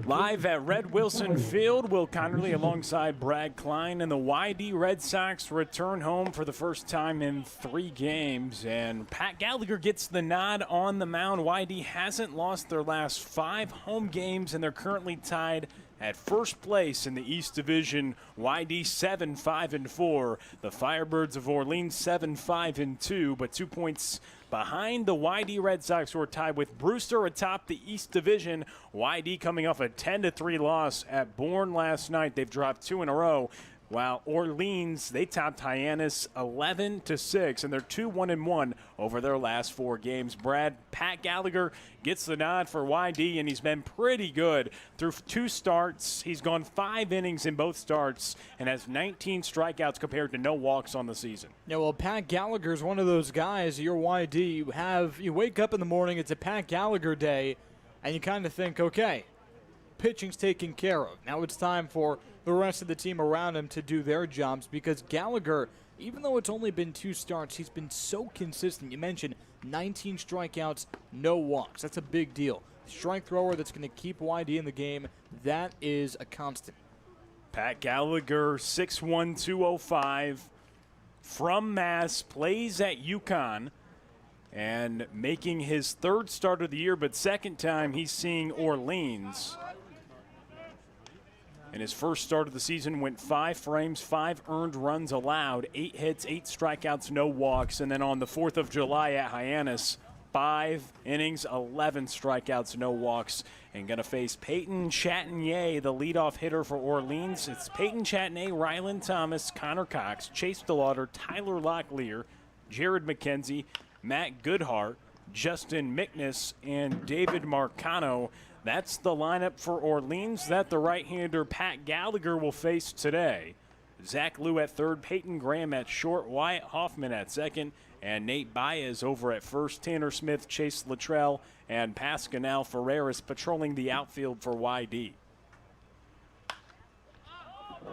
Live at Red Wilson Field, Will Connerly alongside Brad Klein, and the YD Red Sox return home for the first time in 3 games. And Pat Gallagher gets the nod on the mound. YD hasn't lost their last 5 home games, and they're currently tied at first place in the East Division. YD 7-5-4. The Firebirds of Orleans 7-5-2, but 2 points behind the YD Red Sox, who are tied with Brewster atop the East Division. YD coming off a 10-3 loss at Bourne last night. They've dropped 2 in a row. While Orleans, they topped Hyannis 11-6, and they're 2-1-1 over their last 4 games. Pat Gallagher gets the nod for YD, and he's been pretty good through 2 starts. He's gone 5 innings in both starts and has 19 strikeouts compared to no walks on the season. Yeah, well, Pat Gallagher's one of those guys. You're YD. You wake up in the morning, it's a Pat Gallagher day, and you kind of think, okay, pitching's taken care of. Now it's time for the rest of the team around him to do their jobs, because Gallagher, even though it's only been 2 starts, he's been so consistent. You mentioned 19 strikeouts, no walks. That's a big deal. Strike thrower that's going to keep YD in the game, that is a constant. Pat Gallagher, 6'1", 205, from Mass, plays at UConn, and making his 3rd start of the year, but 2nd time he's seeing Orleans. In his first start of the season, went 5 frames, 5 earned runs allowed, 8 hits, 8 strikeouts, no walks. And then on the 4th of July at Hyannis, 5 innings, 11 strikeouts, no walks. And going to face Peyton Chatagnier, the leadoff hitter for Orleans. It's Peyton Chatagnier, Ryland Thomas, Connor Cox, Chase DeLauder, Tyler Locklear, Jared McKenzie, Matt Goodhart, Justin Mickness, and David Marcano. That's the lineup for Orleans that the right-hander Pat Gallagher will face today. Zach Liu at 3rd, Peyton Graham at short, Wyatt Hoffman at 2nd, and Nate Baez over at 1st. Tanner Smith, Chase Luttrell, and Pascal Ferreras patrolling the outfield for YD.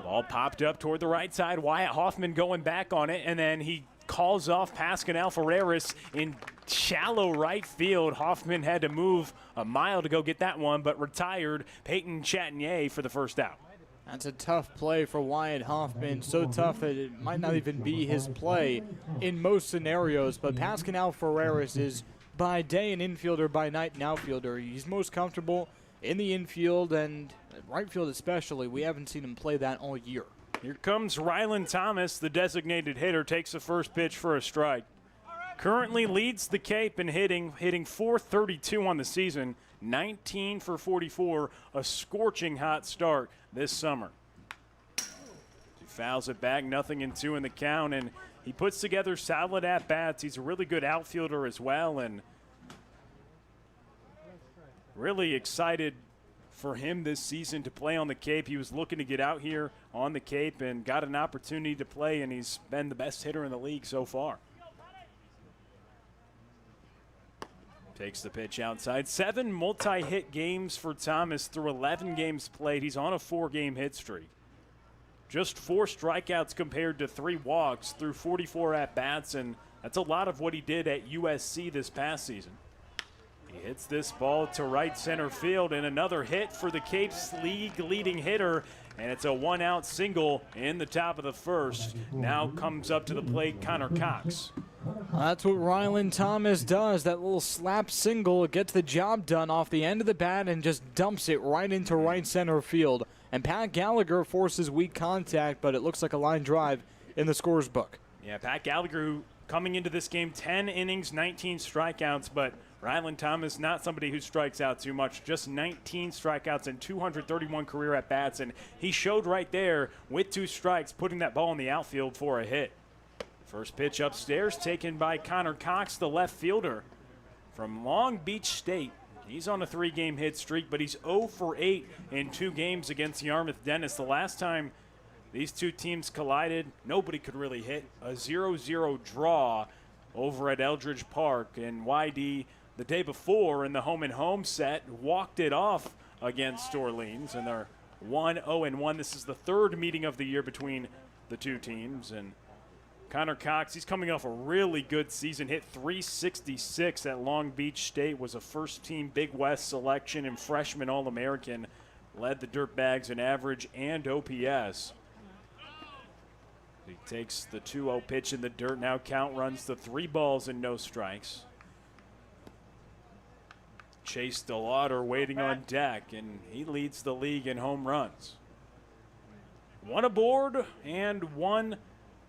Ball popped up toward the right side. Wyatt Hoffman going back on it, and then he calls off Pascal Ferreras in shallow right field. Hoffman had to move a mile to go get that one, but retired Peyton Chatagnier for the first out. That's a tough play for Wyatt Hoffman, so tough that it might not even be his play in most scenarios, but Pascal Ferreras is by day an infielder, by night an outfielder. He's most comfortable in the infield and right field especially. We haven't seen him play that all year. Here comes Ryland Thomas, the designated hitter, takes the first pitch for a strike. Currently leads the Cape in hitting .432 on the season, 19 for 44, a scorching hot start this summer. He fouls it back, 0-2 in the count, and he puts together solid at-bats. He's a really good outfielder as well, and really excited for him this season to play on the Cape. He was looking to get out here on the Cape and got an opportunity to play, and he's been the best hitter in the league so far. Takes the pitch outside. 7 multi-hit games for Thomas through 11 games played. He's on a 4-game hit streak. Just 4 strikeouts compared to 3 walks through 44 at-bats, and that's a lot of what he did at USC this past season. He hits this ball to right center field, and another hit for the Cape's league-leading hitter, and it's a 1-out single in the top of the first. Now comes up to the plate Connor Cox. That's what Ryland Thomas does. That little slap single gets the job done off the end of the bat and just dumps it right into right center field. And Pat Gallagher forces weak contact, but it looks like a line drive in the scorer's book. Yeah, Pat Gallagher, who coming into this game, 10 innings, 19 strikeouts, but Ryland Thomas, not somebody who strikes out too much, just 19 strikeouts and 231 career at-bats, and he showed right there with 2 strikes, putting that ball in the outfield for a hit. First pitch upstairs taken by Connor Cox, the left fielder from Long Beach State. He's on a 3-game hit streak, but he's 0 for 8 in 2 games against Yarmouth Dennis. The last time these 2 teams collided, nobody could really hit. A 0-0 draw over at Eldridge Park, and YD the day before in the home-and-home set walked it off against Orleans, and they're 1-0-1. This is the 3rd meeting of the year between the 2 teams, and Connor Cox, he's coming off a really good season. Hit .366 at Long Beach State, was a first-team Big West selection and freshman All-American led the Dirtbags in average and OPS. He takes the 2-0 pitch in the dirt. Now count runs to 3 balls and no strikes. Chase DeLauder waiting on deck, and he leads the league in home runs. 1 aboard and 1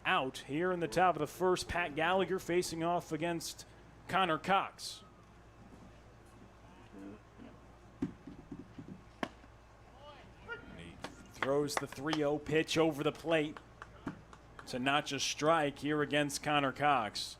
out here in the top of the first. Pat Gallagher facing off against Connor Cox. He throws the 3-0 pitch over the plate to notch a strike here against Connor Cox.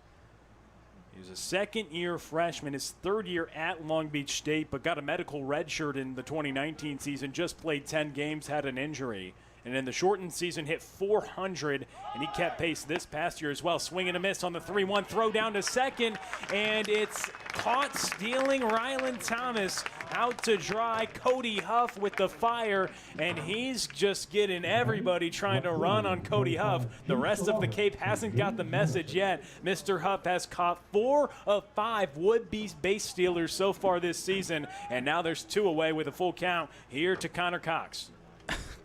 He's a second-year freshman, his third year at Long Beach State, but got a medical red shirt in the 2019 season, just played 10 games, had an injury. And in the shortened season, hit 400, and he kept pace this past year as well. Swing and a miss on the 3-1 throw down to second, and it's caught stealing. Rylan Thomas out to dry. Cody Huff with the fire, and he's just getting everybody trying to run on Cody Huff. The rest of the Cape hasn't got the message yet. Mr. Huff has caught 4 of 5 would-be base stealers so far this season, and now there's 2 away with a full count here to Connor Cox.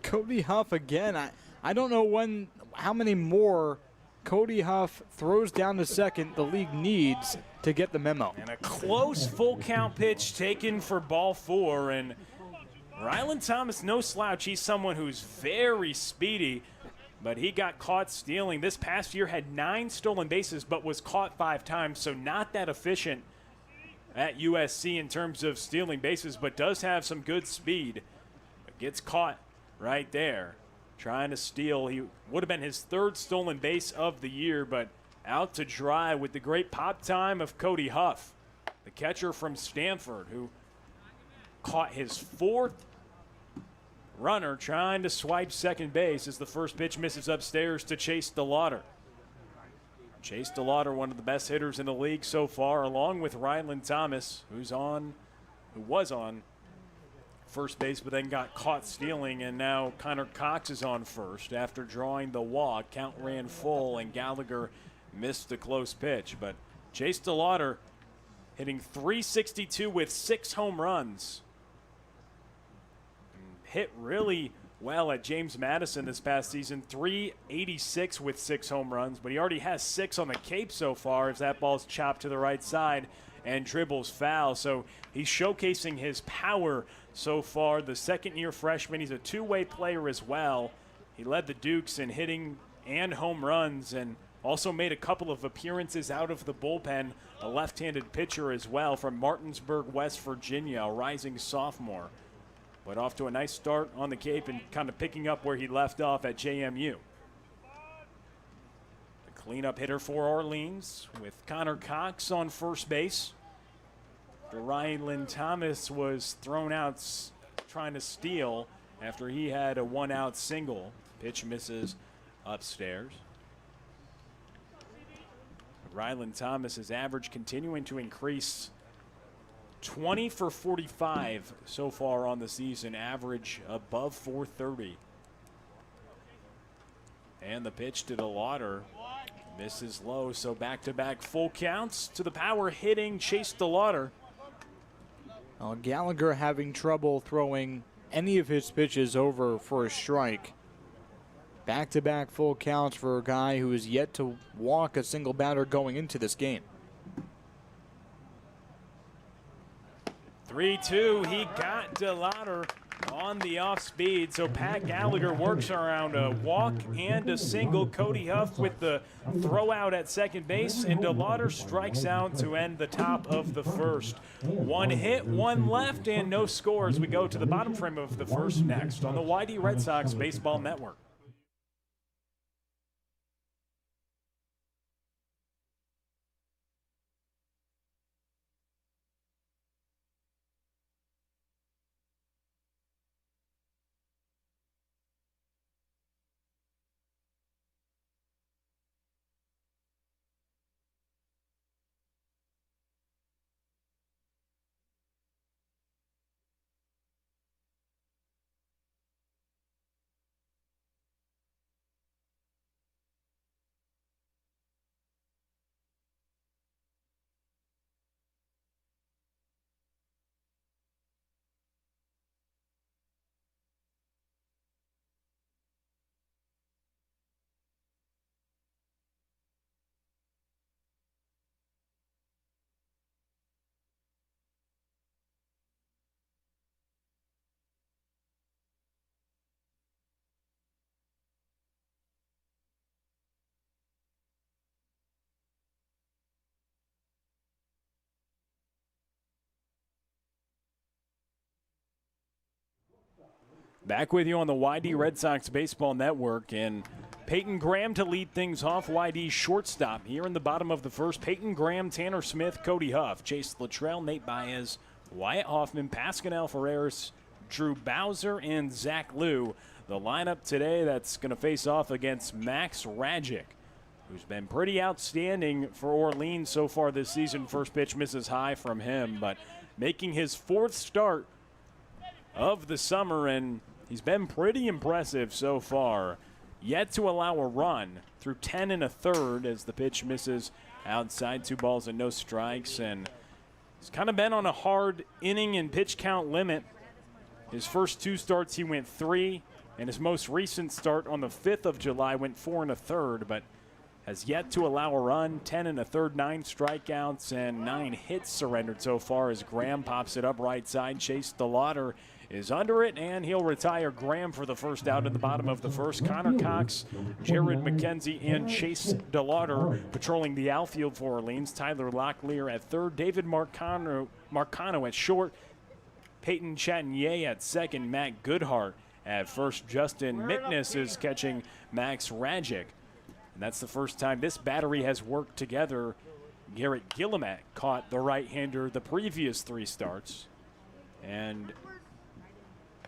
Cody Huff again. I don't know how many more Cody Huff throws down to second the league needs to get the memo. And a close full count pitch taken for ball 4. And Rylan Thomas, no slouch. He's someone who's very speedy, but he got caught stealing. This past year had 9 stolen bases, but was caught 5 times, so not that efficient at USC in terms of stealing bases, but does have some good speed. But gets caught right there, trying to steal. He would have been his 3rd stolen base of the year, but out to dry with the great pop time of Cody Huff, the catcher from Stanford, who caught his 4th runner trying to swipe second base as the first pitch misses upstairs to Chase DeLauder. Chase DeLauder, one of the best hitters in the league so far, along with Rylan Thomas, who was on first base, but then got caught stealing, and now Connor Cox is on first after drawing the walk. Count ran full, and Gallagher missed a close pitch. But Chase DeLauder hitting .362 with 6 home runs. Hit really well at James Madison this past season, .386 with 6 home runs, but he already has 6 on the Cape so far as that ball's chopped to the right side and dribbles foul. So he's showcasing his power so far. The second-year freshman, he's a two-way player as well. He led the Dukes in hitting and home runs, and also made a couple of appearances out of the bullpen. A left-handed pitcher as well from Martinsburg, West Virginia, a rising sophomore. But off to a nice start on the Cape and kind of picking up where he left off at JMU. Cleanup hitter for Orleans with Connor Cox on first base. Rylan Thomas was thrown out trying to steal after he had a 1-out single. Pitch misses upstairs. Rylan Thomas's average continuing to increase. 20 for 45 so far on the season, average above .430. And the pitch to DeLauder misses low, so back-to-back full counts to the power hitting Chase DeLauder. Gallagher having trouble throwing any of his pitches over for a strike. Back-to-back full counts for a guy who is yet to walk a single batter going into this game. 3-2, he got DeLauder on the off speed, so Pat Gallagher works around a walk and a single. Cody Huff with the throw out at second base, and DeLauder strikes out to end the top of the first. 1 hit, 1 left, and no scores. We go to the bottom frame of the first next on the YD Red Sox Baseball Network. Back with you on the YD Red Sox Baseball Network, and Peyton Graham to lead things off, YD's shortstop. Here in the bottom of the first, Peyton Graham, Tanner Smith, Cody Huff, Chase Luttrell, Nate Baez, Wyatt Hoffman, Pascal Ferreras, Drew Bowser, and Zach Liu. The lineup today that's going to face off against Max Rajic, who's been pretty outstanding for Orleans so far this season. First pitch misses high from him, but making his fourth start of the summer, and he's been pretty impressive so far. Yet to allow a run through 10 1/3 as the pitch misses outside, 2 balls and no strikes. And he's kind of been on a hard inning and pitch count limit. His first 2 starts he went 3, and his most recent start on the 5th of July went 4 1/3, but has yet to allow a run. 10 1/3, 9 strikeouts and 9 hits surrendered so far as Graham pops it up right side. Chase DeLauder is under it, and he'll retire Graham for the first out in the bottom of the first. Connor Cox, Jared McKenzie, and Chase DeLauder patrolling the outfield for Orleans. Tyler Locklear at third, David Marcano at short, Peyton Chatinier at second, Matt Goodhart at first. Justin Mickness is catching Max Rajic. And that's the first time this battery has worked together. Garrett Guillemette caught the right-hander the previous 3 starts. And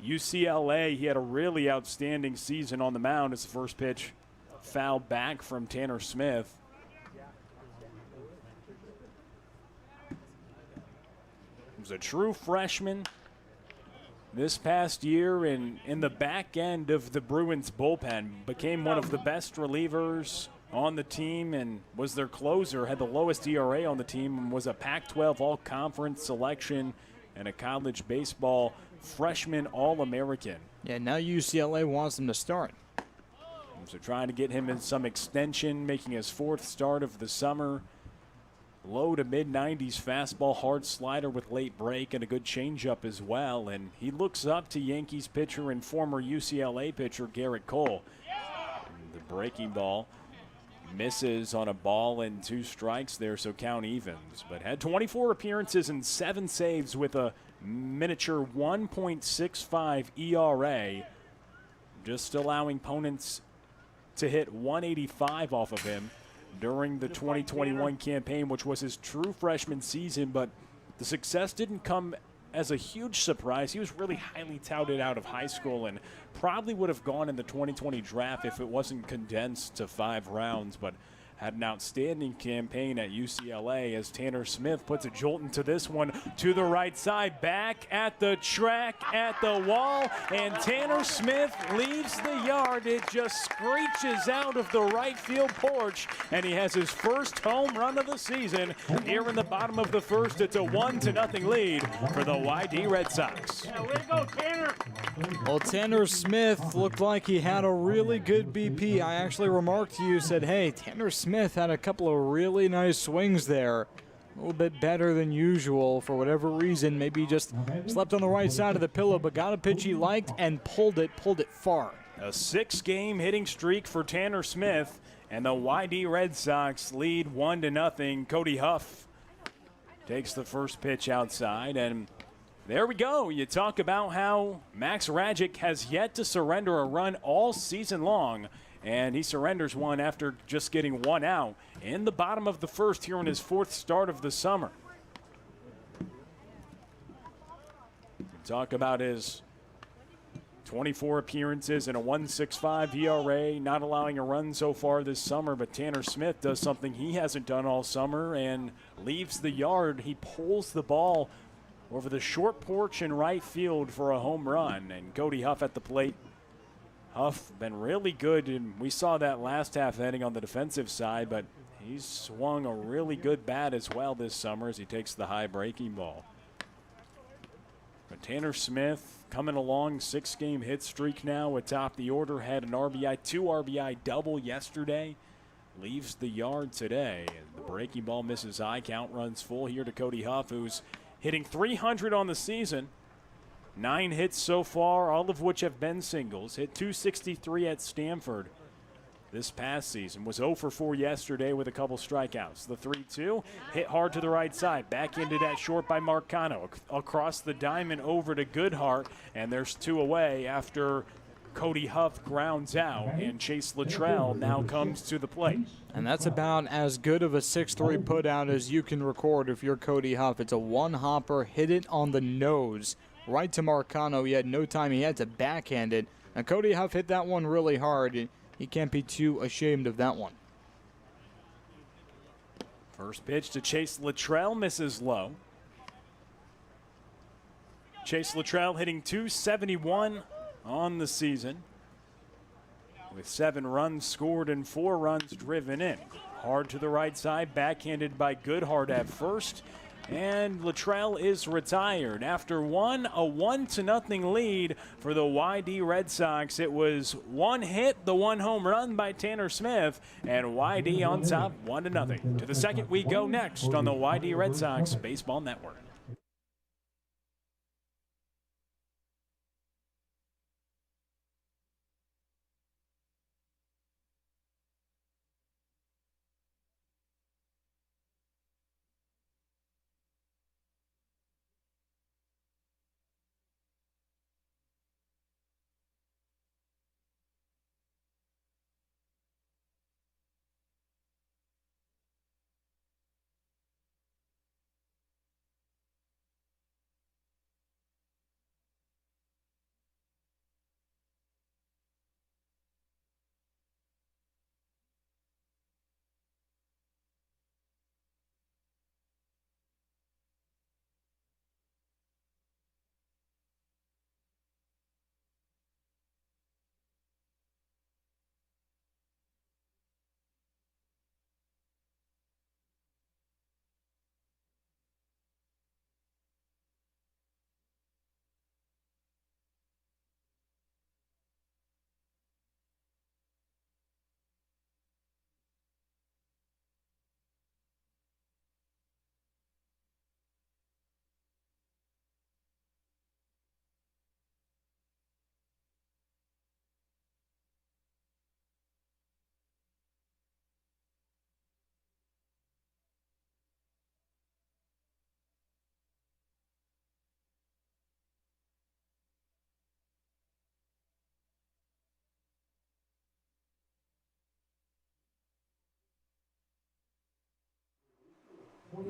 UCLA, he had a really outstanding season on the mound as the first pitch fouled back from Tanner Smith. He was a true freshman this past year, and in the back end of the Bruins bullpen, became one of the best relievers on the team and was their closer, had the lowest ERA on the team, and was a Pac-12 all-conference selection and a college baseball freshman All-American. Yeah, now UCLA wants him to start. So trying to get him in some extension, making his 4th start of the summer. Low to mid-90s fastball, hard slider with late break, and a good changeup as well. And he looks up to Yankees pitcher and former UCLA pitcher Garrett Cole. And the breaking ball misses on a ball and 2 strikes there, so count evens. But had 24 appearances and 7 saves with a miniature 1.65 ERA, just allowing opponents to hit 185 off of him during the 2021 campaign, which was his true freshman season. But the success didn't come as a huge surprise. He was really highly touted out of high school and probably would have gone in the 2020 draft if it wasn't condensed to 5 rounds, but had an outstanding campaign at UCLA as Tanner Smith puts a jolt into this one to the right side, back at the track, at the wall, and Tanner Smith leaves the yard. It just screeches out of the right field porch, and he has his first home run of the season. Here in the bottom of the first, it's a 1-0 lead for the YD Red Sox. Yeah, way to go, Tanner. Well, Tanner Smith looked like he had a really good BP. I actually remarked to you, said, hey, Tanner Smith had a couple of really nice swings there. A little bit better than usual for whatever reason. Maybe he just slept on the right side of the pillow, but got a pitch he liked and pulled it far. A 6-game hitting streak for Tanner Smith, and the YD Red Sox lead 1-0. Cody Huff takes the first pitch outside, and there we go. You talk about how Max Rajic has yet to surrender a run all season long, and he surrenders one after just getting 1 out in the bottom of the first here in his 4th start of the summer. Talk about his 24 appearances and a 1.65 ERA, not allowing a run so far this summer, but Tanner Smith does something he hasn't done all summer and leaves the yard. He pulls the ball over the short porch in right field for a home run, and Cody Huff at the plate. Huff been really good, and we saw that last half inning on the defensive side, but he's swung a really good bat as well this summer as he takes the high breaking ball. But Tanner Smith coming along, 6-game hit streak now atop the order, had an RBI, 2 RBI double yesterday, leaves the yard today, and the breaking ball misses high, count runs full here to Cody Huff, who's hitting .300 on the season. 9 hits so far, all of which have been singles. Hit .263 at Stanford. this past season. Was 0 for 4 yesterday with a couple strikeouts. The 3-2 hit hard to the right side. Backhanded at short by Marcano. Across the diamond over to Goodhart, and there's 2 away after Cody Huff grounds out, and Chase Luttrell now comes to the plate. And that's about as good of a 6-3 putout as you can record if you're Cody Huff. It's a one-hopper, hit it on the nose, right to Marcano. He had no time. He had to backhand it. And Cody Huff hit that one really hard. He can't be too ashamed of that one. First pitch to Chase Luttrell, misses low. Chase Luttrell hitting .271 on the season, with 7 runs scored and 4 runs driven in. Hard to the right side, backhanded by Goodhart at first, and Luttrell is retired. After a 1-0 lead for the YD Red Sox. It was 1 hit, the 1 home run by Tanner Smith, and YD on top 1-0. To the second we go next on the YD Red Sox Baseball Network.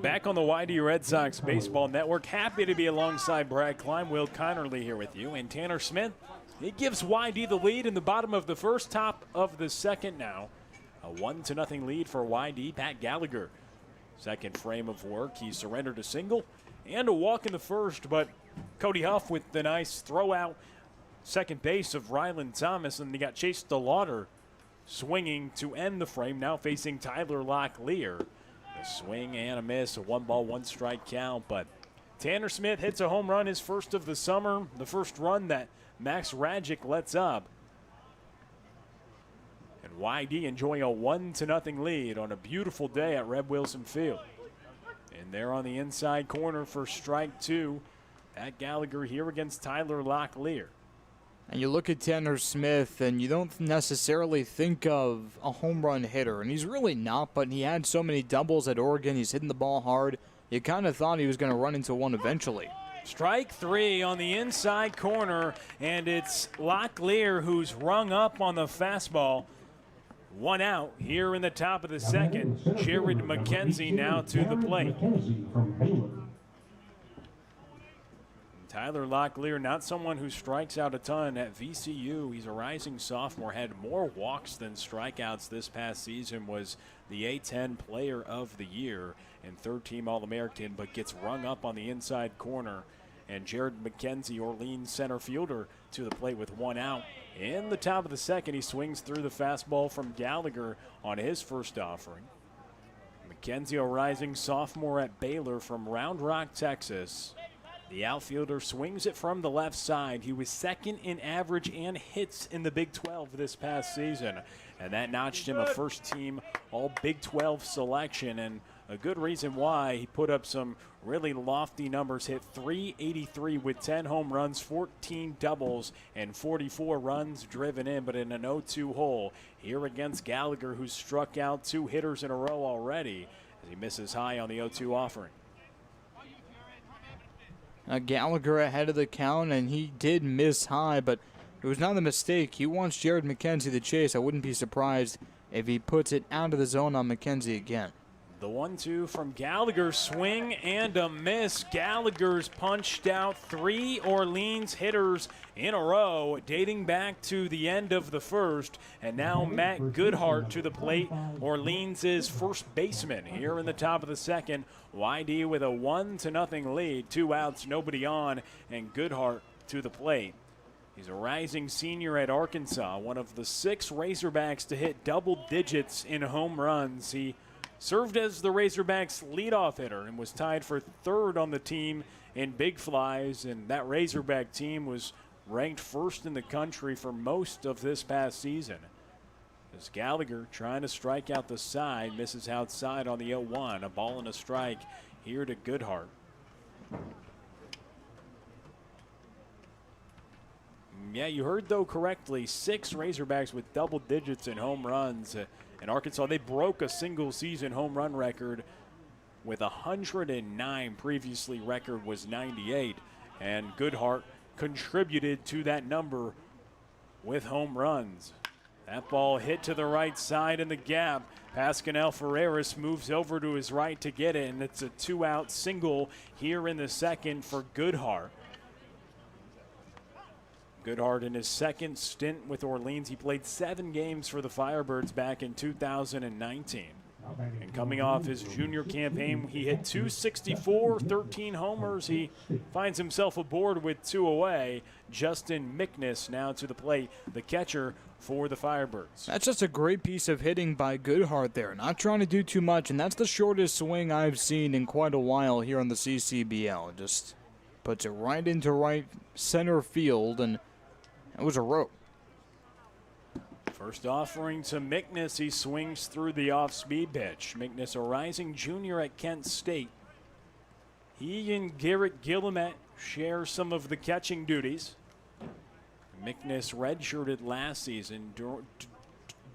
Back on the YD Red Sox Baseball Network. Happy to be alongside Brad Klein, Will Connerly here with you, and Tanner Smith. He gives YD the lead in the bottom of the first, top of the second now. A 1-0 lead for YD. Pat Gallagher, second frame of work. He surrendered a single and a walk in the first, but Cody Huff with the nice throw out second base of Ryland Thomas, and he got Chase DeLauder swinging to end the frame, now facing Tyler Locklear. A swing and a miss, a 1-ball, 1-strike count, but Tanner Smith hits a home run, his first of the summer, the first run that Max Radjic lets up. And YD enjoying a 1-0 lead on a beautiful day at Red Wilson Field. And there on the inside corner for strike 2, Pat Gallagher here against Tyler Locklear. And you look at Tanner Smith, and you don't necessarily think of a home run hitter, and he's really not, but he had so many doubles at Oregon. He's hitting the ball hard. You kind of thought he was going to run into one eventually. Strike 3 on the inside corner, and it's Locklear who's rung up on the fastball. 1 out here in the top of the second. Jared McKenzie now to the plate. Tyler Locklear, not someone who strikes out a ton at VCU. He's a rising sophomore, had more walks than strikeouts this past season, was the A-10 player of the year and third-team All-American, but gets rung up on the inside corner. And Jared McKenzie, Orleans center fielder, to the plate with 1 out. In the top of the second, he swings through the fastball from Gallagher on his first offering. McKenzie, a rising sophomore at Baylor from Round Rock, Texas. The outfielder swings it from the left side. He was second in average and hits in the Big 12 this past season, and that notched him a first-team All Big 12 selection. And a good reason why he put up some really lofty numbers, hit 383 with 10 home runs, 14 doubles, and 44 runs driven in, but in an 0-2 hole here against Gallagher, who struck out 2 hitters in a row already as he misses high on the 0-2 offering. Gallagher ahead of the count, and he did miss high, but it was not a mistake. He wants Jared McKenzie to chase. I wouldn't be surprised if he puts it out of the zone on McKenzie again. The 1-2 from Gallagher, swing and a miss. Gallagher's punched out 3 Orleans hitters in a row, dating back to the end of the first. And now Matt Goodhart to the plate, Orleans' first baseman here in the top of the second. YD with a 1-0 lead, 2 outs, nobody on, and Goodhart to the plate. He's a rising senior at Arkansas, one of the 6 Razorbacks to hit double digits in home runs. He served as the Razorbacks' leadoff hitter and was tied for 3rd on the team in big flies, and that Razorback team was ranked 1st in the country for most of this past season. As Gallagher trying to strike out the side, misses outside on the 0-1, a ball and a strike here to Goodhart. Yeah, you heard though correctly, 6 Razorbacks with double digits in home runs. In Arkansas, they broke a single season home run record with 109. Previously, record was 98. And Goodhart contributed to that number with home runs. That ball hit to the right side in the gap. Pascal Ferreras moves over to his right to get it, and it's a 2-out single here in the second for Goodhart. Goodhart in his second stint with Orleans. He played 7 games for the Firebirds back in 2019. And coming off his junior campaign, he hit 264, 13 homers. He finds himself aboard with 2 away. Justin Mickness now to the plate, the catcher for the Firebirds. That's just a great piece of hitting by Goodhart there. Not trying to do too much, and that's the shortest swing I've seen in quite a while here on the CCBL. Just puts it right into right center field, and it was a rope. First offering to Mickness. He swings through the off-speed pitch. Mickness, a rising junior at Kent State. He and Garrett Guillemette share some of the catching duties. Mickness redshirted last season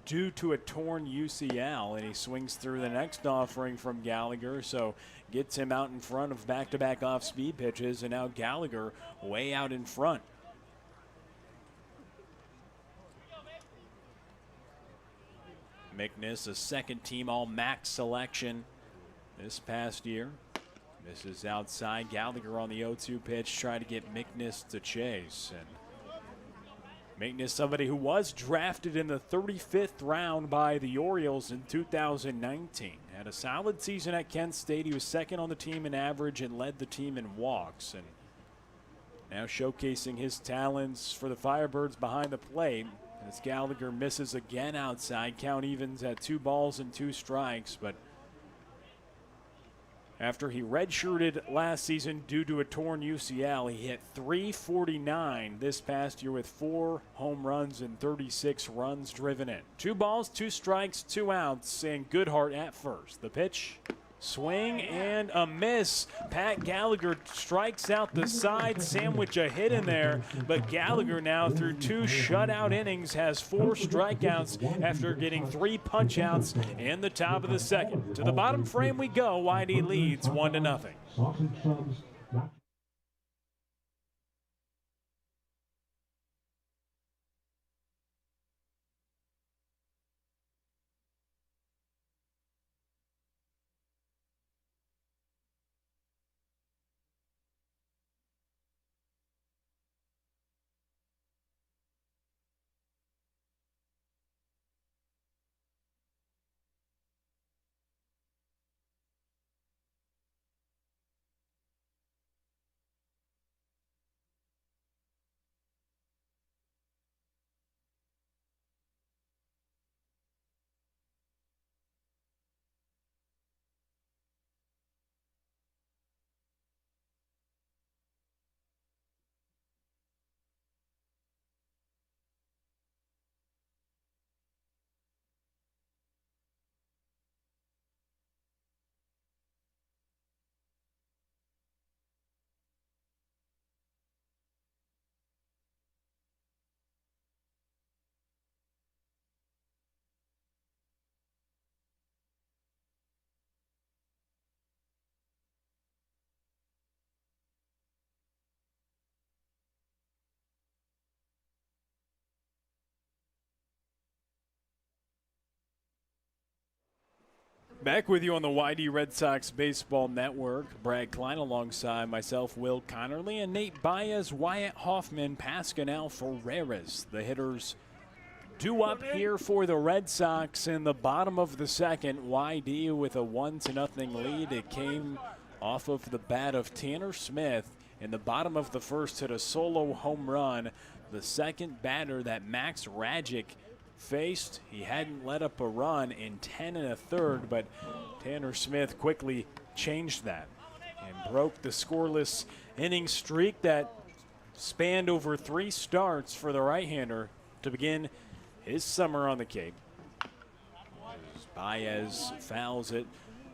due to a torn UCL, and he swings through the next offering from Gallagher, so gets him out in front of back-to-back off-speed pitches, and now Gallagher way out in front. Mickness, a second-team All-MAC selection this past year. Misses outside. Gallagher on the 0-2 pitch, trying to get Mickness to chase. And Mickness, somebody who was drafted in the 35th round by the Orioles in 2019. Had a solid season at Kent State. He was second on the team in average and led the team in walks. And now showcasing his talents for the Firebirds behind the plate. As Gallagher misses again outside, count evens at 2 balls and 2 strikes. But after he redshirted last season due to a torn UCL, he hit .349 this past year with 4 home runs and 36 runs driven in. 2 balls, 2 strikes, 2 outs, and Goodhart at first. The pitch, swing and a miss. Pat Gallagher strikes out the side, sandwich a hit in there, but Gallagher now through 2 shutout innings has 4 strikeouts after getting 3 punch-outs in the top of the second. To the bottom frame we go. YD leads 1-0. Back with you on the YD Red Sox Baseball Network. Brad Klein alongside myself, Will Connerly, and Nate Baez, Wyatt Hoffman, Pascal Ferreras. The hitters due up here for the Red Sox in the bottom of the second. YD with a 1-0 lead. It came off of the bat of Tanner Smith in the bottom of the first, hit a solo home run. The second batter that Max Rajic faced, he hadn't let up a run in 10 1/3, but Tanner Smith quickly changed that and broke the scoreless inning streak that spanned over 3 starts for the right-hander to begin his summer on the Cape. As Baez fouls it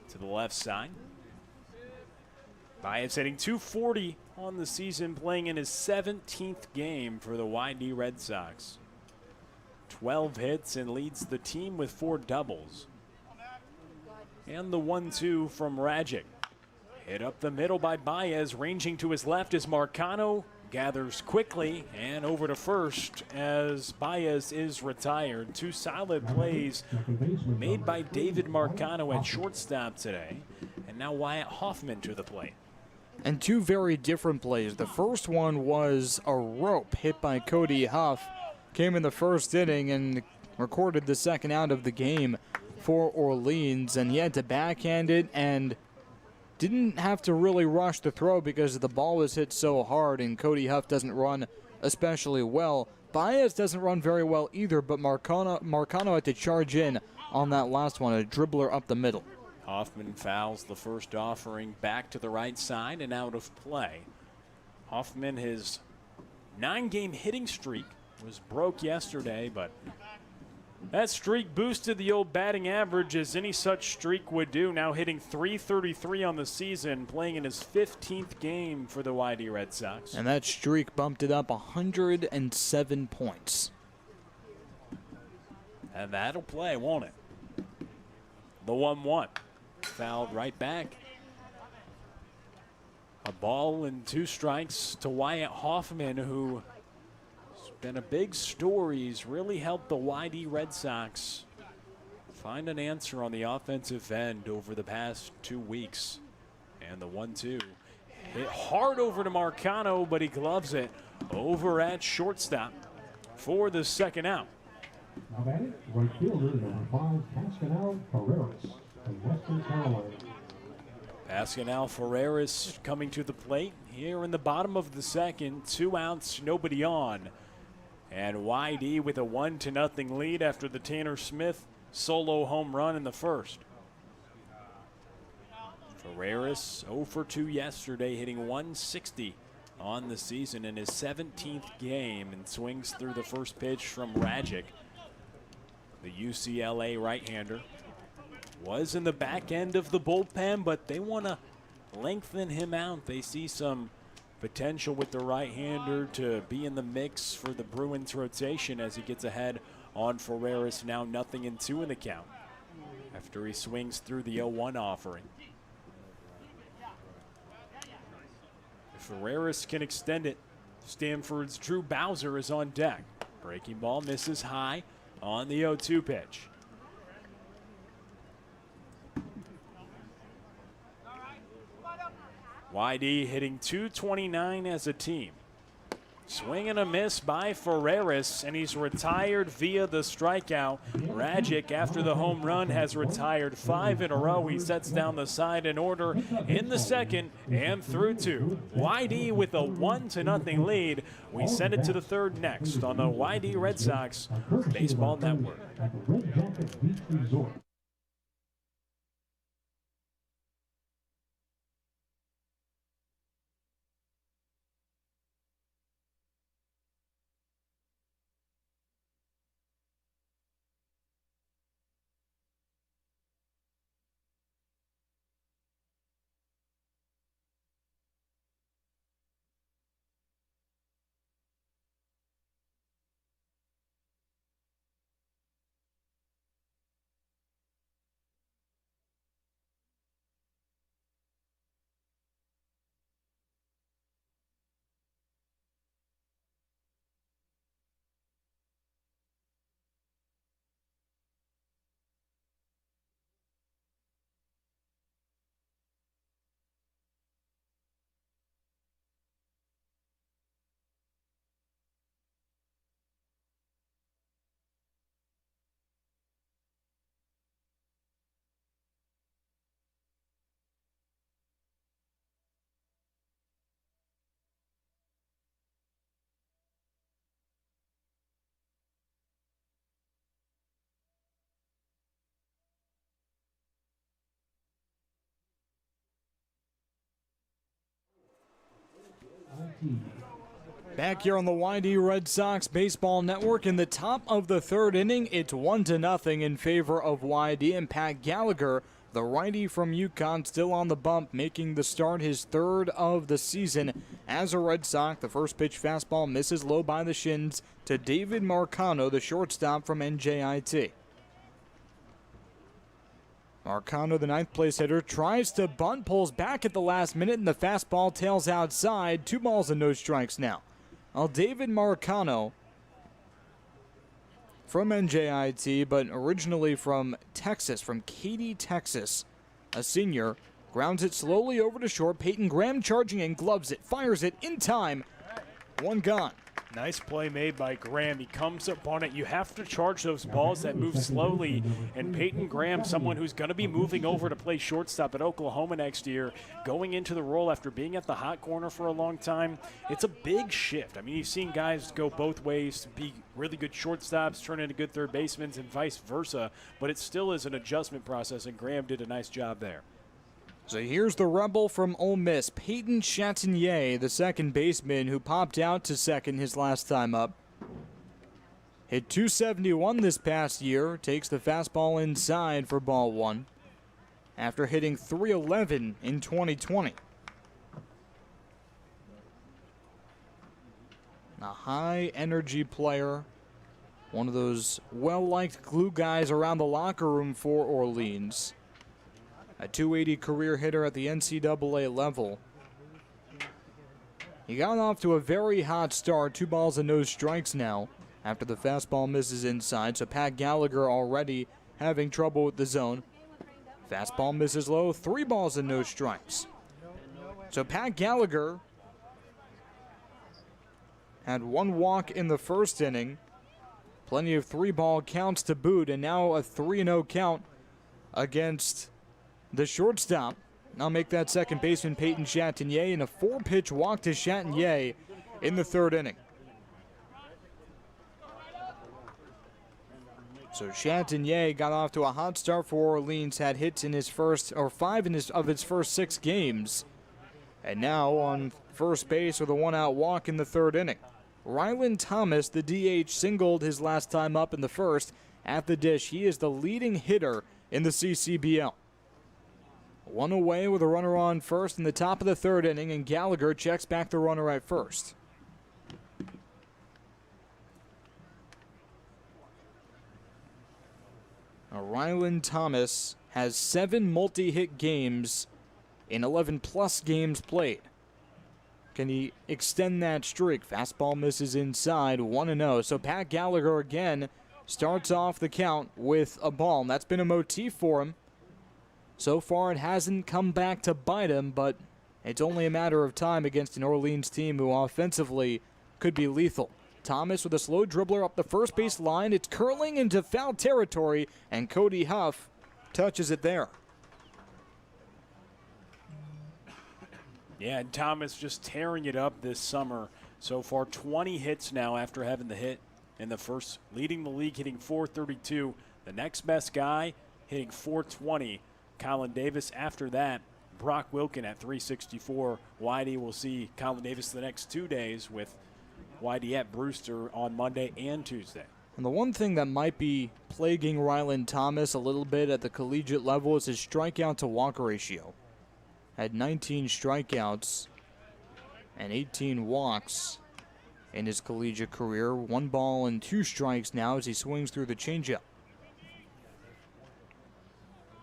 to the left side. Baez hitting .240 on the season, playing in his 17th game for the YD Red Sox. 12 hits and leads the team with 4 doubles. And the 1-2 from Rajic. Hit up the middle by Baez, ranging to his left as Marcano gathers quickly and over to first as Baez is retired. 2 solid plays made by David Marcano at shortstop today. And now Wyatt Hoffman to the plate. And 2 very different plays. The first one was a rope hit by Cody Huff. Came in the first inning and recorded the second out of the game for Orleans, and he had to backhand it and didn't have to really rush the throw because the ball was hit so hard, and Cody Huff doesn't run especially well. Baez doesn't run very well either, but Marcano had to charge in on that last one, a dribbler up the middle. Hoffman fouls the first offering back to the right side and out of play. Hoffman, his 9-game hitting streak was broke yesterday, but that streak boosted the old batting average as any such streak would do. Now hitting .333 on the season, playing in his 15th game for the YD Red Sox. And that streak bumped it up 107 points. And that'll play, won't it? The 1-1. Fouled right back. A ball and 2 strikes to Wyatt Hoffman, who been a big story. He's really helped the YD Red Sox find an answer on the offensive end over the past 2 weeks. And the 1-2 hit hard over to Marcano, but he gloves it over at shortstop for the second out. Now batting, right fielder, number 5, Pascal Ferreras from Western Carolina. Pascal Ferreras coming to the plate here in the bottom of the second. 2 outs, nobody on. And YD with a 1-0 lead after the Tanner Smith solo home run in the first. Ferreras 0 for 2 yesterday, hitting .160 on the season in his 17th game, and swings through the first pitch from Rajic. The UCLA right-hander was in the back end of the bullpen, but they want to lengthen him out. They see some potential with the right-hander to be in the mix for the Bruins rotation as he gets ahead on Ferreras. Now 0-2 in the count after he swings through the 0-1 offering. If Ferreras can extend it, Stanford's Drew Bowser is on deck. Breaking ball misses high on the 0-2 pitch. YD hitting .229 as a team. Swing and a miss by Ferreras, and he's retired via the strikeout. Rajic, after the home run, has retired 5 in a row. He sets down the side in order in the second and through 2. YD with a 1-0 lead. We send it to the third next on the YD Red Sox Baseball Network. At the Red Jacket Beach Resort. Whitey. Back here on the YD Red Sox Baseball Network in the top of the third inning, it's 1-0 in favor of YD, and Pat Gallagher, the righty from UConn, still on the bump, making the start his third of the season as a Red Sox. The first pitch fastball misses low by the shins to David Marcano, the shortstop from NJIT. Marcano, the ninth place hitter, tries to bunt, pulls back at the last minute, and the fastball tails outside. 2 balls and no strikes now. Well, David Marcano from NJIT, but originally from Texas, from Katy, Texas, a senior, grounds it slowly over to short. Peyton Graham charging and gloves it, fires it in time. 1 gone. Nice play made by Graham. He comes up on it. You have to charge those balls that move slowly. And Peyton Graham, someone who's going to be moving over to play shortstop at Oklahoma next year, going into the role after being at the hot corner for a long time, it's a big shift. I mean, you've seen guys go both ways, be really good shortstops, turn into good third basemen, and vice versa. But it still is an adjustment process, and Graham did a nice job there. So here's the Rebel from Ole Miss, Peyton Chatinier, the second baseman who popped out to second his last time up. Hit .271 this past year, takes the fastball inside for ball 1 after hitting .311 in 2020. A high-energy player, one of those well-liked glue guys around the locker room for Orleans. A .280 career hitter at the NCAA level. He got off to a very hot start, 2 balls and no strikes now after the fastball misses inside. So Pat Gallagher already having trouble with the zone. Fastball misses low, 3 balls and no strikes. So Pat Gallagher had 1 walk in the first inning, plenty of 3-ball counts to boot, and now a 3-0 count against the shortstop. I'll make that second baseman Peyton Chatinier, and a 4-pitch walk to Chatinier in the third inning. So Chatinier got off to a hot start for Orleans, had hits in his first, or 5 of his first 6 games. And now on first base with a 1-out walk in the third inning. Rylan Thomas, the DH, singled his last time up in the first at the dish. He is the leading hitter in the CCBL. 1 away with a runner on first in the top of the third inning, and Gallagher checks back the runner at first. Now, Rylan Thomas has 7 multi-hit games in 11-plus games played. Can he extend that streak? Fastball misses inside, 1-0. So Pat Gallagher again starts off the count with a ball, and that's been a motif for him. So far, it hasn't come back to bite him, but it's only a matter of time against an Orleans team who offensively could be lethal. Thomas with a slow dribbler up the first base line. It's curling into foul territory, and Cody Huff touches it there. Yeah, and Thomas just tearing it up this summer. So far, 20 hits now after having the hit in the first, leading the league, hitting .432. The next best guy hitting .420. Colin Davis. After that, Brock Wilkin at .364. Whitey will see Colin Davis the next 2 days with Whitey at Brewster on Monday and Tuesday. And the one thing that might be plaguing Rylan Thomas a little bit at the collegiate level is his strikeout to walk ratio. Had 19 strikeouts and 18 walks in his collegiate career. 1 ball and 2 strikes now as he swings through the changeup.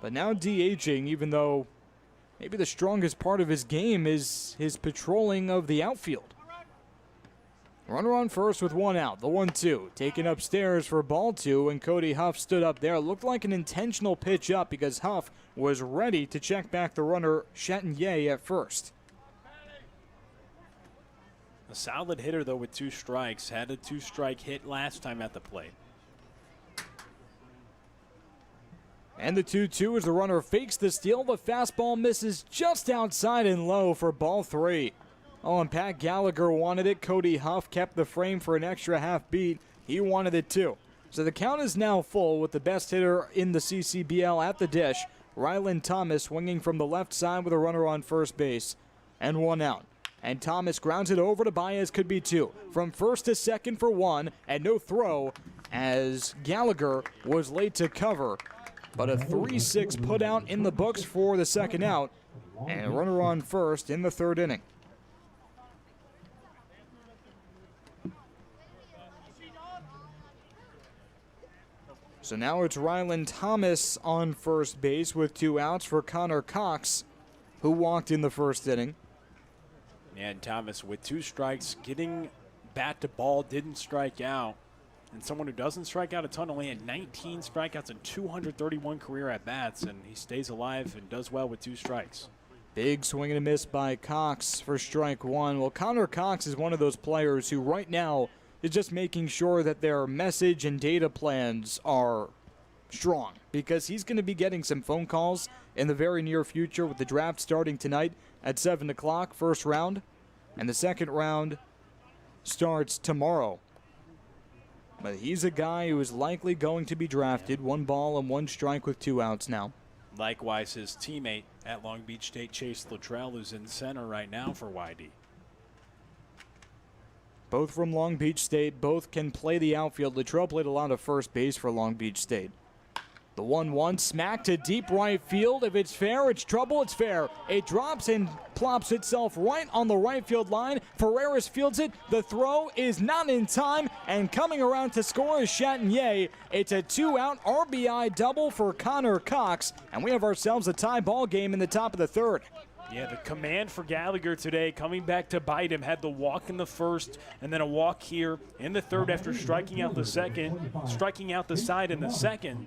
But now DHing, even though maybe the strongest part of his game is his patrolling of the outfield. Runner on first with 1 out, the 1-2. Taken upstairs for ball 2, and Cody Huff stood up there. It looked like an intentional pitch up because Huff was ready to check back the runner Chatinier at first. A solid hitter, though, with 2 strikes. Had a 2-strike hit last time at the plate. And the 2-2 as the runner fakes the steal. The fastball misses just outside and low for ball 3. Oh, and Pat Gallagher wanted it. Cody Huff kept the frame for an extra half beat. He wanted it too. So the count is now full with the best hitter in the CCBL at the dish. Rylan Thomas swinging from the left side with a runner on first base and 1 out. and Thomas grounds it over to Baez, could be two. From first to second for one, and no throw as Gallagher was late to cover. But a 3-6 put out in the books for the second out, and a runner on first in the third inning. So now it's Rylan Thomas on first base with 2 outs for Connor Cox, who walked in the first inning. And Thomas with 2 strikes, getting bat to ball, didn't strike out. And someone who doesn't strike out a ton, only had 19 strikeouts and 231 career at-bats, and he stays alive and does well with 2 strikes. Big swing and a miss by Cox for strike one. Well, Connor Cox is one of those players who right now is just making sure that their message and data plans are strong, because he's going to be getting some phone calls in the very near future with the draft starting tonight at 7 o'clock, first round, and the second round starts tomorrow. But he's a guy who is likely going to be drafted. 1 ball and 1 strike with 2 outs now. Likewise, his teammate at Long Beach State, Chase Luttrell, who's in center right now for YD. Both from Long Beach State, both can play the outfield. Luttrell played a lot of first base for Long Beach State. The 1-1 smack to deep right field. If it's fair, it's trouble. It's fair. It drops and plops itself right on the right field line. Ferreras fields it. The throw is not in time, and coming around to score is Chatinier. It's a 2-out RBI double for Connor Cox, and we have ourselves a tie ball game in the top of the third. Yeah, the command for Gallagher today, coming back to bite him, had the walk in the first and then a walk here in the third after striking out the second, striking out the side in the second.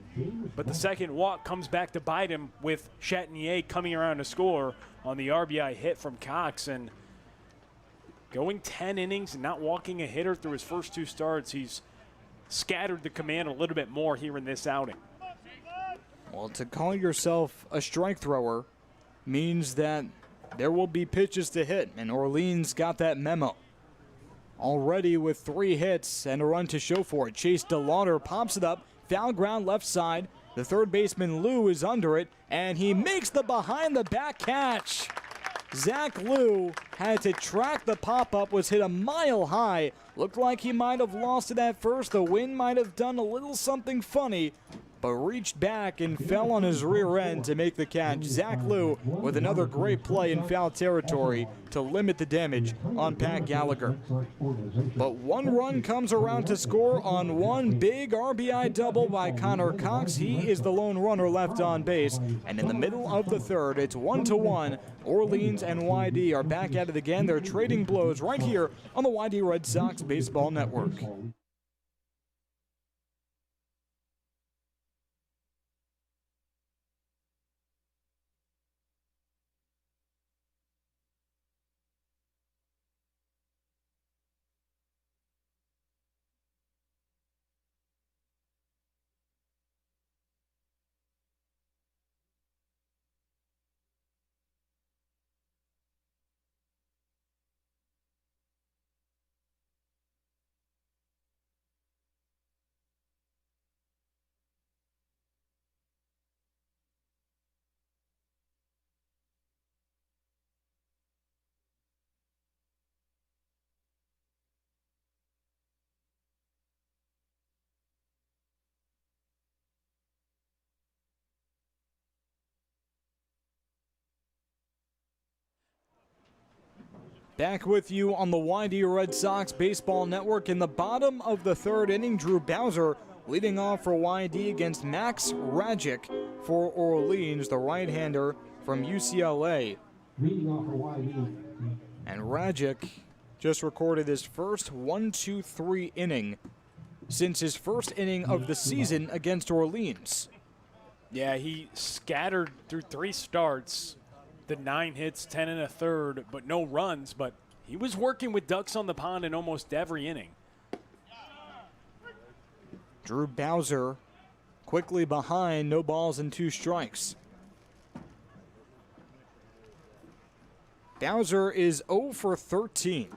But the second walk comes back to bite him with Chatinier coming around to score on the RBI hit from Cox. And going 10 innings and not walking a hitter through his first 2 starts, he's scattered the command a little bit more here in this outing. Well, to call yourself a strike thrower means that there will be pitches to hit, and Orleans got that memo. Already with 3 hits and a run to show for it. Chase DeLauder pops it up, foul ground left side. The third baseman Lou is under it, and he makes the behind-the-back catch. Zach Lou had to track the pop-up, was hit a mile high. Looked like he might have lost it at first. The wind might have done a little something funny, but reached back and fell on his rear end to make the catch. Zach Lou with another great play in foul territory to limit the damage on Pat Gallagher. But 1 run comes around to score on 1 big RBI double by Connor Cox. He is the lone runner left on base. And in the middle of the third, it's 1-1. Orleans and YD are back at it again. They're trading blows right here on the YD Red Sox Baseball Network. Back with you on the YD Red Sox Baseball Network. In the bottom of the third inning, Drew Bowser leading off for YD against Max Rajic for Orleans, the right-hander from UCLA. Leading off for YD. And Rajic just recorded his first 1-2-3 inning since his first inning of the season against Orleans. Yeah, he scattered through 3 starts. The 9 hits, 10 and a third, but no runs. But he was working with ducks on the pond in almost every inning. Drew Bowser quickly behind, no balls and 2 strikes. Bowser is 0 for 13,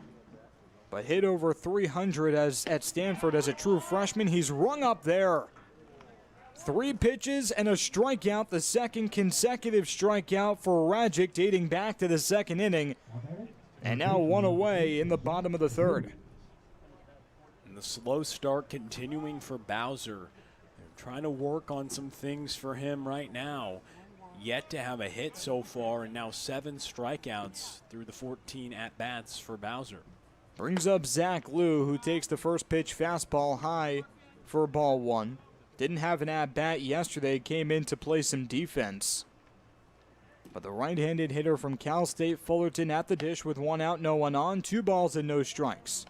but hit over 300 at Stanford as a true freshman. He's rung up there. 3 pitches and a strikeout, the second consecutive strikeout for Rajic dating back to the second inning. And now one away in the bottom of the third. And the slow start continuing for Bowser. They're trying to work on some things for him right now. Yet to have a hit so far, and now 7 strikeouts through the 14 at-bats for Bowser. Brings up Zach Liu, who takes the first pitch fastball high for ball 1. Didn't have an at-bat yesterday, came in to play some defense. But the right-handed hitter from Cal State Fullerton at the dish with 1 out, no one on, 2 balls and no strikes.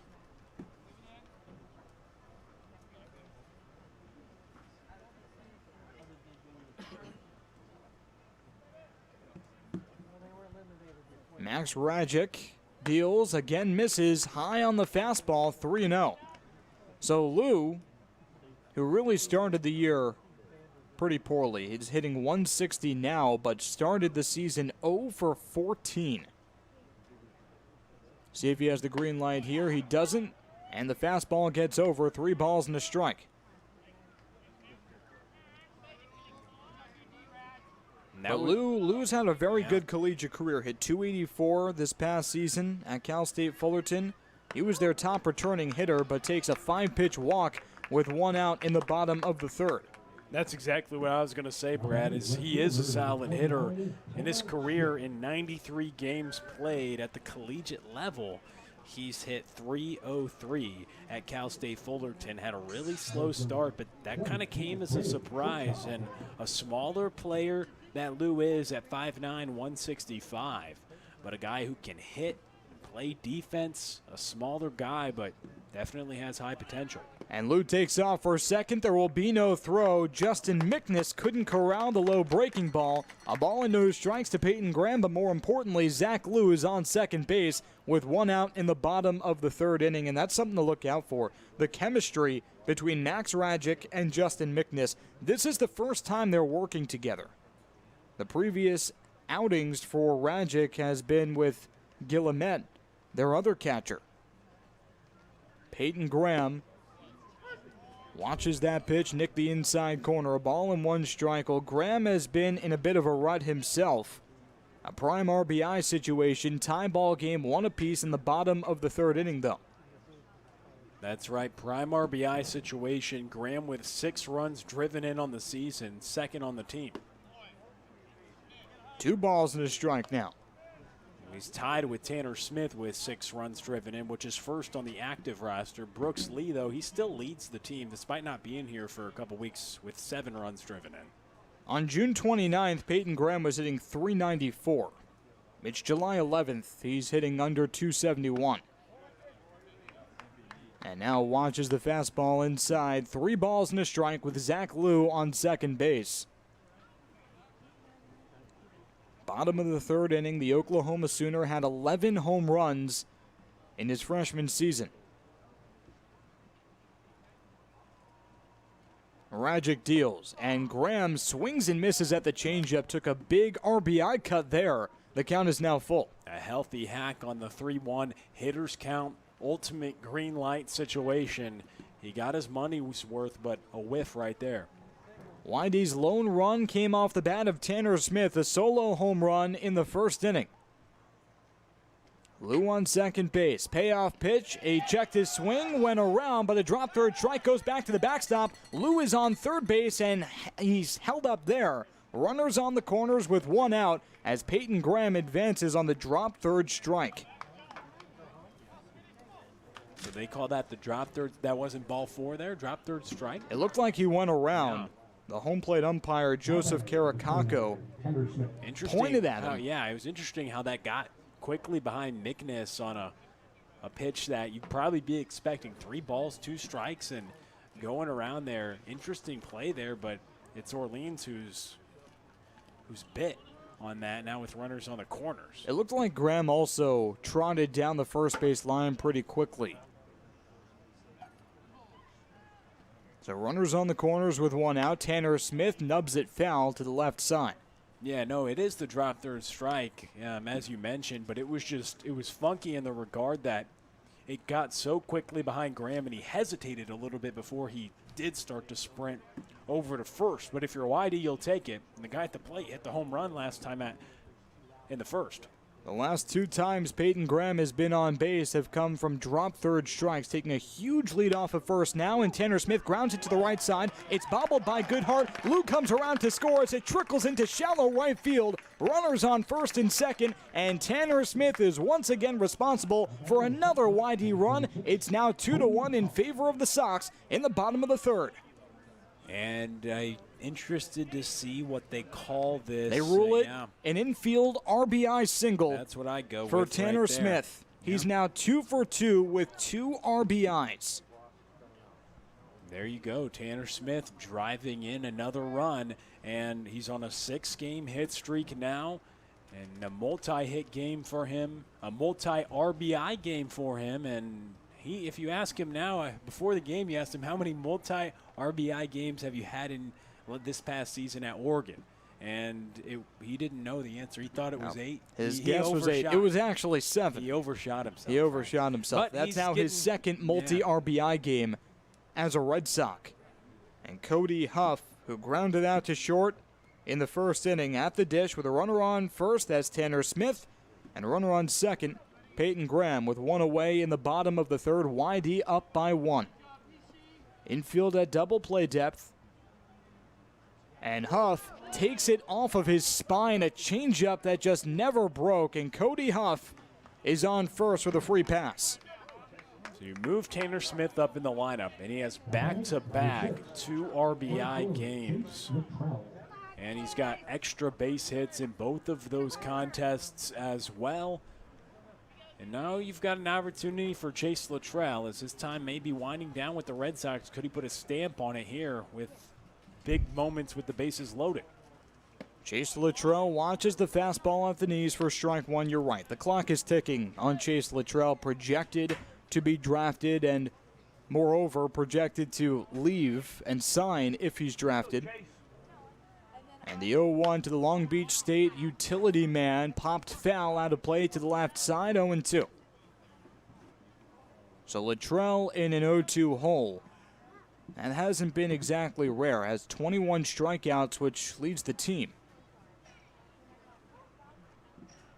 Max Rajic deals, again misses, high on the fastball, 3-0. So Liu, who really started the year pretty poorly, he's hitting 160 now, but started the season 0 for 14. See if he has the green light here. He doesn't, and the fastball gets over, 3 balls and a strike. But Liu's had a very good collegiate career. Hit 284 this past season at Cal State Fullerton. He was their top returning hitter, but takes a 5-pitch walk with 1 out in the bottom of the third. That's exactly what I was going to say, Brad, is he is a solid hitter. In his career, in 93 games played at the collegiate level, he's hit .303 at Cal State Fullerton. Had a really slow start, but that kind of came as a surprise. And a smaller player that Liu is at 5'9", 165. But a guy who can hit, play defense, a smaller guy, but definitely has high potential. And Liu takes off for second. There will be no throw. Justin Mickness couldn't corral the low breaking ball. A ball and no strikes to Peyton Graham, but more importantly, Zach Liu is on second base with 1 out in the bottom of the third inning, and that's something to look out for. The chemistry between Max Rajic and Justin Mickness. This is the first time they're working together. The previous outings for Rajic has been with Guillemette, their other catcher. Peyton Graham watches that pitch, nick the inside corner, a ball and 1 strike. Well, Graham has been in a bit of a rut himself. A prime RBI situation, tie ball game, 1 apiece in the bottom of the third inning, though. That's right, prime RBI situation. Graham with 6 runs driven in on the season, second on the team. 2 balls and a strike now. He's tied with Tanner Smith with 6 runs driven in, which is first on the active roster. Brooks Lee, though, he still leads the team despite not being here for a couple weeks with 7 runs driven in. On June 29th, Peyton Graham was hitting .394. It's July 11th. He's hitting under .271. And now watches the fastball inside. 3 balls and a strike with Zach Liu on second base. Bottom of the third inning, the Oklahoma Sooner had 11 home runs in his freshman season. Rajic deals, and Graham swings and misses at the changeup. Took a big RBI cut there. The count is now full. A healthy hack on the 3-1 hitters count, ultimate green light situation. He got his money's worth, but a whiff right there. YD's lone run came off the bat of Tanner Smith, a solo home run in the first inning. Liu on second base. Payoff pitch. He checked his swing, went around, but a drop third strike goes back to the backstop. Liu is on third base, and he's held up there. Runners on the corners with 1 out as Peyton Graham advances on the drop third strike. So they call that the drop third. That wasn't ball 4 there, drop third strike? It looked like he went around. Yeah. The home plate umpire, Joseph Caracaco, pointed at him. Yeah, it was interesting how that got quickly behind Mickness on a pitch that you'd probably be expecting 3 balls, 2 strikes, and going around there. Interesting play there, but it's Orleans who's bit on that now with runners on the corners. It looked like Graham also trotted down the first base line pretty quickly. So runners on the corners with 1 out. Tanner Smith nubs it foul to the left side. Yeah, no, it is the drop third strike, as you mentioned, but it was funky in the regard that it got so quickly behind Graham, and he hesitated a little bit before he did start to sprint over to first. But if you're YD, you'll take it. And the guy at the plate hit the home run last time in the first. The last 2 times Peyton Graham has been on base have come from drop third strikes, taking a huge lead off of first now, and Tanner Smith grounds it to the right side. It's bobbled by Goodhart. Lou comes around to score as it trickles into shallow right field. Runners on first and second, and Tanner Smith is once again responsible for another YD run. It's now 2-1 in favor of the Sox in the bottom of the third. And interested to see what they call this. They rule it an infield RBI single. That's what I go for with Tanner right there. Smith. He's now 2 for 2 with 2 RBIs. There you go. Tanner Smith driving in another run, and he's on a 6-game hit streak now, and a multi-hit game for him, a multi-RBI game for him, and he, if you ask him now, before the game, you asked him how many multi-RBI games have you had in this past season at Oregon, and he didn't know the answer. He thought it was 8. His guess was 8. It was actually 7. He overshot himself. He overshot himself. But that's now his second multi-RBI game as a Red Sox. And Cody Huff, who grounded out to short in the first inning at the dish with a runner on first, that's Tanner Smith, and a runner on second, Peyton Graham, with 1 away in the bottom of the third. YD up by 1. Infield at double play depth. And Huff takes it off of his spine, a changeup that just never broke, and Cody Huff is on first with a free pass. So you move Tanner Smith up in the lineup, and he has back-to-back 2 RBI games. And he's got extra base hits in both of those contests as well. And now you've got an opportunity for Chase Luttrell as his time may be winding down with the Red Sox. Could he put a stamp on it here with big moments with the bases loaded? Chase Luttrell watches the fastball at the knees for strike 1. You're right. The clock is ticking on Chase Luttrell, projected to be drafted and, moreover, projected to leave and sign if he's drafted. And the 0-1 to the Long Beach State utility man popped foul out of play to the left side, 0-2. So Luttrell in an 0-2 hole. That hasn't been exactly rare. Has 21 strikeouts, which leads the team.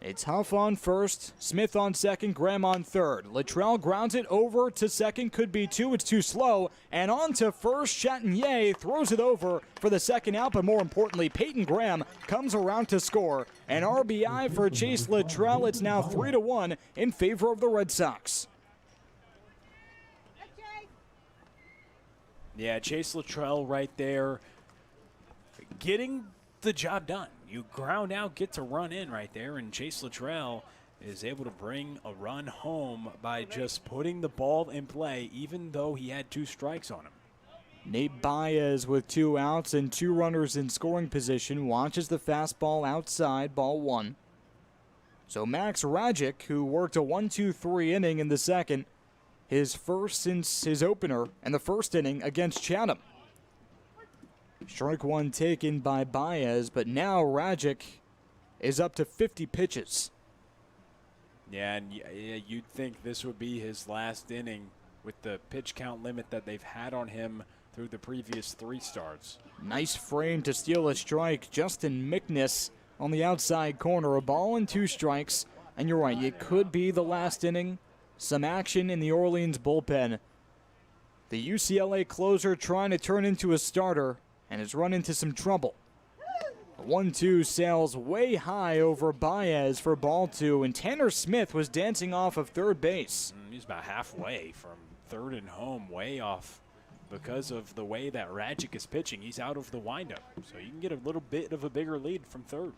It's Huff on first, Smith on second, Graham on third. Luttrell grounds it over to second, could be 2, it's too slow. And on to first, Chatinier throws it over for the second out, but more importantly, Peyton Graham comes around to score. An RBI for Chase Luttrell. It's now 3-1 in favor of the Red Sox. Yeah, Chase Luttrell right there getting the job done. You ground out, get to run in right there, and Chase Luttrell is able to bring a run home by just putting the ball in play, even though he had 2 strikes on him. Nate Baez with 2 outs and 2 runners in scoring position watches the fastball outside, ball 1. So Max Rajic, who worked a 1-2-3 inning in the second, his first since his opener and the first inning against Chatham. Strike 1 taken by Baez, but now Rajic is up to 50 pitches. Yeah, and you'd think this would be his last inning with the pitch count limit that they've had on him through the previous 3 starts. Nice frame to steal a strike. Justin Mickness on the outside corner. A ball and 2 strikes. And you're right, it could be the last inning. Some action in the Orleans bullpen. The UCLA closer trying to turn into a starter and has run into some trouble. A 1-2 sails way high over Baez for ball 2, and Tanner Smith was dancing off of third base. He's about halfway from third and home, way off because of the way that Rajic is pitching. He's out of the windup, so you can get a little bit of a bigger lead from third.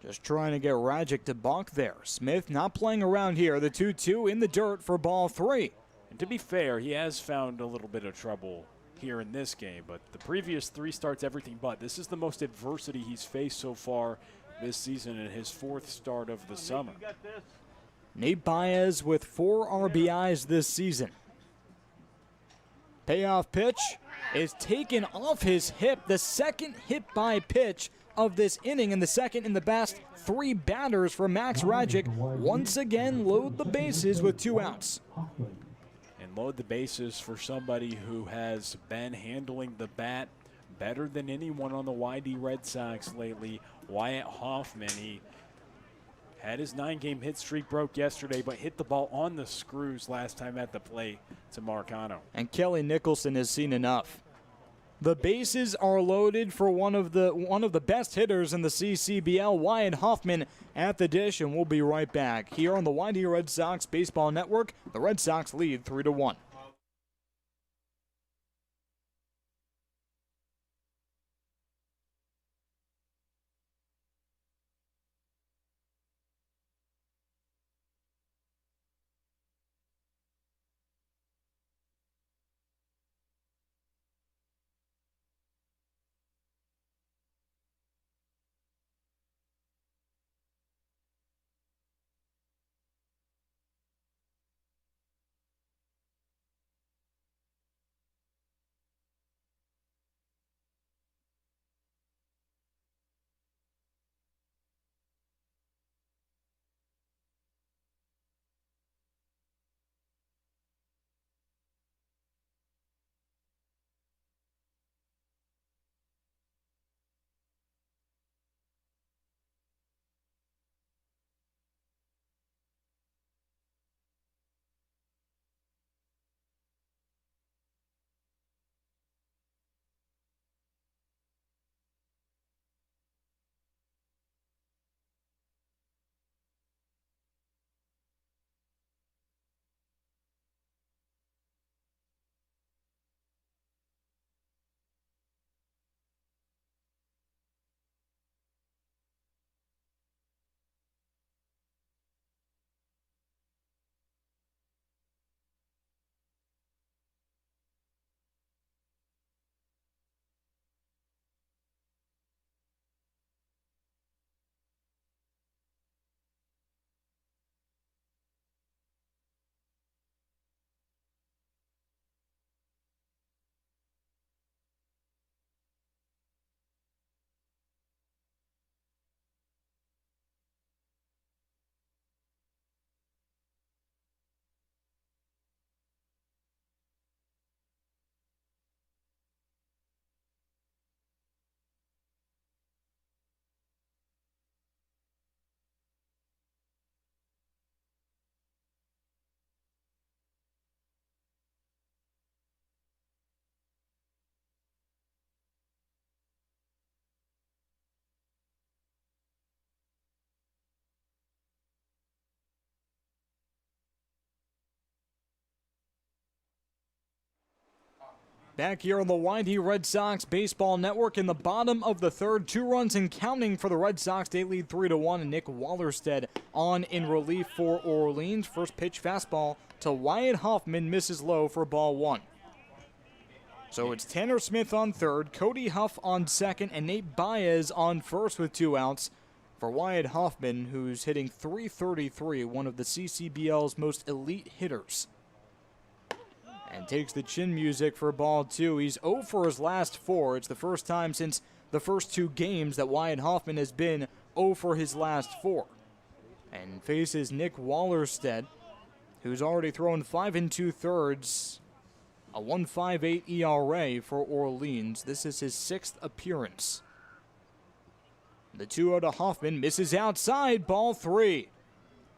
Just trying to get Rajic to balk there. Smith not playing around here. The 2-2 in the dirt for ball 3. And to be fair, he has found a little bit of trouble here in this game, but the previous 3 starts, everything but. This is the most adversity he's faced so far this season in his 4th start of the summer. Nate Baez with 4 RBIs this season. Payoff pitch is taken off his hip. The second hit-by pitch of this inning, and the second in the past 3 batters for Max Rajic. Once again, load the bases with 2 outs. And load the bases for somebody who has been handling the bat better than anyone on the YD Red Sox lately. Wyatt Hoffman, he had his 9-game hit streak broke yesterday, but hit the ball on the screws last time at the plate to Marcano. And Kelly Nicholson has seen enough. The bases are loaded for one of the best hitters in the CCBL, Wyatt Hoffman, at the dish, and we'll be right back here on the YD Red Sox Baseball Network. The Red Sox lead 3-1. Back here on the YD Red Sox Baseball Network in the bottom of the third. 2 runs and counting for the Red Sox. They lead 3-1, and Nick Wallerstedt on in relief for Orleans. First pitch fastball to Wyatt Hoffman, misses low for ball 1. So it's Tanner Smith on third, Cody Huff on second, and Nate Baez on first with 2 outs for Wyatt Hoffman, who's hitting .333, one of the CCBL's most elite hitters. And takes the chin music for ball 2. He's 0 for his last 4. It's the first time since the first 2 games that Wyatt Hoffman has been 0 for his last 4. And faces Nick Wallerstedt, who's already thrown 5 2/3, a 1.58 ERA for Orleans. This is his 6th appearance. The 2-0 to Hoffman, misses outside, ball 3.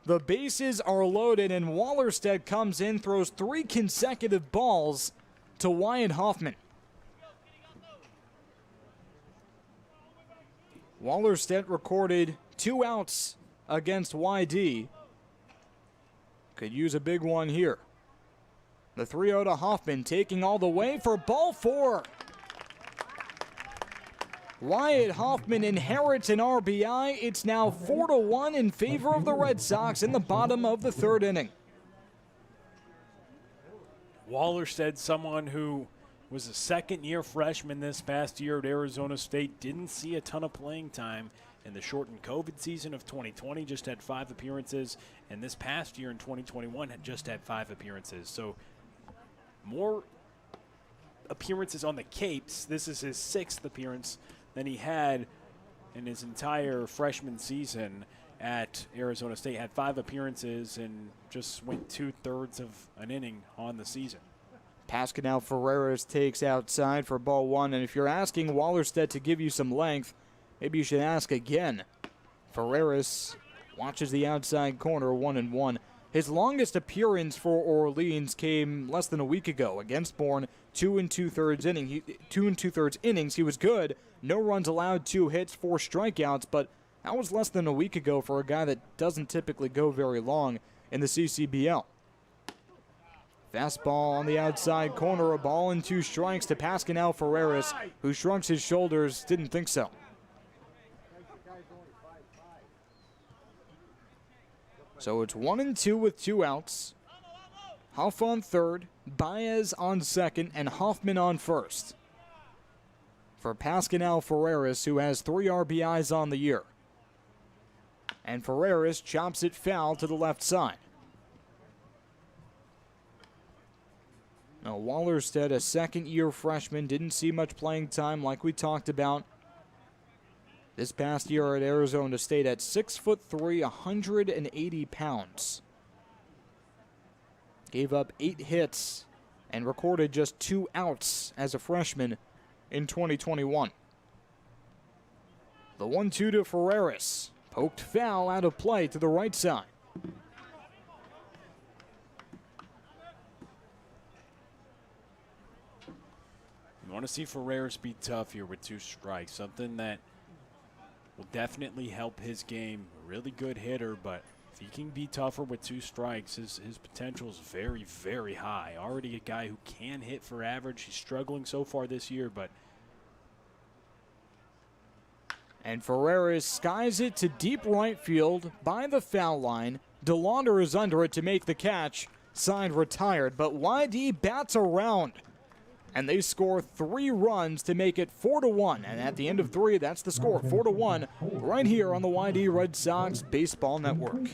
The bases are loaded, and Wallerstedt comes in, throws 3 consecutive balls to Wyatt Hoffman. Wallerstedt recorded 2 outs against YD. Could use a big one here. The 3-0 to Hoffman, taking all the way for ball 4. Wyatt Hoffman inherits an RBI. It's now 4-1 in favor of the Red Sox in the bottom of the 3rd inning. Wallerstedt, someone who was a second-year freshman this past year at Arizona State, didn't see a ton of playing time in the shortened COVID season of 2020, just had 5 appearances, and this past year in 2021 had just had 5 appearances. So more appearances on the Capes. This is his 6th appearance than he had in his entire freshman season at Arizona State. Had 5 appearances and just went 2/3 of an inning on the season. Pascal Ferreras takes outside for ball one, and if you're asking Wallerstedt to give you some length, maybe you should ask again. Ferreras watches the outside corner, 1-1. His longest appearance for Orleans came less than a week ago against Bourne, 2 2/3 innings. He was good. No runs allowed, 2 hits, 4 strikeouts, but that was less than a week ago for a guy that doesn't typically go very long in the CCBL. Fastball on the outside corner, a ball and 2 strikes to Pascal Ferreras, who shrugs his shoulders, didn't think so. So it's 1-2 with 2 outs. Huff on third, Baez on second, and Hoffman on first. For Pascal Ferreras, who has 3 RBIs on the year. And Ferreras chops it foul to the left side. Now, Wallerstedt, a second-year freshman, didn't see much playing time like we talked about this past year at Arizona State at 6'3", 180 pounds. Gave up 8 hits and recorded just 2 outs as a freshman in 2021. The 1-2 to Ferreras. Poked foul out of play to the right side. You want to see Ferreras be tough here with 2 strikes, something that will definitely help his game. A really good hitter, but if he can be tougher with 2 strikes, his potential is very, very high. Already a guy who can hit for average. He's struggling so far this year, but... And Ferreras skies it to deep right field by the foul line. DeLauder is under it to make the catch. Side retired, but YD bats around. And they score 3 runs to make it 4-1. And at the end of 3, that's the score, 4-1, right here on the YD Red Sox Baseball Network.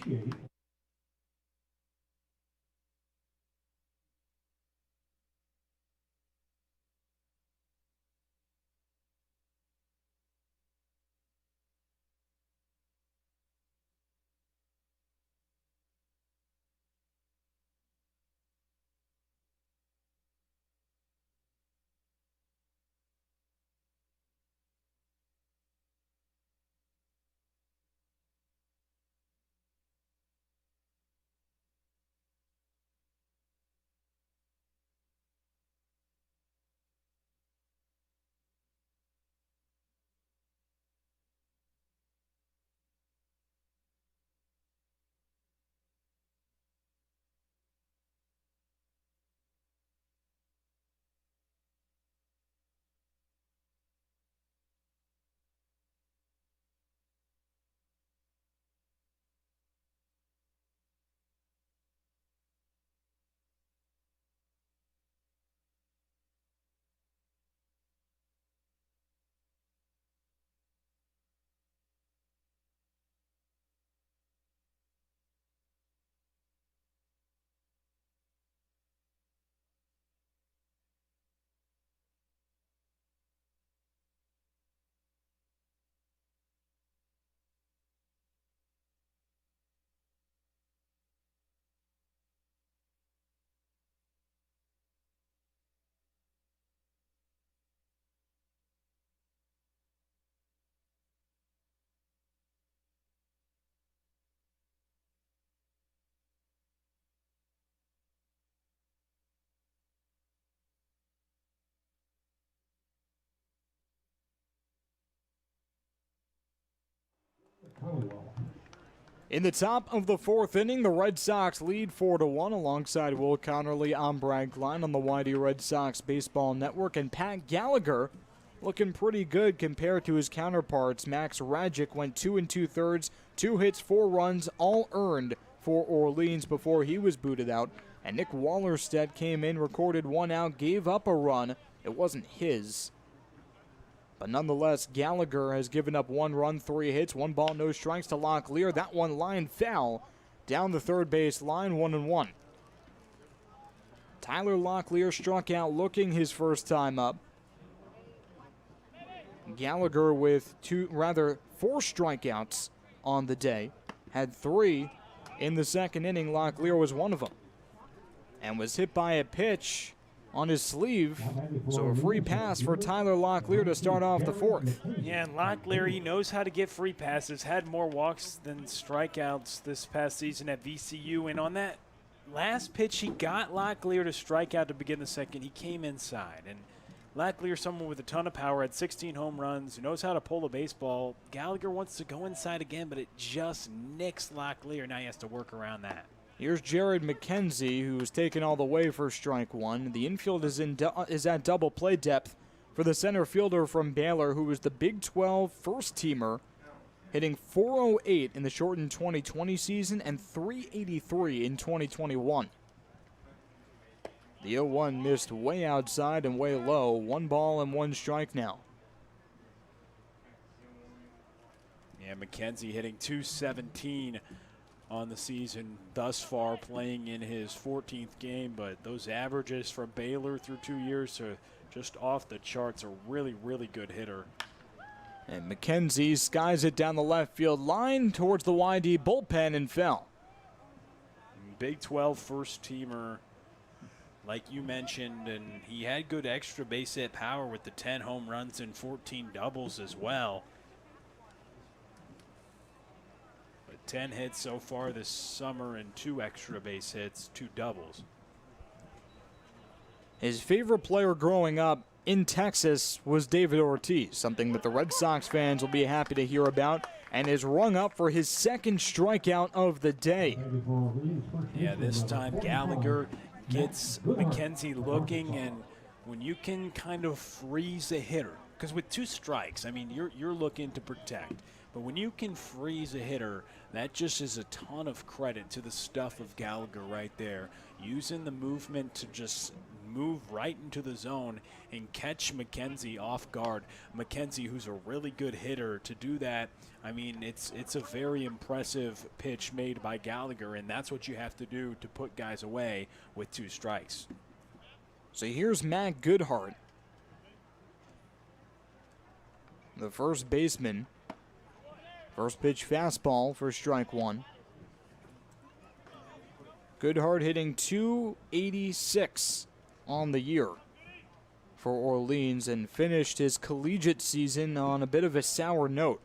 In the top of the 4th inning, the Red Sox lead 4-1 alongside Will Connerly. I'm Brad Klein on the YD Red Sox Baseball Network, and Pat Gallagher looking pretty good compared to his counterparts. Max Radjic went 2 2/3, 2 hits, 4 runs, all earned for Orleans before he was booted out. And Nick Wallerstedt came in, recorded 1 out, gave up a run. It wasn't his. But nonetheless, Gallagher has given up 1 run, 3 hits, 1 ball, no strikes to Locklear. That one line foul down the third base line, 1-1. Tyler Locklear struck out looking his first time up. Gallagher with 4 strikeouts on the day. Had 3 in the second inning. Locklear was one of them. And was hit by a pitch on his sleeve. So a free pass for Tyler Locklear to start off the fourth. Yeah, and Locklear, he knows how to get free passes, had more walks than strikeouts this past season at VCU. And on that last pitch, he got Locklear to strike out to begin the second. He came inside. And Locklear, someone with a ton of power, had 16 home runs, who knows how to pull a baseball. Gallagher wants to go inside again, but it just nicks Locklear. Now he has to work around that. Here's Jared McKenzie, who was taken all the way for strike one. The infield is at double play depth for the center fielder from Baylor, who was the Big 12 first-teamer, hitting .408 in the shortened 2020 season and .383 in 2021. The 0-1 missed way outside and way low. 1 ball and 1 strike now. Yeah, McKenzie hitting .217 on the season thus far, playing in his 14th game, but those averages from Baylor through 2 years are just off the charts. A really, really good hitter. And McKenzie skies it down the left field line towards the YD bullpen and fell. Big 12 first-teamer, like you mentioned, and he had good extra base hit power with the 10 home runs and 14 doubles as well. 10 hits so far this summer and 2 extra base hits, 2 doubles. His favorite player growing up in Texas was David Ortiz, something that the Red Sox fans will be happy to hear about, and is rung up for his second strikeout of the day. Yeah, this time Gallagher gets McKenzie looking, and when you can kind of freeze a hitter, because with 2 strikes, I mean, you're looking to protect. But when you can freeze a hitter, that just is a ton of credit to the stuff of Gallagher right there. Using the movement to just move right into the zone and catch McKenzie off guard. McKenzie, who's a really good hitter, to do that, I mean, it's a very impressive pitch made by Gallagher, and that's what you have to do to put guys away with 2 strikes. So here's Matt Goodhart, the first baseman. First pitch fastball for strike one. Goodhart hitting .286 on the year for Orleans and finished his collegiate season on a bit of a sour note.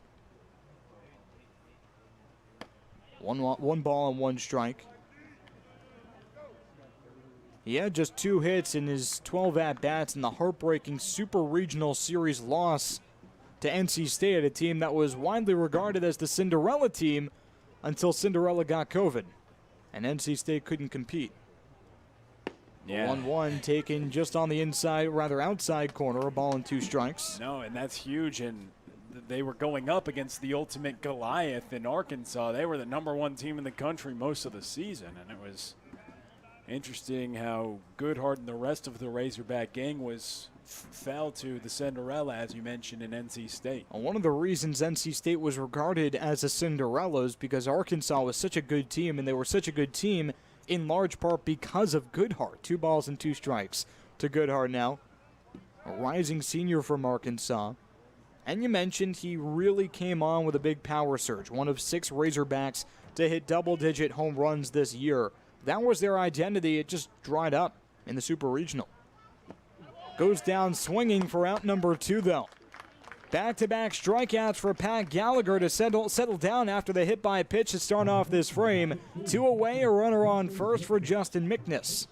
One ball and 1 strike. He had just 2 hits in his 12 at-bats in the heartbreaking Super Regional Series loss to NC State, a team that was widely regarded as the Cinderella team until Cinderella got COVID, and NC State couldn't compete. Yeah. 1-1 taken just on the outside corner, a ball and 2 strikes. No, and that's huge, and they were going up against the ultimate Goliath in Arkansas. They were the #1 team in the country most of the season, and it was interesting how Goodhart and the rest of the Razorback gang fell to the Cinderella, as you mentioned, in NC State. One of the reasons NC State was regarded as a Cinderella is because Arkansas was such a good team, and they were such a good team in large part because of Goodhart. 2 balls and 2 strikes to Goodhart now, a rising senior from Arkansas. And you mentioned he really came on with a big power surge, one of 6 Razorbacks to hit double-digit home runs this year. That was their identity. It just dried up in the Super Regional. Goes down swinging for out number 2, though. Back-to-back strikeouts for Pat Gallagher to settle down after the hit by a pitch to start off this frame. 2 away, a runner on first for Justin Mickness.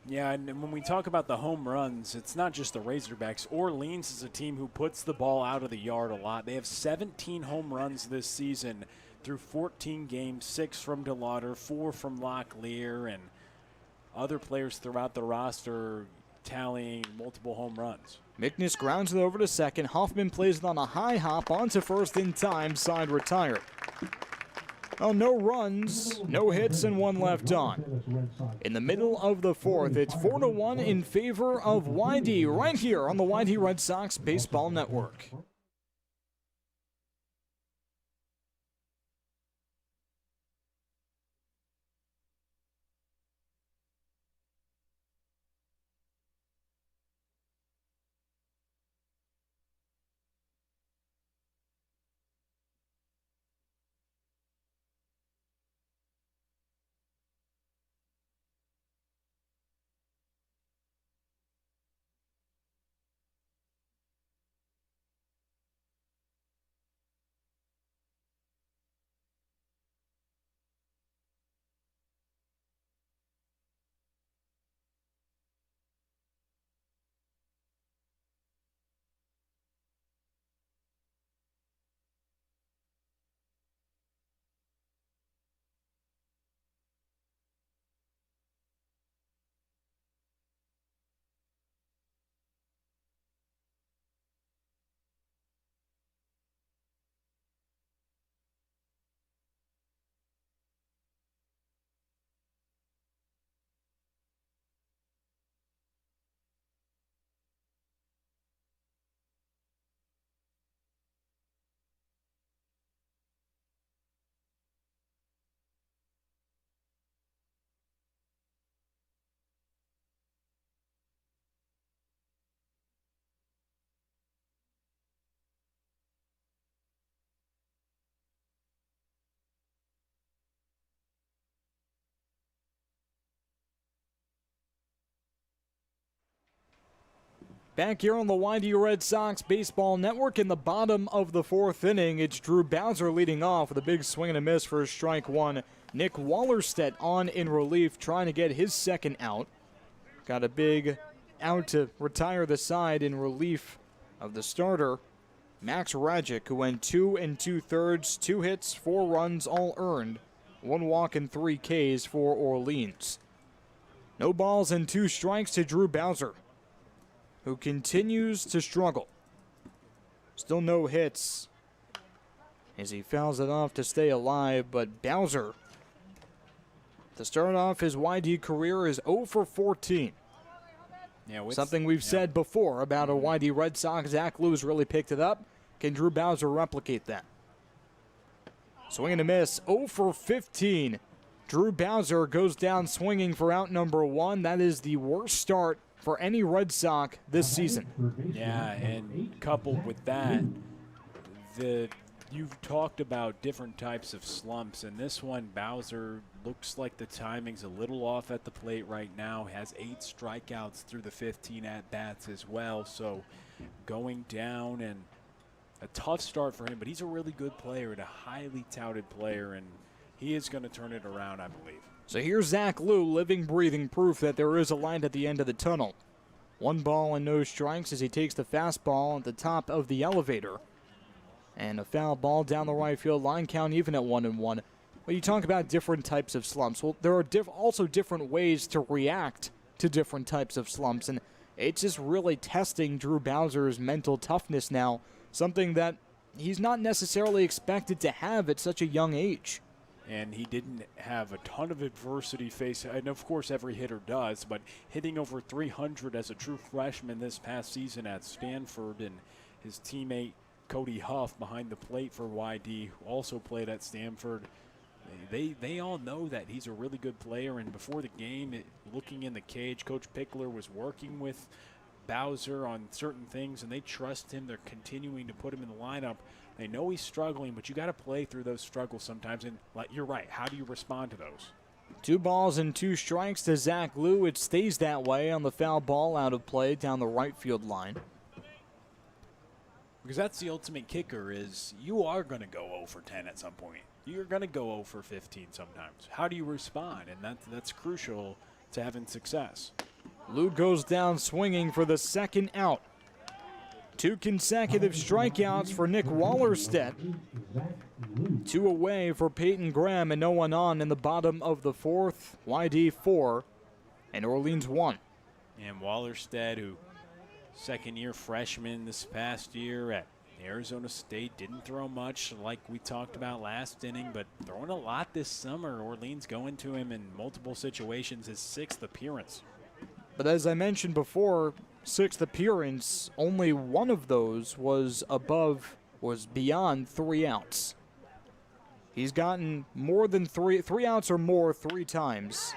Yeah, and when we talk about the home runs, it's not just the Razorbacks. Orleans is a team who puts the ball out of the yard a lot. They have 17 home runs this season through 14 games, 6 from DeLauder, 4 from Locklear, and other players throughout the roster tallying multiple home runs. Mickness grounds it over to second. Hoffman plays it on a high hop onto first in time. Side retired. Well, no runs, no hits, and 1 left on. In the middle of the fourth, it's 4-1 in favor of YD right here on the YD Red Sox Baseball Network. Back here on the YD Red Sox Baseball Network in the bottom of the fourth inning, it's Drew Bowser leading off with a big swing and a miss for strike one. Nick Wallerstedt on in relief, trying to get his second out. Got a big out to retire the side in relief of the starter, Max Rajic, who went 2 2/3, 2 hits, 4 runs, all earned, 1 walk and 3 Ks for Orleans. No balls and 2 strikes to Drew Bowser, who continues to struggle. Still no hits as he fouls it off to stay alive, but Bowser, to start off his YD career, is 0 for 14. Yeah, Something we've said before about a YD Red Sox. Zach Lewis really picked it up. Can Drew Bowser replicate that? Swing and a miss, 0 for 15. Drew Bowser goes down swinging for out number 1. That is the worst start for any Red Sox this season. Yeah, and coupled with that, you've talked about different types of slumps, and this one, Bowser looks like the timing's a little off at the plate right now. Has 8 strikeouts through the 15 at-bats as well, so going down and a tough start for him, but he's a really good player and a highly touted player, and he is going to turn it around, I believe. So here's Zach Lou, living, breathing proof that there is a light at the end of the tunnel. 1 ball and no strikes as he takes the fastball at the top of the elevator. And a foul ball down the right field line, count even at 1-1. When you talk about different types of slumps, well, there are also different ways to react to different types of slumps, and it's just really testing Drew Bowser's mental toughness now, something that he's not necessarily expected to have at such a young age. And he didn't have a ton of adversity facing, and of course every hitter does, but hitting over 300 as a true freshman this past season at Stanford, and his teammate Cody Huff behind the plate for YD, who also played at Stanford. They all know that he's a really good player, and before the game, looking in the cage, Coach Pickler was working with Bowser on certain things, and they trust him. They're continuing to put him in the lineup. They know he's struggling, but you got to play through those struggles sometimes, and you're right. How do you respond to those? 2 balls and 2 strikes to Zach Lou. It stays that way on the foul ball out of play down the right field line. Because that's the ultimate kicker, is you are going to go 0 for 10 at some point. You're going to go 0 for 15 sometimes. How do you respond? And that's crucial to having success. Lou goes down swinging for the second out. 2 consecutive strikeouts for Nick Wallerstedt. 2 away for Peyton Graham, and no one on in the bottom of the fourth. YD 4 and Orleans 1. And Wallerstedt, who second-year freshman this past year at Arizona State, didn't throw much like we talked about last inning, but throwing a lot this summer. Orleans going to him in multiple situations, his 6th appearance. But as I mentioned before, 6th appearance, only one of those was beyond 3 outs. He's gotten more than 3 outs or more 3 times.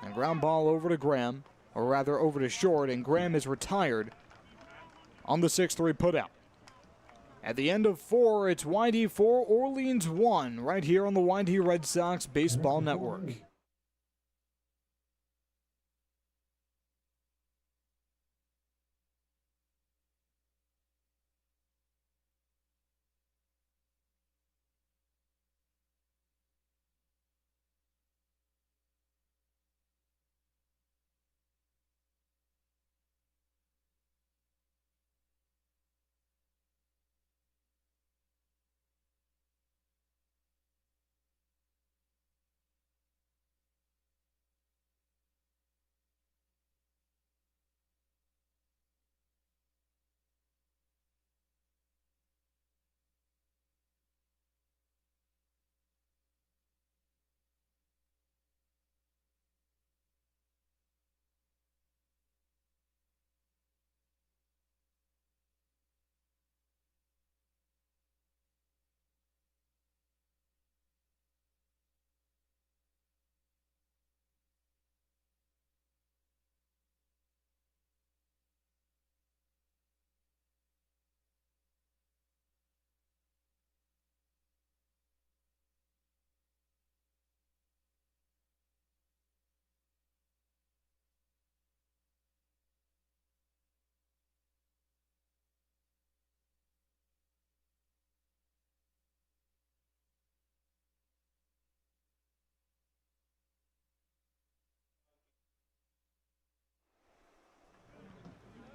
And ground ball over to Graham, or rather over to short, and Graham is retired on the 6-3 putout. At the end of 4, it's YD 4, Orleans 1, right here on the YD Red Sox Baseball Network.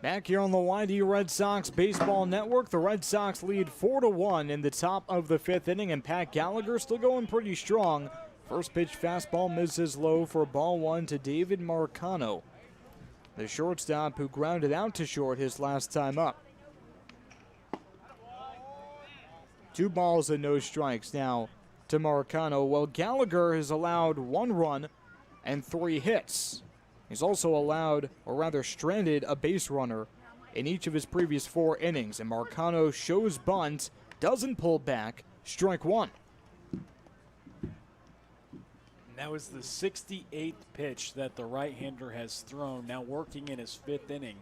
Back here on the YD Red Sox Baseball Network, the Red Sox lead 4-1 in the top of the 5th inning, and Pat Gallagher still going pretty strong. First pitch fastball misses low for ball 1 to David Marcano, the shortstop who grounded out to short his last time up. 2 balls and no strikes now to Marcano. Well, Gallagher has allowed 1 run and 3 hits. He's also allowed, or rather stranded, a base runner in each of his previous 4 innings. And Marcano shows bunt, doesn't pull back, strike 1. That was the 68th pitch that the right-hander has thrown, now working in his 5th inning.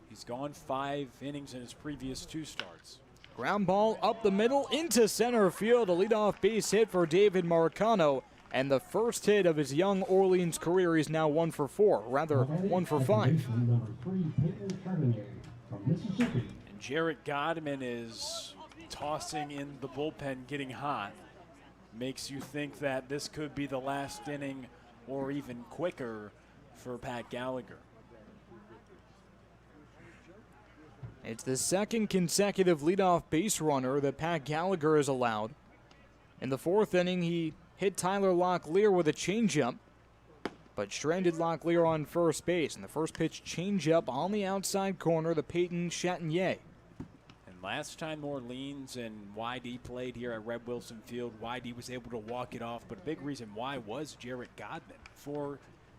He's gone 5 innings in his previous 2 starts. Ground ball up the middle into center field, a leadoff base hit for David Marcano. And the first hit of his young Orleans career, he's now 1 for 4, rather 1 for 5. Number 3, Peyton Chardonnay from Mississippi. And Jarrett Godman is tossing in the bullpen, getting hot. Makes you think that this could be the last inning or even quicker for Pat Gallagher. It's the 2nd consecutive leadoff base runner that Pat Gallagher has allowed. In the 4th inning, he hit Tyler Locklear with a changeup, but stranded Locklear on first base. And the first pitch changeup on the outside corner to Peyton Chatagnier. And last time Orleans and YD played here at Red Wilson Field, YD was able to walk it off, but a big reason why was Jarrett Godman. 4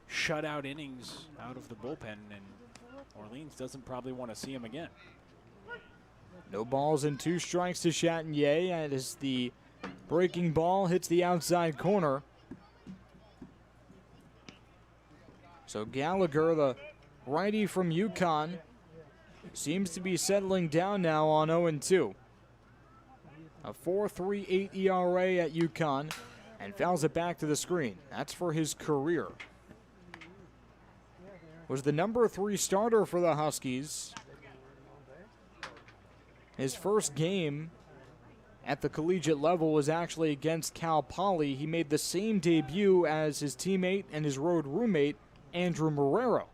shutout innings out of the bullpen, and Orleans doesn't probably want to see him again. No balls and 2 strikes to Chatagnier as the breaking ball hits the outside corner. So Gallagher, the righty from UConn, seems to be settling down now on 0-2. A 4.38 ERA at UConn, and fouls it back to the screen. That's for his career. Was the number 3 starter for the Huskies. His first game at the collegiate level was actually against Cal Poly. He made the same debut as his teammate and his road roommate, Andrew Marrero.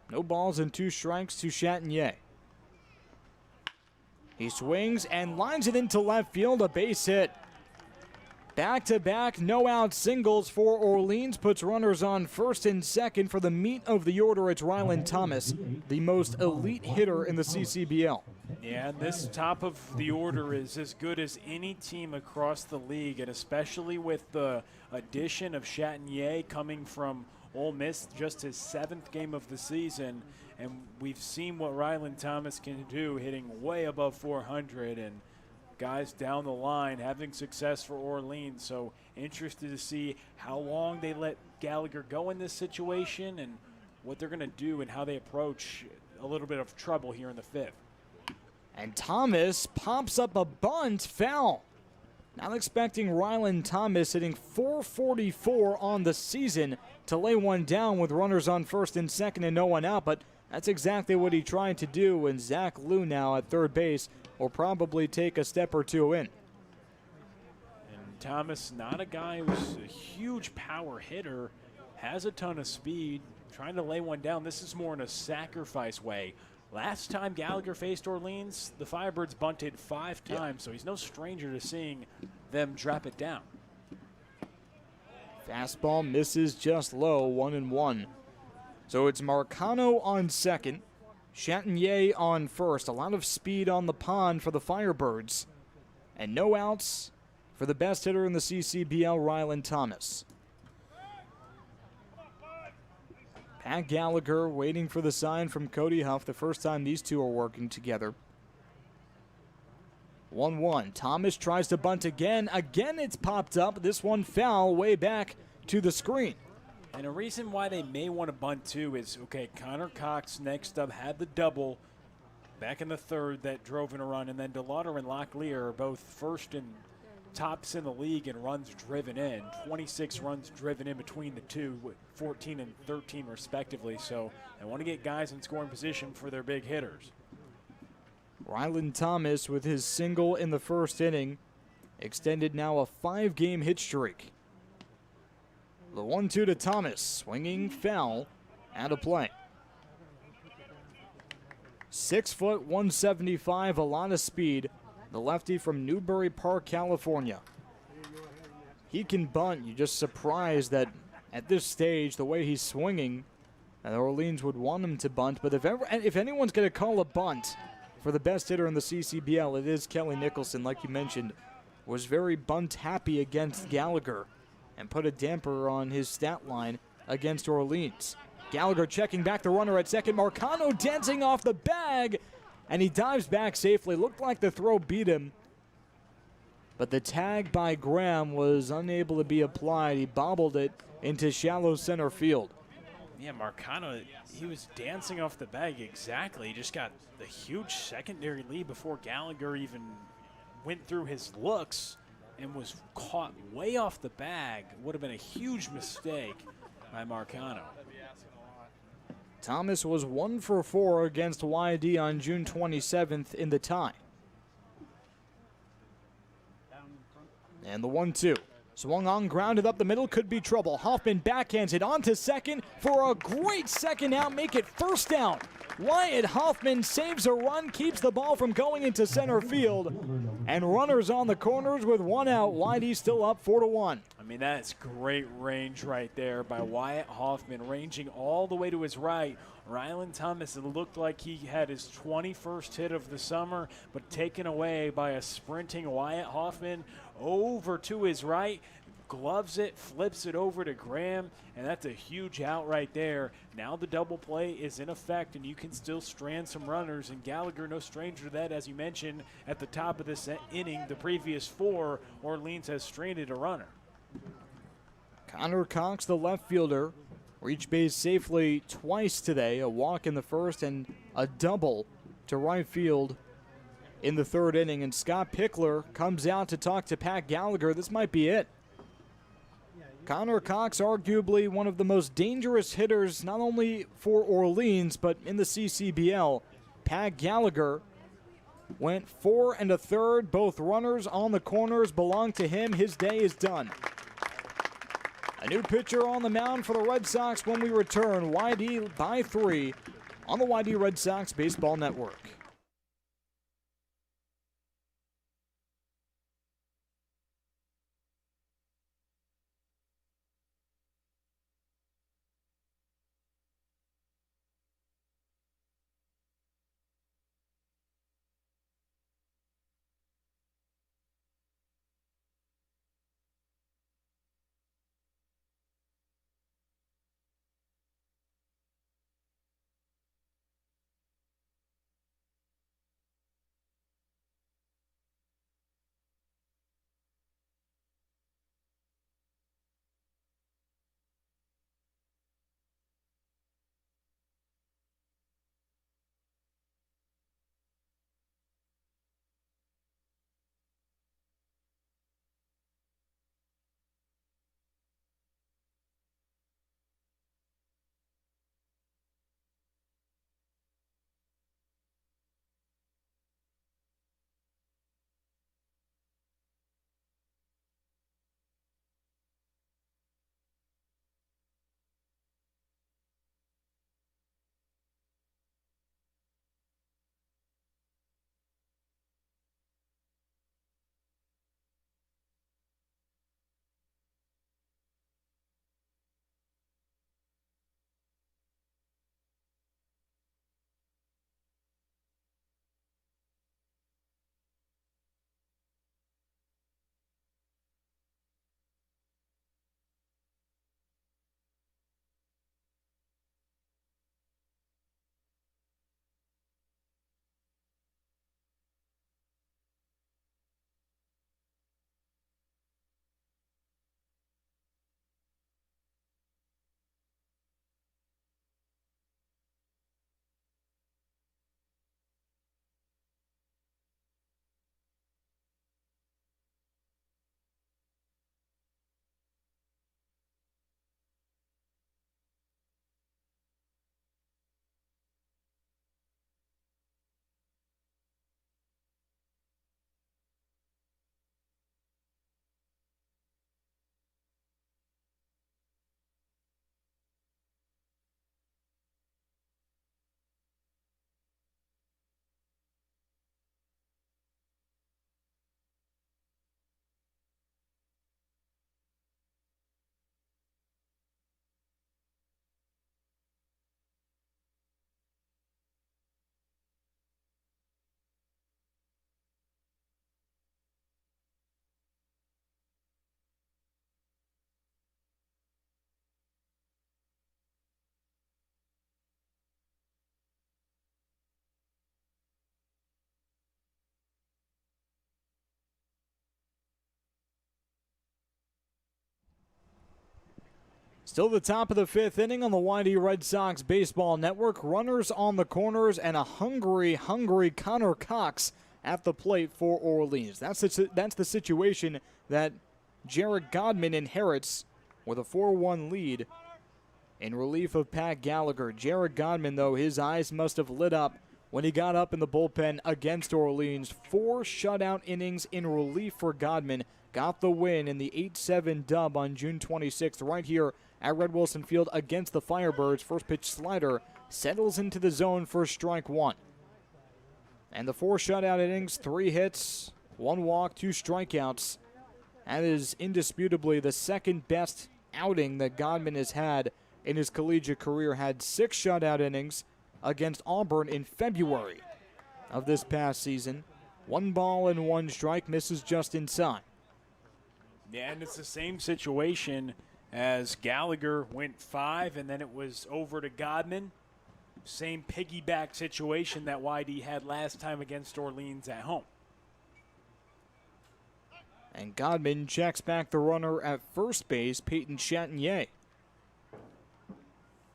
No balls and 2 strikes to Chatagnier. He swings and lines it into left field, a base hit. Back-to-back no-out singles for Orleans, puts runners on first and second. For the meat of the order, it's Rylan Thomas, the most elite hitter in the CCBL. Yeah, this top of the order is as good as any team across the league, and especially with the addition of Chatagnier coming from Ole Miss, just his 7th game of the season, and we've seen what Rylan Thomas can do, hitting way above 400, and guys down the line having success for Orleans. So interested to see how long they let Gallagher go in this situation and what they're going to do and how they approach a little bit of trouble here in the 5th. And Thomas pops up a bunt, foul. Not expecting Rylan Thomas, hitting .444 on the season, to lay one down with runners on first and second and no one out, but that's exactly what he tried to do, and Zach Liu now at third base will probably take a step or 2 in. And Thomas, not a guy who's a huge power hitter, has a ton of speed, trying to lay one down. This is more in a sacrifice way. Last time Gallagher faced Orleans, the Firebirds bunted 5 times, so he's no stranger to seeing them drop it down. Fastball misses just low, 1-1. So it's Marcano on second, Chatagnier on first. A lot of speed on the pond for the Firebirds. And no outs for the best hitter in the CCBL, Rylan Thomas. Pat Gallagher waiting for the sign from Cody Huff, the first time these two are working together. 1-1. Thomas tries to bunt again. Again, it's popped up. This one foul way back to the screen. And a reason why they may want to bunt too is, okay, Connor Cox next up had the double back in the 3rd that drove in a run, and then DeLauder and Locklear are both first and tops in the league in runs driven in. 26 runs driven in between the two, 14 and 13 respectively. So they want to get guys in scoring position for their big hitters. Rylan Thomas with his single in the first inning extended now a 5-game hit streak. The 1-2 to Thomas, swinging foul out of play. 6 foot, 175, a lot of speed. The lefty from Newbury Park, California. He can bunt. You're just surprised that at this stage, the way he's swinging, Orleans would want him to bunt. But if anyone's going to call a bunt for the best hitter in the CCBL, it is Kelly Nicholson, like you mentioned. Was very bunt happy against Gallagher and put a damper on his stat line against Orleans. Gallagher checking back the runner at second. Marcano dancing off the bag, and he dives back safely. Looked like the throw beat him, but the tag by Graham was unable to be applied. He bobbled it into shallow center field. Yeah, Marcano, he was dancing off the bag exactly. He just got the huge secondary lead before Gallagher even went through his looks and was caught way off the bag. Would have been a huge mistake by Marcano. Thomas was 1 for 4 against YD on June 27th in the tie. And the 1-2. Swung on, grounded up the middle, could be trouble. Hoffman backhands it onto second for a great second out, make it first down. Wyatt Hoffman saves a run, keeps the ball from going into center field, and runners on the corners with 1 out. YD still up 4-1. I mean, that's great range right there by Wyatt Hoffman, ranging all the way to his right. Rylan Thomas, it looked like he had his 21st hit of the summer, but taken away by a sprinting Wyatt Hoffman over to his right. Gloves it, flips it over to Graham, and that's a huge out right there. Now the double play is in effect, and you can still strand some runners, and Gallagher no stranger to that. As you mentioned at the top of this inning, the previous 4, Orleans has stranded a runner. Connor Cox, the left fielder, reached base safely twice today, a walk in the first and a double to right field in the 3rd inning, and Scott Pickler comes out to talk to Pat Gallagher. This might be it. Connor Cox, arguably one of the most dangerous hitters, not only for Orleans, but in the CCBL. Pat Gallagher went 4 1/3. Both runners on the corners belong to him. His day is done. A new pitcher on the mound for the Red Sox when we return. YD by 3 on the YD Red Sox Baseball Network. Still the top of the fifth inning on the YD Red Sox Baseball Network. Runners on the corners and a hungry Connor Cox at the plate for Orleans. That's the situation that Jared Godman inherits with a 4-1 lead in relief of Pat Gallagher. Jared Godman, though, his eyes must have lit up when he got up in the bullpen against Orleans. 4 shutout innings in relief for Godman. Got the win in the 8-7 dub on June 26th right here at Red Wilson Field against the Firebirds. First pitch slider settles into the zone for strike 1. And the 4 shutout innings, 3 hits, 1 walk, 2 strikeouts. That is indisputably the second best outing that Godman has had in his collegiate career. Had 6 shutout innings against Auburn in February of this past season. 1 ball and 1 strike, misses just inside. Yeah, and it's the same situation as Gallagher went 5, and then it was over to Godman. Same piggyback situation that YD had last time against Orleans at home. And Godman checks back the runner at first base, Peyton Chatinier.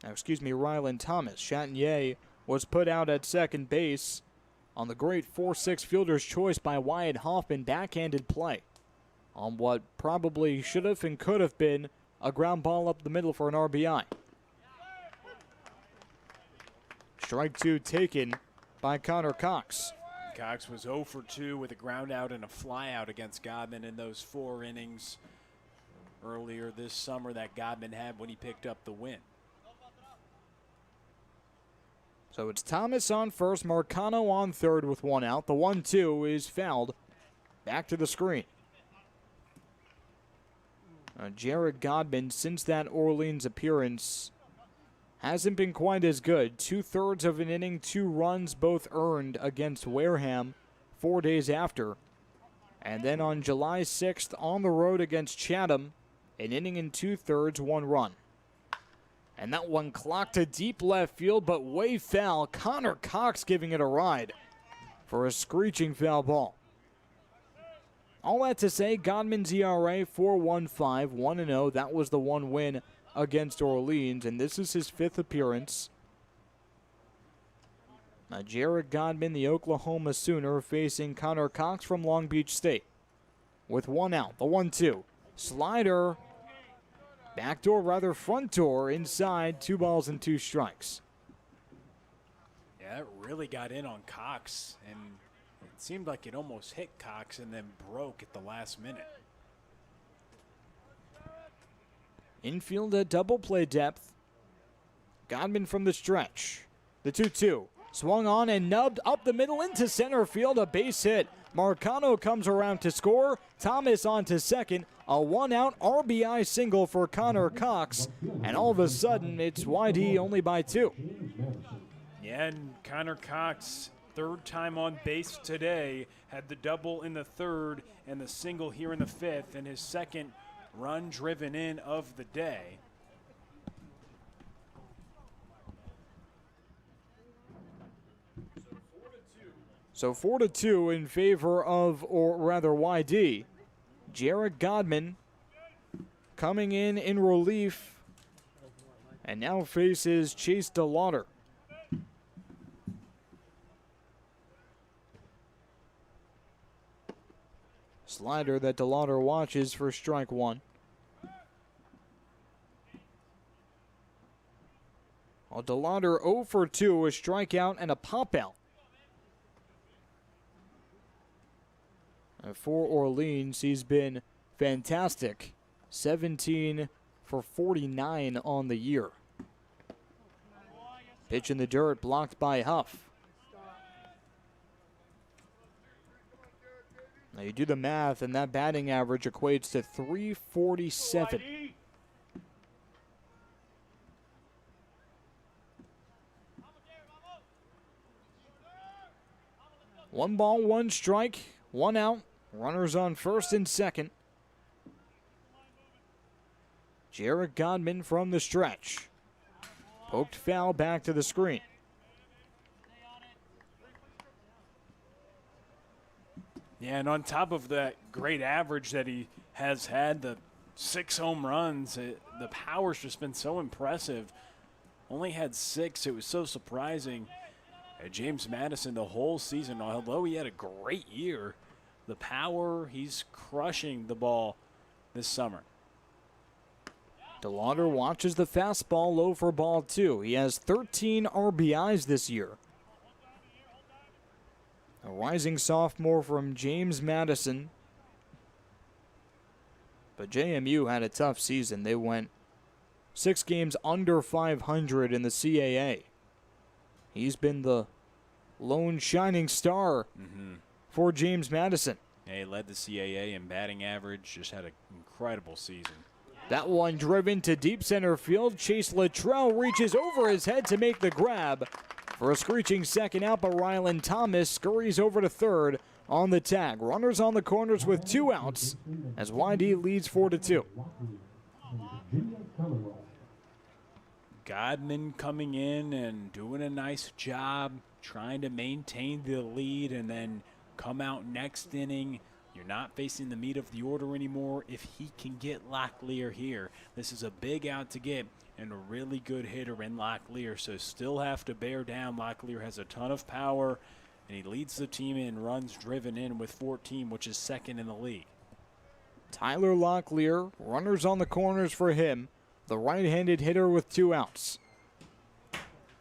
Rylan Thomas. Chatinier was put out at second base on the great 4-6 fielder's choice by Wyatt Hoffman. Backhanded play on what probably should have and could have been a ground ball up the middle for an RBI. Strike 2 taken by Connor Cox. Cox was 0 for 2 with a ground out and a fly out against Godman in those 4 innings earlier this summer that Godman had when he picked up the win. So it's Thomas on first, Marcano on third with 1 out. The 1-2 is fouled. Back to the screen. Jared Godman, since that Orleans appearance, hasn't been quite as good. 2/3 of an inning, 2 runs, both earned against Wareham 4 days after. And then on July 6th, on the road against Chatham, an inning and 2/3, 1 run. And that one clocked to deep left field, but way foul. Connor Cox giving it a ride for a screeching foul ball. All that to say, Godman's ERA 4.15, 1-0. That was the 1 win against Orleans, and this is his 5th appearance. Now, Jared Godman, the Oklahoma Sooner, facing Connor Cox from Long Beach State. With 1 out, the 1-2. Slider, front door, inside, 2 balls and 2 strikes. Yeah, it really got in on Cox, and it seemed like it almost hit Cox and then broke at the last minute. Infield at double play depth. Godman from the stretch. The 2-2. Swung on and nubbed up the middle into center field. A base hit. Marcano comes around to score. Thomas on to second. A 1-out RBI single for Connor Cox. And all of a sudden, it's YD only by 2. Yeah, and Connor Cox, 3rd time on base today, had the double in the 3rd and the single here in the 5th, and his 2nd run driven in of the day. So 4-2 in favor of, or rather YD. Jared Godman coming in relief and now faces Chase DeLauder. Slider that DeLauder watches for strike 1. Well, DeLauder 0 for 2, a strikeout and a pop out. For Orleans, he's been fantastic. 17 for 49 on the year. Pitch in the dirt, blocked by Huff. Now you do the math, and that batting average equates to .347. 1 ball, 1 strike, 1 out. Runners on first and second. Jared Godman from the stretch. Poked foul back to the screen. Yeah, and on top of that great average that he has had, the 6 home runs. The power's just been so impressive. Only had 6. It was so surprising. James Madison the whole season, although he had a great year, the power, he's crushing the ball this summer. DeLauder watches the fastball low for ball 2. He has 13 RBIs this year. A rising sophomore from James Madison. But JMU had a tough season. They went 6 games under 500 in the CAA. He's been the lone shining star for James Madison. Yeah, he led the CAA in batting average, just had an incredible season. That one driven to deep center field. Chase Luttrell reaches over his head to make the grab for a screeching second out, but Rylan Thomas scurries over to third on the tag. Runners on the corners with 2 outs as YD leads 4-2. Godman coming in and doing a nice job trying to maintain the lead and then come out next inning. You're not facing the meat of the order anymore. If he can get Locklear here, this is a big out to get and a really good hitter in Locklear, so still have to bear down. Locklear has a ton of power, and he leads the team in runs driven in with 14, which is second in the league. Tyler Locklear, runners on the corners for him, the right-handed hitter with 2 outs.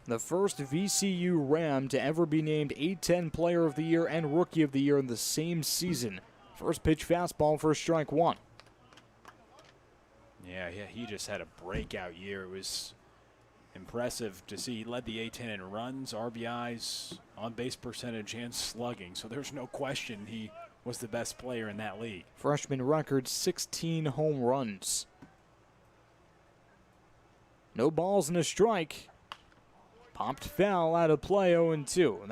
The first VCU Ram to ever be named A-10 Player of the Year and Rookie of the Year in the same season. First pitch fastball for strike 1. Yeah, he just had a breakout year. It was impressive to see. He led the A-10 in runs, RBIs, on-base percentage, and slugging. So there's no question he was the best player in that league. Freshman record, 16 home runs. No balls and a strike. Popped foul out of play, 0-2. And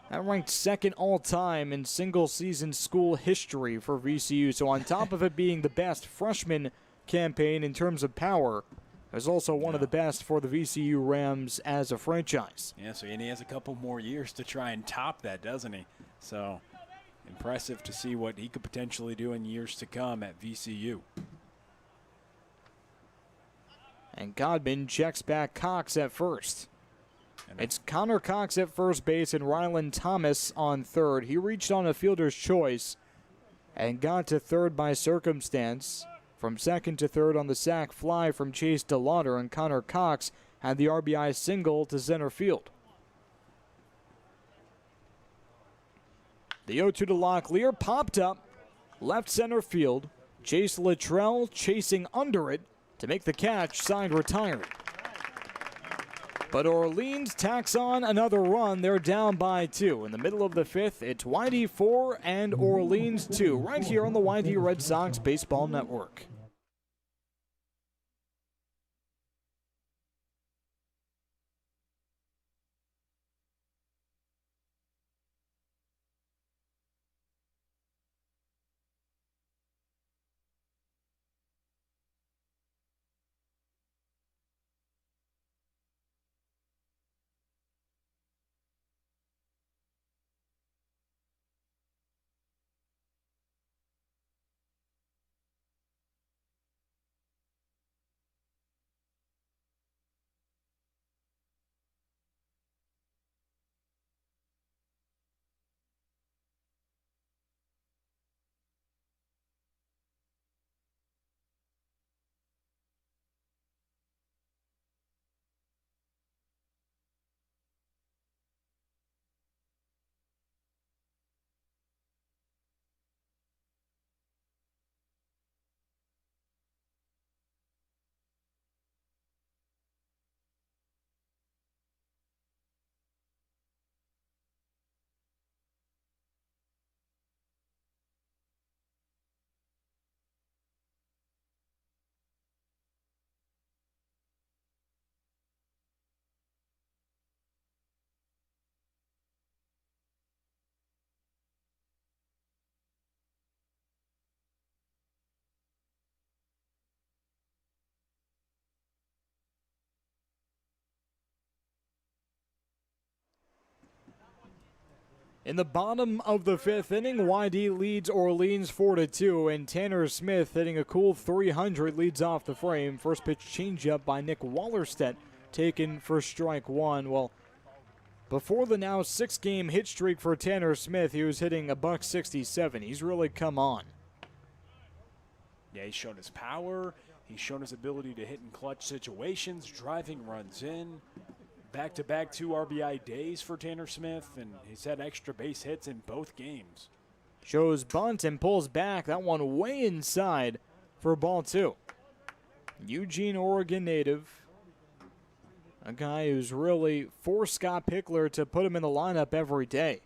that ranked second all-time in single-season school history for VCU. So on top of it being the best freshman campaign in terms of power, it was also one of the best for the VCU Rams as a franchise. Yeah, so and he has a couple more years to try and top that, doesn't he? So impressive to see what he could potentially do in years to come at VCU. And Godman checks back Cox at first. It's Connor Cox at first base and Rylan Thomas on third. He reached on a fielder's choice and got to third by circumstance. From second to third on the sac fly from Chase DeLauder, and Connor Cox had the RBI single to center field. The 0-2 to Locklear popped up left center field. Chase Luttrell chasing under it to make the catch, signed retired. But Orleans tacks on another run. They're down by 2. In the middle of the 5th, it's YD 4 and Orleans 2, right here on the YD Red Sox Baseball Network. In the bottom of the 5th inning, YD leads Orleans 4-2, and Tanner Smith hitting a cool 300 leads off the frame. First pitch changeup by Nick Wallerstedt taken for strike one. Well, before the now 6-game hit streak for Tanner Smith, he was hitting a $167. He's really come on. Yeah, he's shown his power. He's shown his ability to hit in clutch situations, driving runs in. Back-to-back 2 RBI days for Tanner Smith, and he's had extra base hits in both games. Shows bunt and pulls back. That one way inside for ball 2. Eugene, Oregon native. A guy who's really forced Scott Pickler to put him in the lineup every day.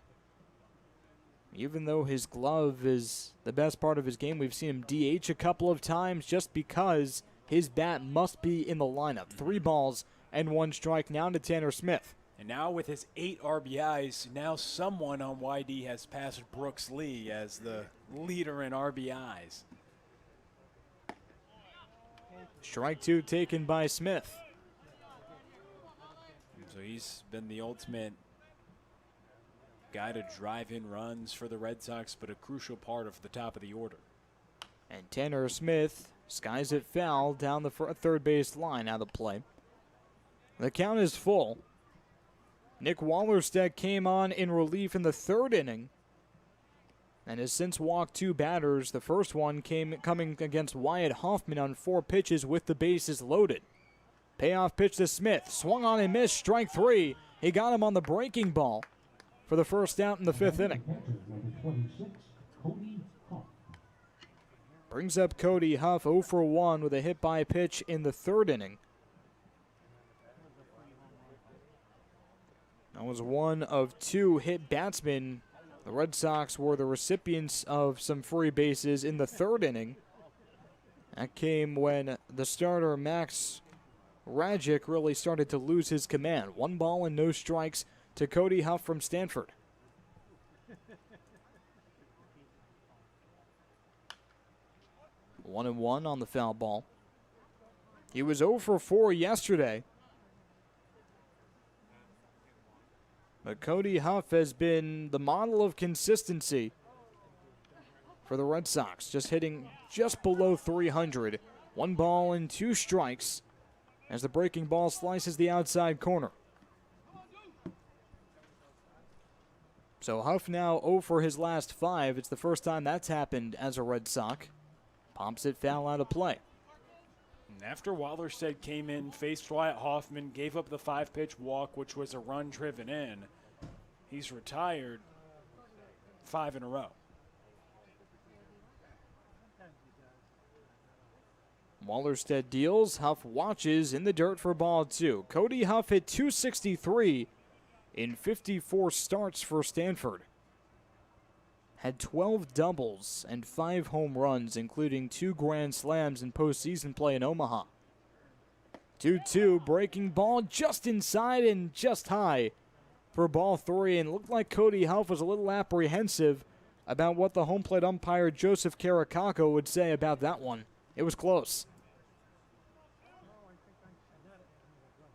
Even though his glove is the best part of his game, we've seen him DH a couple of times just because his bat must be in the lineup. 3 balls and 1 strike now to Tanner Smith. And now with his 8 RBIs, now someone on YD has passed Brooks Lee as the leader in RBIs. Strike 2 taken by Smith. So he's been the ultimate guy to drive in runs for the Red Sox, but a crucial part of the top of the order. And Tanner Smith skies it foul down the third base line out of play. The count is full. Nick Wallerstedt came on in relief in the 3rd inning and has since walked 2 batters. The first one coming against Wyatt Hoffman on 4 pitches with the bases loaded. Payoff pitch to Smith. Swung on and missed. Strike 3. He got him on the breaking ball for the first out in the 5th inning. Brings up Cody Huff 0 for 1 with a hit by pitch in the 3rd inning. That was one of 2 hit batsmen. The Red Sox were the recipients of some free bases in the 3rd inning. That came when the starter Max Rajic really started to lose his command. 1 ball and no strikes to Cody Huff from Stanford. One and 1 on the foul ball. He was 0 for 4 yesterday. But Cody Huff has been the model of consistency for the Red Sox, just hitting just below 300. 1 ball and 2 strikes as the breaking ball slices the outside corner. So Huff now 0 for his last 5. It's the first time that's happened as a Red Sox. Pops it foul out of play. And after Wallerstedt came in, faced Wyatt Hoffman, gave up the 5-pitch walk, which was a run driven in. He's retired 5 in a row. Wallerstedt deals. Huff watches in the dirt for ball 2. Cody Huff hit .263 in 54 starts for Stanford. Had 12 doubles and 5 home runs, including 2 grand slams in postseason play in Omaha. 2-2, breaking ball just inside and just high for ball 3, and it looked like Cody Huff was a little apprehensive about what the home plate umpire Joseph Caracaco would say about that one. It was close.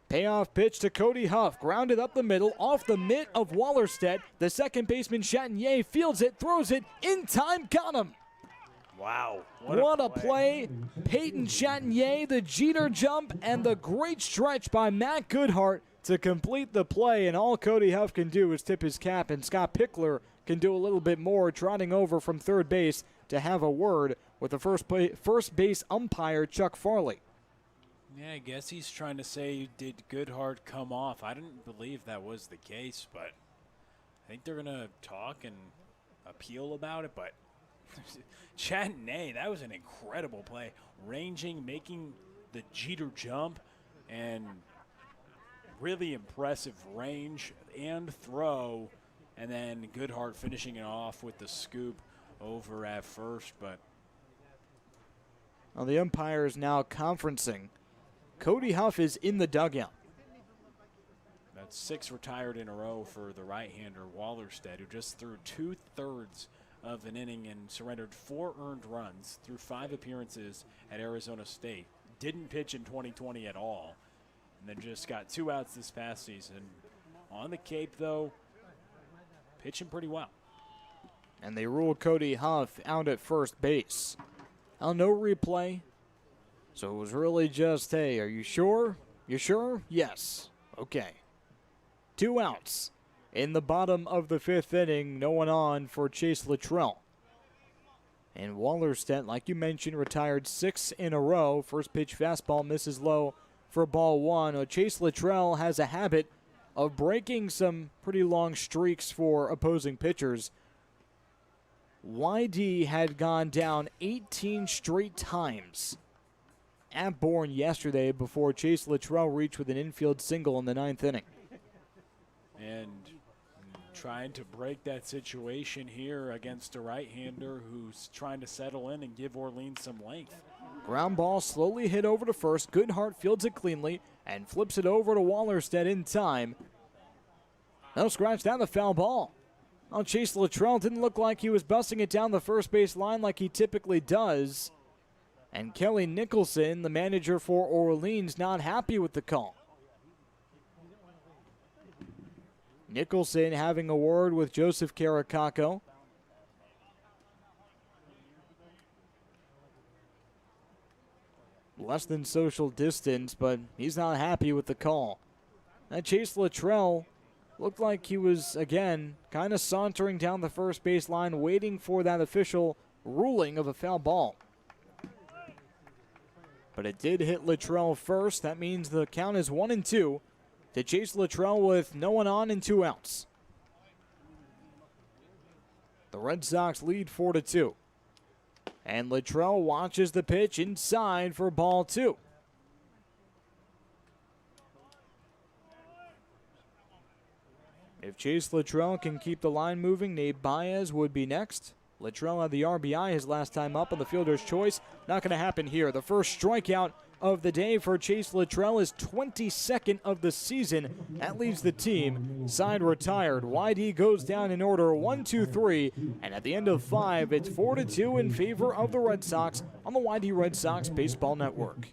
Payoff pitch to Cody Huff, grounded up the middle, off the mitt of Wallerstedt. The second baseman Chatinier fields it, throws it, in time, got him. Wow. What a play. Peyton Chatinier, the Jeter jump, and the great stretch by Matt Goodhart to complete the play. And all Cody Huff can do is tip his cap, and Scott Pickler can do a little bit more, trotting over from third base to have a word with the first base umpire, Chuck Farley. Yeah, I guess he's trying to say, did Goodhart come off? I didn't believe that was the case, but I think they're going to talk and appeal about it. But Chatinier, that was an incredible play. Ranging, making the Jeter jump, and really impressive range and throw. And then Goodhart finishing it off with the scoop over at first. But well, the umpire is now conferencing. Cody Huff is in the dugout. That's 6 retired in a row for the right-hander Wallerstedt, who just threw 2/3 of an inning and surrendered 4 earned runs through 5 appearances at Arizona State. Didn't pitch in 2020 at all, and then just got 2 outs this past season. On the Cape, though, pitching pretty well. And they ruled Cody Huff out at first base. Now, no replay. So it was really just, hey, are you sure? You sure? Yes. Okay. 2 outs. In the bottom of the 5th inning, no one on for Chase Luttrell. And Wallerstedt, like you mentioned, retired 6 in a row. First pitch fastball misses low for ball 1. Chase Luttrell has a habit of breaking some pretty long streaks for opposing pitchers. YD had gone down 18 straight times at Bourne yesterday before Chase Luttrell reached with an infield single in the 9th inning. And trying to break that situation here against a right-hander who's trying to settle in and give Orleans some length. Ground ball slowly hit over to first. Goodhart fields it cleanly and flips it over to Wallerstedt in time. They'll scratch down the foul ball. Well, Chase Luttrell didn't look like he was busting it down the first base line like he typically does. And Kelly Nicholson, the manager for Orleans, not happy with the call. Nicholson having a word with Joseph Caracaco. Less than social distance, but he's not happy with the call. That Chase Luttrell looked like he was, again, kind of sauntering down the first base line, waiting for that official ruling of a foul ball. But it did hit Luttrell first. That means the count is 1-2 to Chase Luttrell with no one on and 2 outs. The Red Sox lead 4-2. And Luttrell watches the pitch inside for ball 2. If Chase Luttrell can keep the line moving, Nate Baez would be next. Luttrell had the RBI his last time up on the fielder's choice. Not going to happen here. The first strikeout of the day for Chase Luttrell is 22nd of the season. That leaves the team side retired. YD goes down in order 1-2-3, and at the end of 5, it's 4-2 in favor of the Red Sox on the YD Red Sox Baseball Network.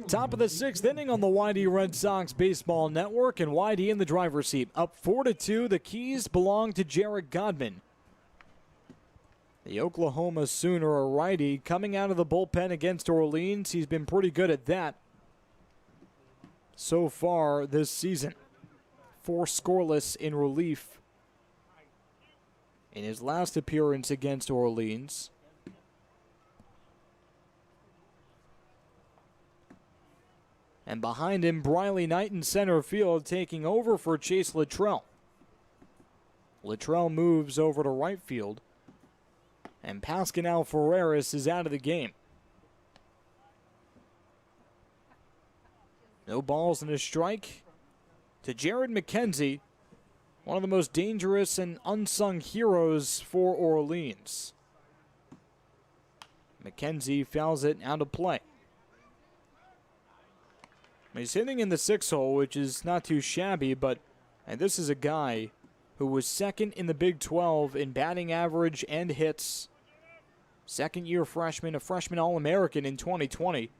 Top of the 6th inning on the YD Red Sox Baseball Network, and YD in the driver's seat. Up 4-2, the keys belong to Jarrett Godman. The Oklahoma Sooner, a righty, coming out of the bullpen against Orleans. He's been pretty good at that so far this season. 4 scoreless in relief in his last appearance against Orleans. And behind him, Briley Knight in center field taking over for Chase Luttrell. Luttrell moves over to right field. And Pascal Ferreras is out of the game. No balls and a strike to Jared McKenzie, one of the most dangerous and unsung heroes for Orleans. McKenzie fouls it out of play. He's hitting in the 6-hole, which is not too shabby, but and this is a guy who was second in the Big 12 in batting average and hits. Second-year freshman, a freshman All-American in 2020.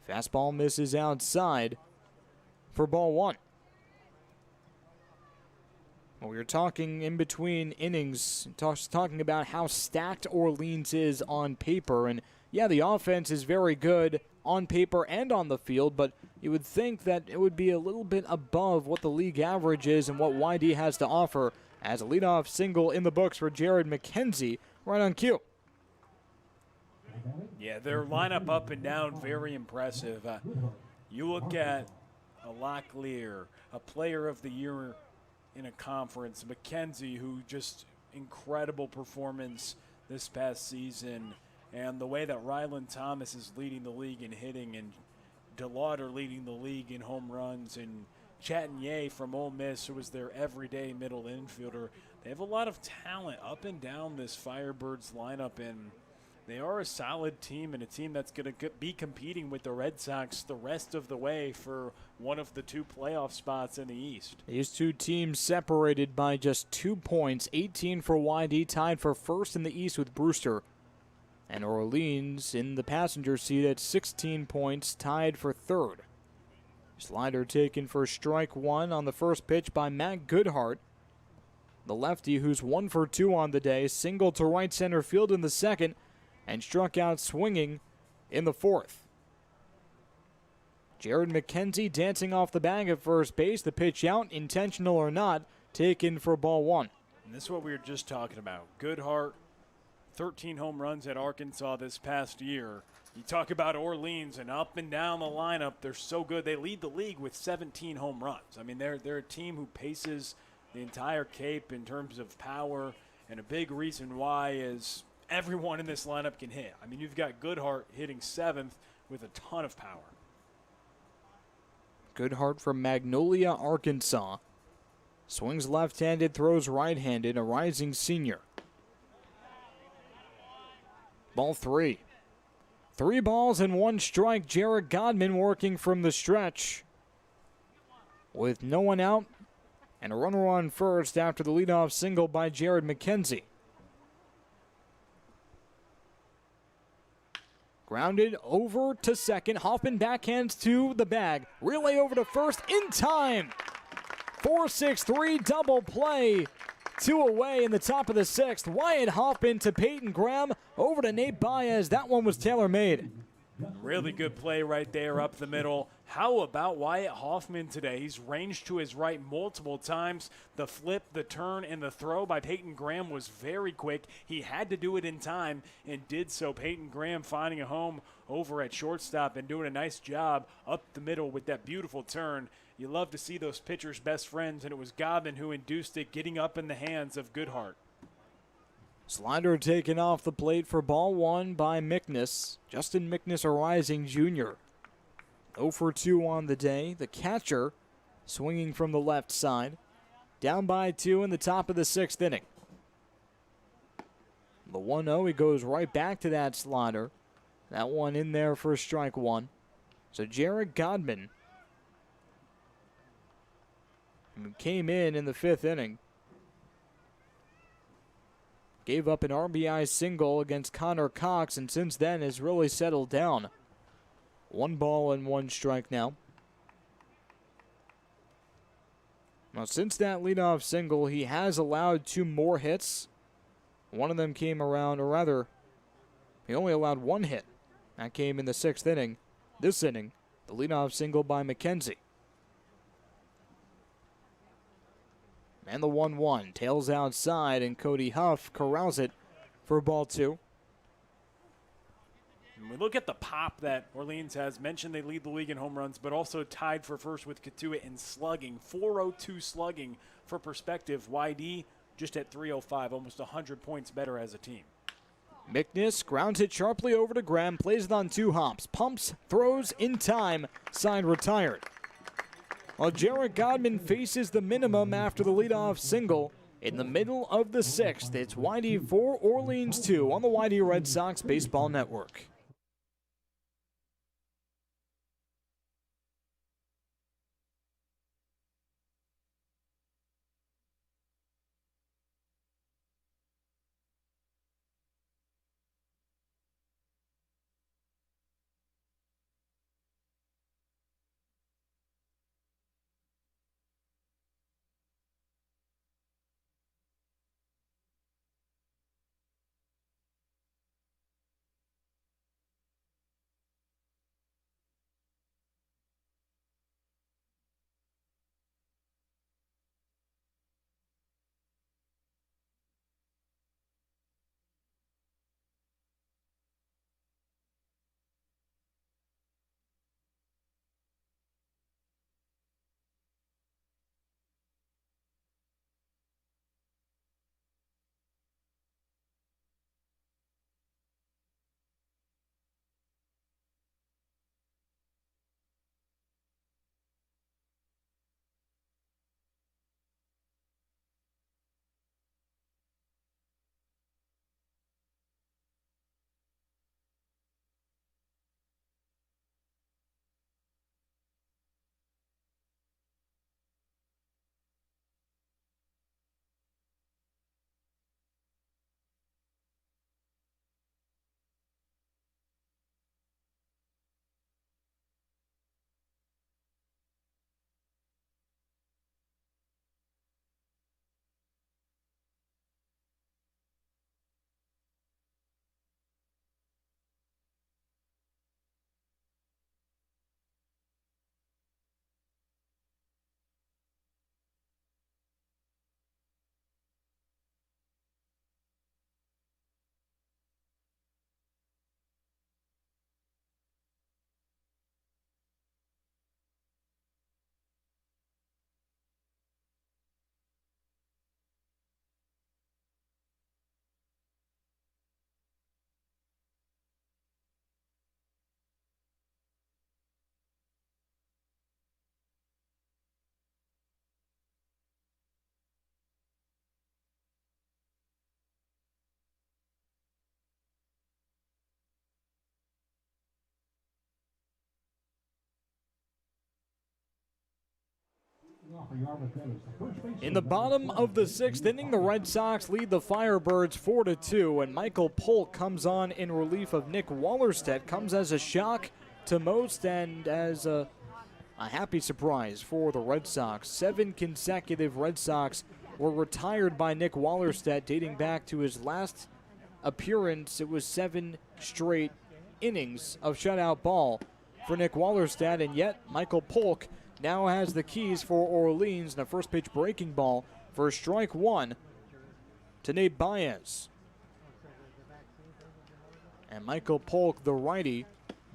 Fastball misses outside for ball 1. Well, we were talking in between innings, talking about how stacked Orleans is on paper. And yeah, the offense is very good on paper and on the field, but you would think that it would be a little bit above what the league average is and what YD has to offer, as a leadoff single in the books for Jared McKenzie right on cue. Yeah, their lineup up and down, very impressive. You look at a Locklear, a player of the year in a conference, McKenzie, who just incredible performance this past season, and the way that Ryland Thomas is leading the league in hitting, and DeLauder leading the league in home runs, and Chatagnier from Ole Miss, who was their everyday middle infielder. They have a lot of talent up and down this Firebirds lineup, and they are a solid team, and a team that's going to be competing with the Red Sox the rest of the way for one of the 2 playoff spots in the East. These two teams separated by just 2 points, 18 for YD, tied for first in the East with Brewster. And Orleans in the passenger seat at 16 points, tied for third. Slider taken for strike 1 on the first pitch by Matt Goodhart. The lefty, who's 1 for 2 on the day, singled to right center field in the second and struck out swinging in the fourth. Jared McKenzie dancing off the bag at first base. The pitch out, intentional or not, taken for ball 1. And this is what we were just talking about. Goodhart, 13 home runs at Arkansas this past year. You talk about Orleans and up and down the lineup, they're so good. They lead the league with 17 home runs. I mean, they're a team who paces the entire Cape in terms of power, and a big reason why is everyone in this lineup can hit. I mean, you've got Goodhart hitting 7th with a ton of power. Goodhart from Magnolia, Arkansas. Swings left-handed, throws right-handed, a rising senior. Ball 3. 3 balls and 1 strike. Jared Godman working from the stretch with no one out and a runner on first after the leadoff single by Jared McKenzie. Grounded over to second. Hoffman backhands to the bag. Relay over to first in time. 4-6-3 double play. 2 away in the top of the 6th. Wyatt Hoffman to Peyton Graham. Over to Nate Baez. That one was tailor-made. Really good play right there up the middle. How about Wyatt Hoffman today? He's ranged to his right multiple times. The flip, the turn, and the throw by Peyton Graham was very quick. He had to do it in time and did so. Peyton Graham finding a home over at shortstop and doing a nice job up the middle with that beautiful turn. You love to see those pitchers' best friends, and it was Godman who induced it, getting up in the hands of Goodhart. Slider taken off the plate for ball 1 by Mickness. Justin Mickness, a rising junior. 0 for 2 on the day. The catcher swinging from the left side. Down by 2 in the top of the 6th inning. The 1-0, he goes right back to that slider. That one in there for strike 1. So Jared Godman, who came in the 5th inning, gave up an RBI single against Connor Cox, and since then has really settled down. 1 ball and 1 strike now. Now, since that leadoff single, he has allowed 2 more hits. One of them came around, or rather, he only allowed 1 hit. That came in the 6th inning. This inning, the leadoff single by McKenzie. And the 1-1 tails outside, and Cody Huff corrals it for ball 2. And we look at the pop that Orleans has. Mentioned they lead the league in home runs, but also tied for first with Katuitt in slugging. 402 slugging for perspective. YD just at 305, almost 100 points better as a team. Mickness grounds it sharply over to Graham, plays it on 2 hops, pumps, throws in time, side retired. While Jared Godman faces the minimum after the leadoff single in the middle of the 6th. It's YD 4, Orleans 2 on the YD Red Sox Baseball Network. In the bottom of the sixth inning, the Red Sox lead the Firebirds 4-2, and Michael Polk comes on in relief of Nick Wallerstedt. Comes as a shock to most and as a happy surprise for the Red Sox. 7 consecutive Red Sox were retired by Nick Wallerstedt, dating back to his last appearance. It was 7 straight innings of shutout ball for Nick Wallerstedt, and yet Michael Polk now has the keys for Orleans, and a first pitch breaking ball for strike 1 to Nate Baez. And Michael Polk, the righty,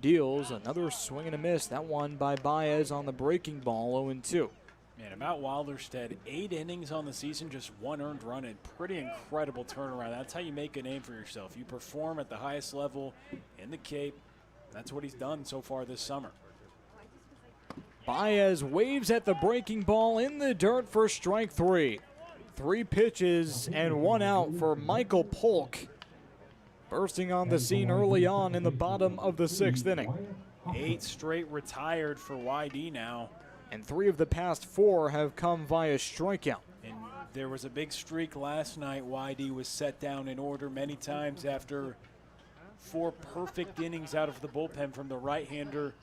deals another swing and a miss. That one by Baez on the breaking ball, 0-2. Man, about Wallerstedt, 8 innings on the season, just 1 earned run, and pretty incredible turnaround. That's how you make a name for yourself. You perform at the highest level in the Cape. That's what he's done so far this summer. Baez waves at the breaking ball in the dirt for strike 3. 3 pitches and 1 out for Michael Polk, bursting on the scene early on in the bottom of the 6th inning. 8 straight retired for YD now. And 3 of the past 4 have come via strikeout. And there was a big streak last night. YD was set down in order many times after 4 perfect innings out of the bullpen from the right-hander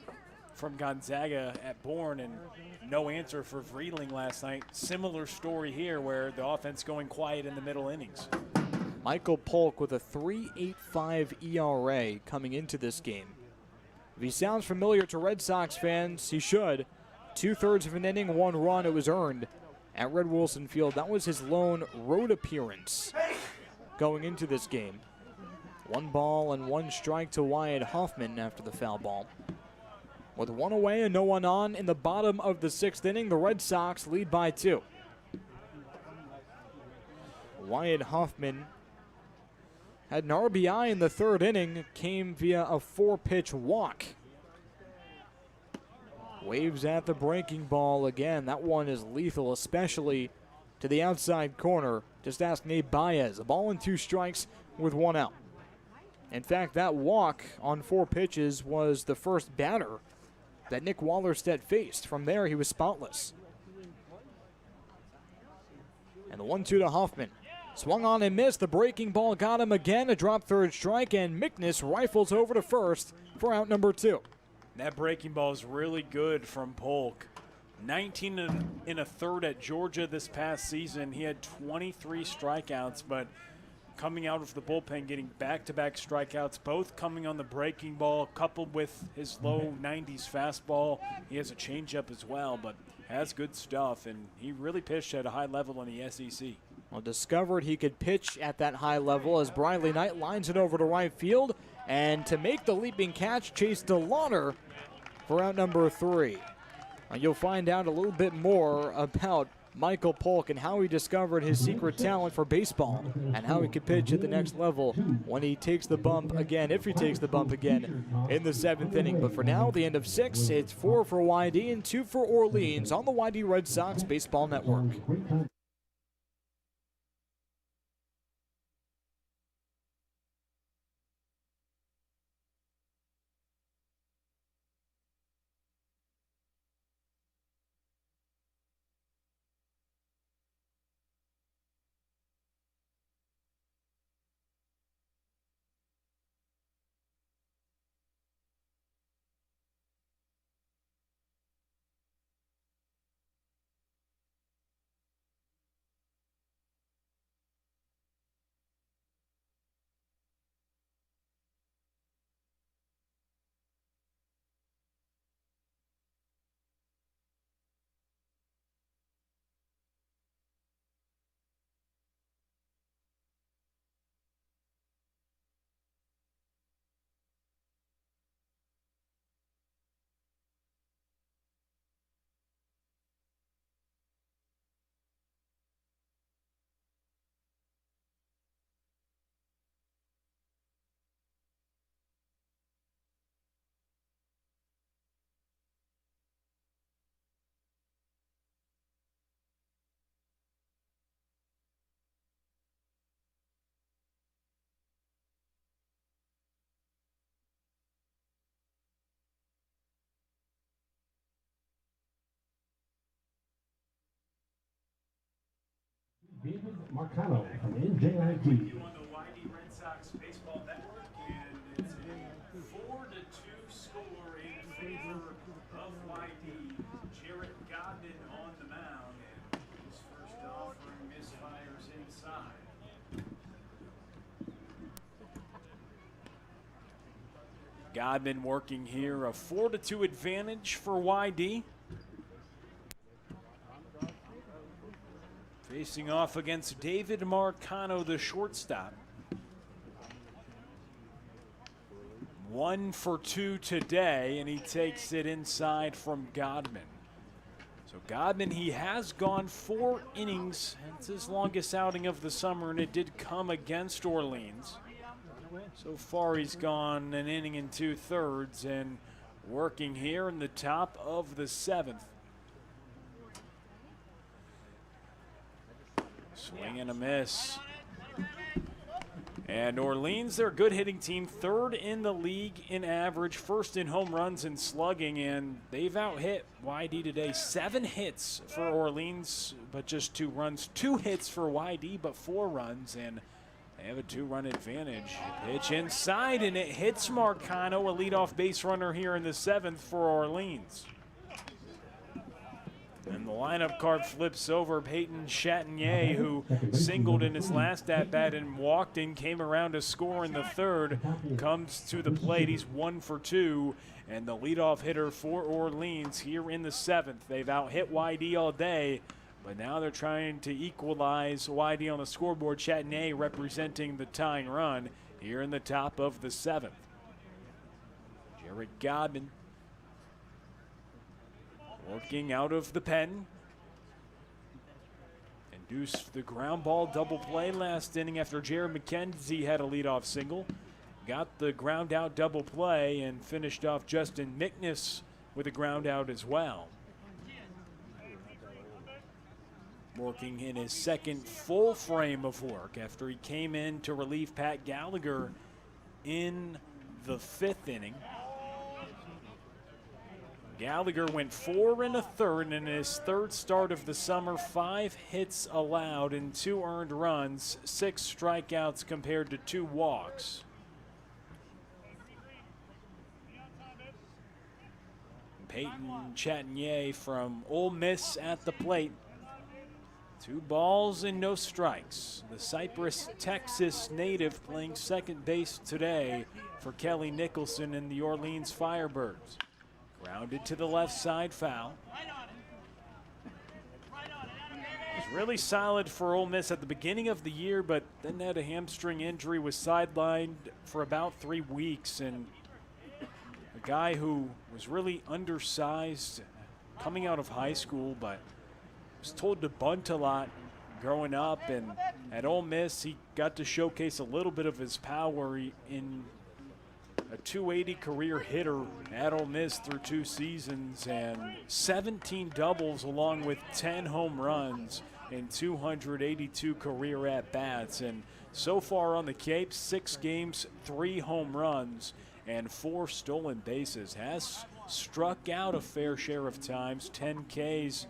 from Gonzaga at Bourne, and no answer for Vreeling last night. Similar story here where the offense going quiet in the middle innings. Michael Polk with a 3.85 ERA coming into this game. If he sounds familiar to Red Sox fans, he should. 2/3 of an inning, 1 run. It was earned at Red Wilson Field. That was his lone road appearance going into this game. 1 ball and 1 strike to Wyatt Hoffman after the foul ball. With 1 away and no one on in the bottom of the 6th inning, the Red Sox lead by 2. Wyatt Hoffman had an RBI in the 3rd inning, came via a 4-pitch walk. Waves at the breaking ball again. That one is lethal, especially to the outside corner. Just ask Nate Baez. A ball and 2 strikes with 1 out. In fact, that walk on 4 pitches was the first batter that Nick Wallerstedt faced. From there, he was spotless. And the 1-2 to Hoffman. Swung on and missed. The breaking ball got him again. A drop 3rd strike, and Mickness rifles over to first for out number 2. That breaking ball is really good from Polk. 19 in a third at Georgia this past season. He had 23 strikeouts, but coming out of the bullpen, getting back-to-back strikeouts, both coming on the breaking ball, coupled with his low 90s fastball. He has a changeup as well, but has good stuff, and he really pitched at a high level in the SEC. Well, discovered he could pitch at that high level as Briley Knight lines it over to right field, and to make the leaping catch, Chase DeLauder for out number 3. You'll find out a little bit more about Michael Polk and how he discovered his secret talent for baseball and how he could pitch at the next level when he takes the bump again, if he takes the bump again in the 7th inning. But for now, the end of 6, it's 4 for YD and 2 for Orleans on the YD Red Sox Baseball Network. David Marcano from NJIT. On the YD Red Sox Baseball Network, and it's a 4-2 score in favor of YD. Jarrett Godden on the mound, and his first offering misfires inside. Godman working here, a 4-2 advantage for YD. Facing off against David Marcano, the shortstop. 1 for 2 today, and he takes it inside from Godman. So Godman, he has gone 4 innings. It's his longest outing of the summer, and it did come against Orleans. So far, he's gone an inning and 2/3, and working here in the top of the 7th. Swing and a miss. And Orleans, they're a good hitting team, 3rd in the league in average, 1st in home runs and slugging, and they've out-hit YD today. 7 hits for Orleans, but just 2 runs. 2 hits for YD, but 4 runs, and they have a 2-run advantage. Pitch inside, and it hits Marcano, a leadoff base runner here in the 7th for Orleans. And the lineup card flips over. Peyton Chatagnier, who singled in his last at-bat and walked in, came around to score in the 3rd, comes to the plate. He's 1 for 2, and the leadoff hitter for Orleans here in the 7th. They've out-hit YD all day, but now they're trying to equalize YD on the scoreboard. Chatagnier representing the tying run here in the top of the 7th. Jarrett Godman working out of the pen. Induced the ground ball double play last inning after Jared McKenzie had a leadoff single. Got the ground out double play and finished off Justin Mickness with a ground out as well. Working in his 2nd full frame of work after he came in to relieve Pat Gallagher in the 5th inning. Gallagher went 4 1/3 in his 3rd start of the summer. 5 hits allowed and 2 earned runs, 6 strikeouts compared to 2 walks. Peyton Chatagnier from Ole Miss at the plate. 2 balls and no strikes. The Cypress, Texas native playing second base today for Kelly Nicholson and the Orleans Firebirds. Grounded to the left side, foul. Was really solid for Ole Miss at the beginning of the year, but then had a hamstring injury, was sidelined for about 3 weeks, and a guy who was really undersized coming out of high school, but was told to bunt a lot growing up, and at Ole Miss he got to showcase a little bit of his power in a 280 career hitter at Ole Miss through 2 seasons, and 17 doubles along with 10 home runs in 282 career at-bats. And so far on the Cape, 6 games, 3 home runs, and 4 stolen bases. Has struck out a fair share of times, 10 Ks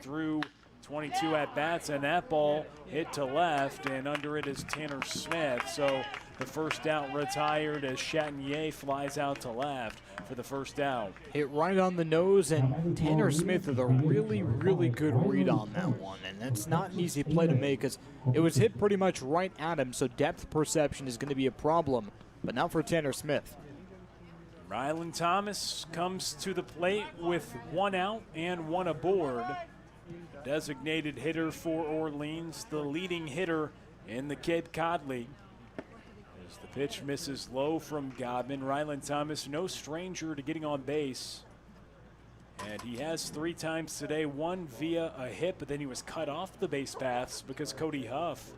through 22 at-bats, and that ball hit to left, and under it is Tanner Smith. So the first out retired as Chatagnier flies out to left for the first out. Hit right on the nose, and Tanner Smith with a really, really good read on that one. And that's not an easy play to make because it was hit pretty much right at him, so depth perception is going to be a problem, but not for Tanner Smith. Rylan Thomas comes to the plate with 1 out and 1 aboard. Designated hitter for Orleans, the leading hitter in the Cape Cod League. As the pitch misses low from Godman, Rylan Thomas, no stranger to getting on base. And he has 3 times today, 1 via a hit, but then he was cut off the base paths because Cody Huff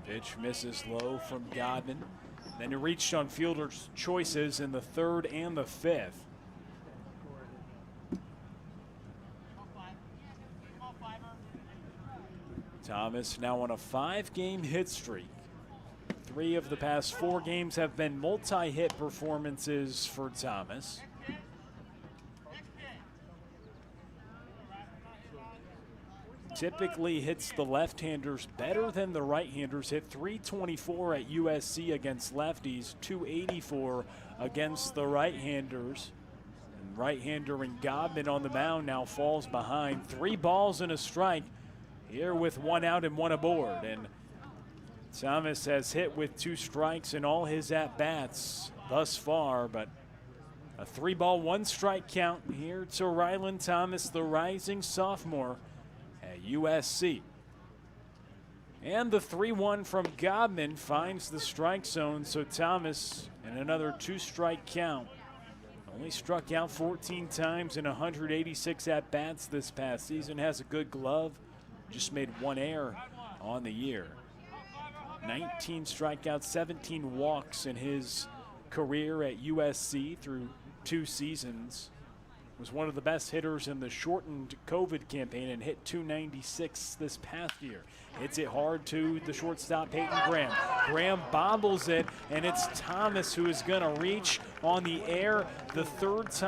pitch misses low from Godman. Then he reached on fielder's choices in the 3rd and the 5th. Thomas now on a 5-game hit streak. 3 of the past 4 games have been multi-hit performances for Thomas. Typically hits the left-handers better than the right-handers. Hit 324 at USC against lefties, 284 against the right-handers. And right-hander and Godman on the mound now falls behind. 3 balls and a strike here with 1 out and 1 aboard. And Thomas has hit with 2 strikes in all his at-bats thus far, but a 3-ball, 1 strike count here to Ryland Thomas, the rising sophomore at USC. And the 3-1 from Godman finds the strike zone, so Thomas in another 2-strike count. Only struck out 14 times in 186 at-bats this past season. Has a good glove, just made 1 error on the year. 19 strikeouts, 17 walks in his career at USC through 2 seasons. Was one of the best hitters in the shortened COVID campaign and hit 296 this past year. Hits it hard to the shortstop, Peyton Graham. Graham bobbles it, and it's Thomas who is going to reach on the air the 4th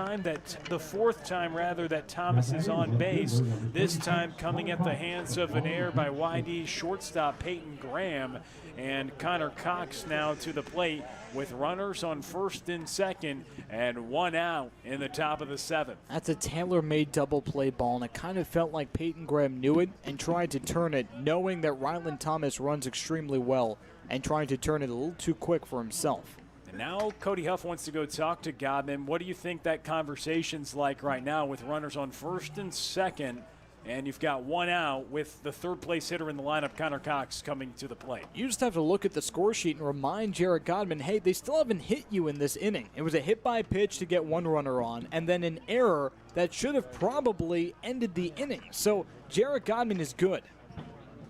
time that Thomas is on base. This time coming at the hands of an error by YD shortstop Peyton Graham, and Connor Cox now to the plate with runners on 1st and 2nd and 1 out in the top of the 7th. That's a tailor-made double play ball, and it kind of felt like Peyton Graham knew it and tried to turn it, knowing that Ryland Thomas runs extremely well, and trying to turn it a little too quick for himself. And now Cody Huff wants to go talk to Godman. What do you think that conversation's like right now with runners on 1st and 2nd, and you've got 1 out with the 3rd-place hitter in the lineup, Connor Cox, coming to the plate? You just have to look at the score sheet and remind Jared Godman, hey, they still haven't hit you in this inning. It was a hit by pitch to get 1 runner on, and then an error that should have probably ended the inning. So Jared Godman is good,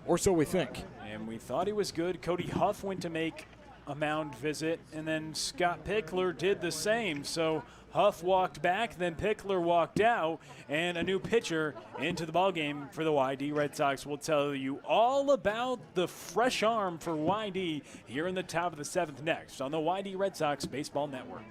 or so we think. And we thought he was good. Cody Huff went to make a mound visit, and then Scott Pickler did the same. So Huff walked back, then Pickler walked out, and a new pitcher into the ballgame for the YD Red Sox. We'll tell you all about the fresh arm for YD here in the top of the 7th next on the YD Red Sox Baseball Network.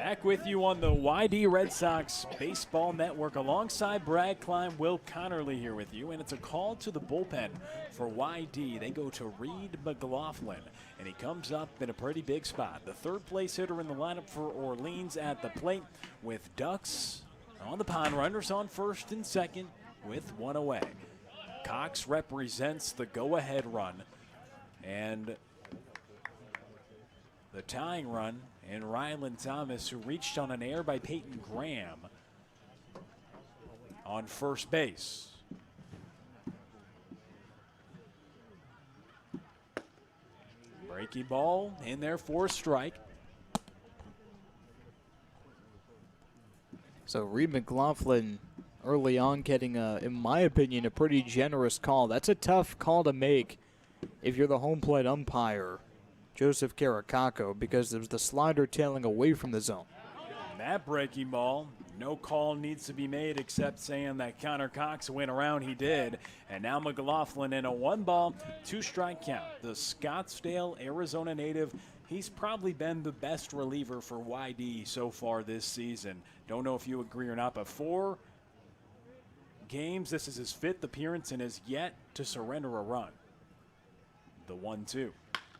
Back with you on the YD Red Sox Baseball Network alongside Brad Klein, Will Connerly here with you. And it's a call to the bullpen for YD. They go to Reed McLaughlin, and he comes up in a pretty big spot. The third place hitter in the lineup for Orleans at the plate with Ducks on the pond, runners on first and second with one away. Cox represents the go-ahead run, and the tying run in Ryland Thomas, who reached on an error by Peyton Graham on first base. Breaking ball in there for a strike. So Reed McLaughlin early on getting, in my opinion, a pretty generous call. That's a tough call to make if you're the home plate umpire, Joseph Caracaco, because there's the slider tailing away from the zone. And that breaking ball, no call needs to be made except saying that Connor Cox went around. He did. And now McLaughlin in a 1-ball, 2-strike count. The Scottsdale, Arizona native, he's probably been the best reliever for YD so far this season. Don't know if you agree or not, but 4 games, this is his 5th appearance and has yet to surrender a run. The 1-2.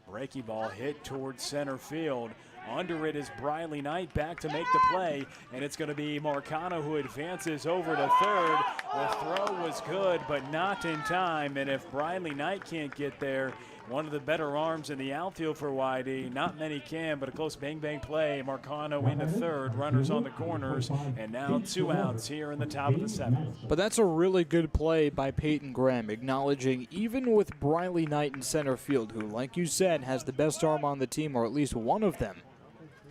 Breaking ball hit towards center field. Under it is Briley Knight back to make the play, and it's going to be Marcano who advances over to third. The throw was good, but not in time, and if Briley Knight can't get there, one of the better arms in the outfield for YD. Not many can, but a close bang-bang play. Marcano into third, runners on the corners, and now 2 outs here in the top of the 7th. But that's a really good play by Peyton Graham, acknowledging even with Briley Knight in center field, who, like you said, has the best arm on the team, or at least one of them,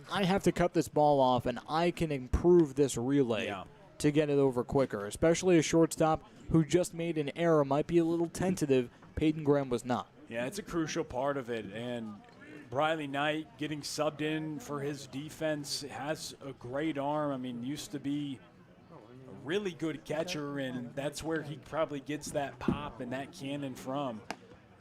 I have to cut this ball off, and I can improve this relay to get it over quicker, especially a shortstop who just made an error, might be a little tentative. Peyton Graham was not. Yeah, it's a crucial part of it, and Briley Knight getting subbed in for his defense has a great arm. I mean, used to be a really good catcher, and that's where he probably gets that pop and that cannon from.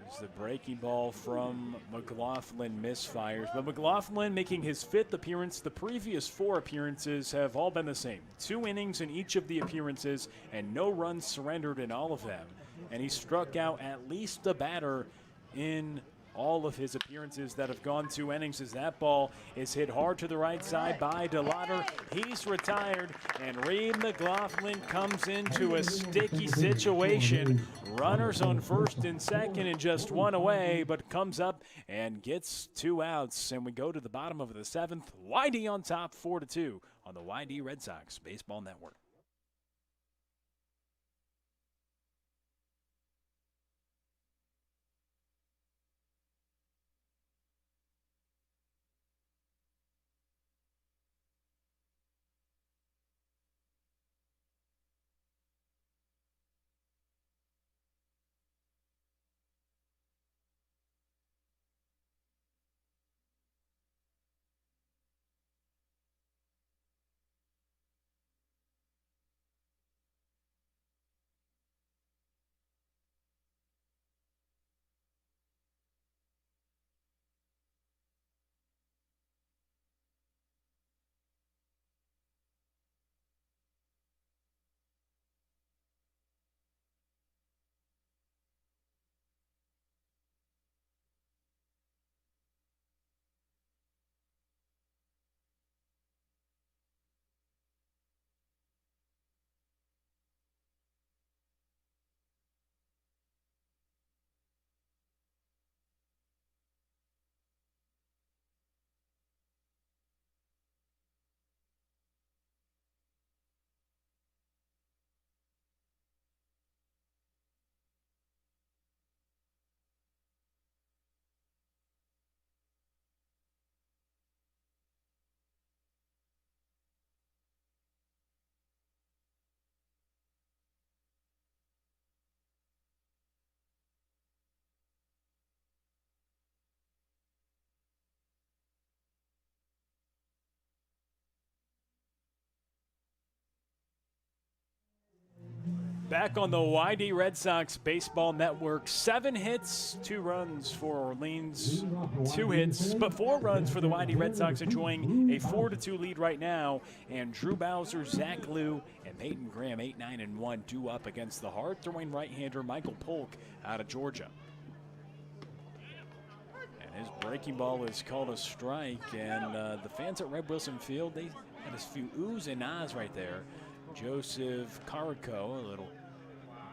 It's the breaking ball from McLaughlin misfires. But McLaughlin making his 5th appearance. The previous 4 appearances have all been the same. 2 innings in each of the appearances and no runs surrendered in all of them. And he struck out at least a batter in all of his appearances that have gone 2 innings, as that ball is hit hard to the right side by DeLauder. He's retired, and Reed McLaughlin comes into a sticky situation. Runners on first and second and just 1 away, but comes up and gets 2 outs. And we go to the bottom of the 7th. YD on top 4-2 on the YD Red Sox Baseball Network. Back on the YD Red Sox Baseball Network, 7 hits, 2 runs for Orleans, 2 hits, but 4 runs for the YD Red Sox, enjoying a 4-2 lead right now. And Drew Bowser, Zach Liu, and Peyton Graham, 8-9-1, due up against the hard-throwing right-hander Michael Polk out of Georgia. And his breaking ball is called a strike, and the fans at Red Wilson Field, they had a few oohs and ahs right there. Joseph Carico, a little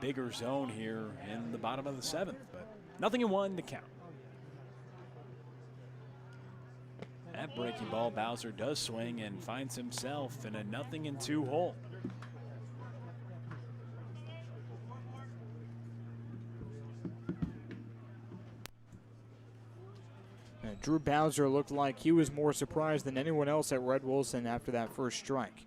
bigger zone here in the bottom of the 7th, but nothing in 1 to count. That breaking ball, Bowser does swing and finds himself in a 0-2 hole. And Drew Bowser looked like he was more surprised than anyone else at Red Wilson after that first strike.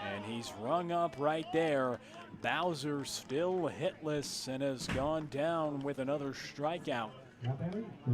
And he's rung up right there. Bowser still hitless and has gone down with another strikeout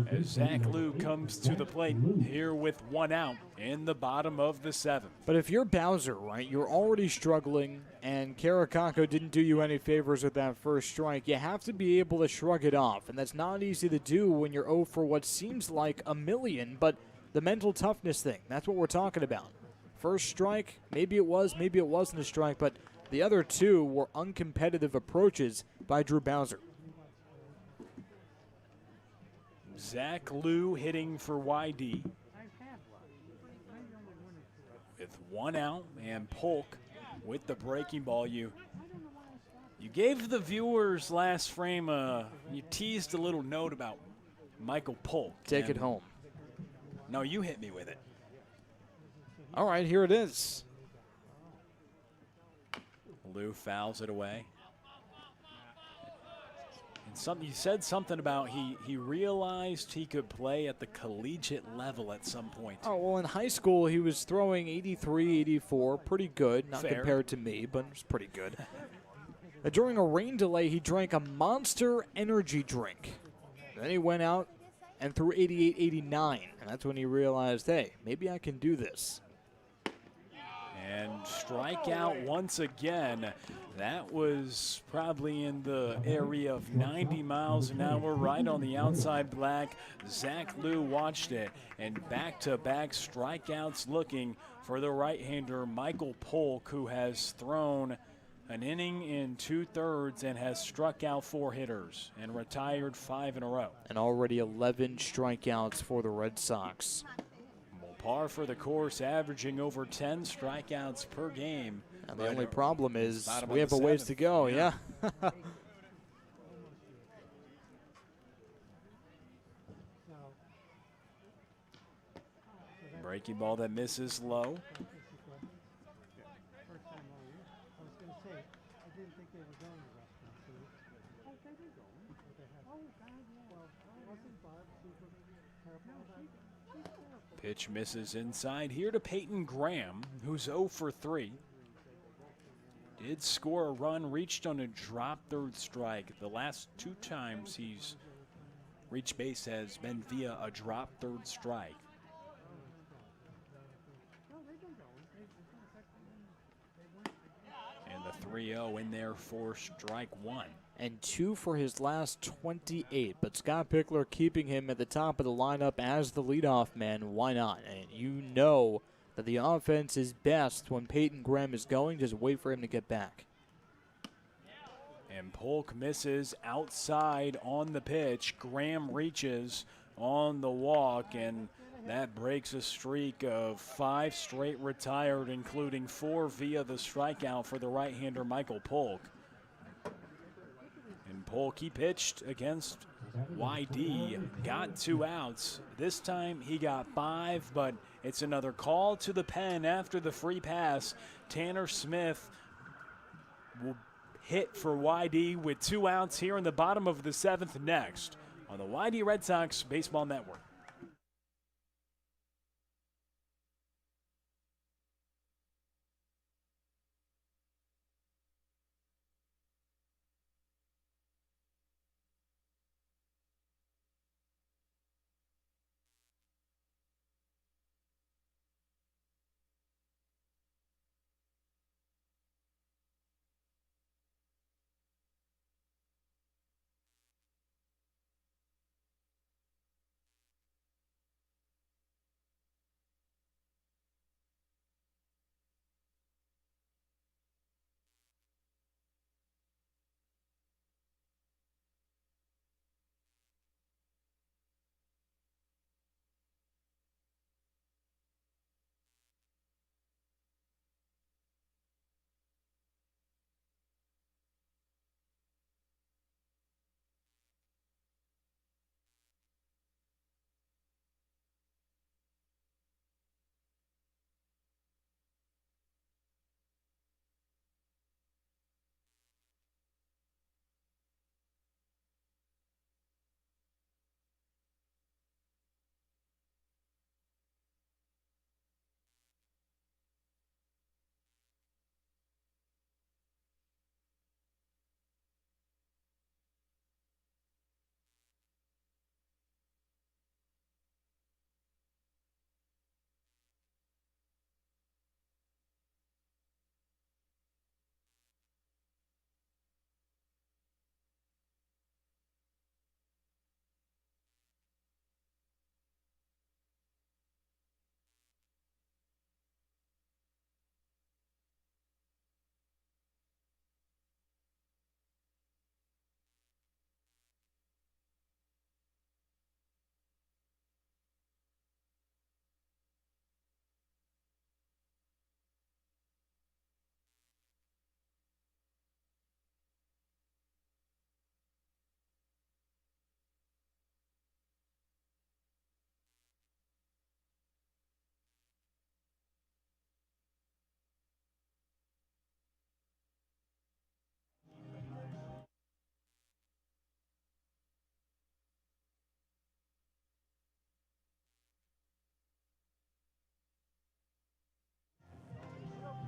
as Zach Liu comes to the plate here with 1 out in the bottom of the 7th. But if you're Bowser, right, you're already struggling, and Caricaco didn't do you any favors with that first strike. You have to be able to shrug it off, and that's not easy to do when you're 0 for what seems like a million, but the mental toughness thing, that's what we're talking about. First strike, maybe it was, maybe it wasn't a strike, but the other 2 were uncompetitive approaches by Drew Bowser. Zach Liu hitting for YD with 1 out, and Polk with the breaking ball. You gave the viewers last frame, you teased a little note about Michael Polk. Take it home. No, you hit me with it. All right, here it is. Liu fouls it away. And you said something about he realized he could play at the collegiate level at some point. Oh, well, in high school, he was throwing 83, 84, pretty good. Not Fair. Compared to me, but it was pretty good. During a rain delay, he drank a Monster energy drink. Then he went out and threw 88, 89, and that's when he realized, hey, maybe I can do this. And strikeout once again. That was probably in the area of 90 miles an hour, right on the outside black. Zach Liu watched it, and back-to-back strikeouts looking for the right-hander Michael Polk, who has thrown an inning in 2/3 and has struck out 4 hitters and retired 5 in a row. And already 11 strikeouts for the Red Sox. Par for the course, averaging over 10 strikeouts per game. And the only problem is bottom we of have the a ways 7th. to go, yeah. Breaking ball that misses low. Pitch misses inside here to Peyton Graham, who's 0 for 3. Did score a run, reached on a drop 3rd strike. The last 2 times he's reached base has been via a drop 3rd strike. And the 3-0 in there for strike 1. And 2 for his last 28. But Scott Pickler keeping him at the top of the lineup as the leadoff man. Why not? And you know that the offense is best when Peyton Graham is going. Just wait for him to get back. And Polk misses outside on the pitch. Graham reaches on the walk, and that breaks a streak of 5 straight retired, including 4 via the strikeout for the right-hander Michael Polk. And Polk, he pitched against YD, got 2 outs. This time he got 5, but it's another call to the pen after the free pass. Tanner Smith will hit for YD with 2 outs here in the bottom of the 7th next on the YD Red Sox Baseball Network.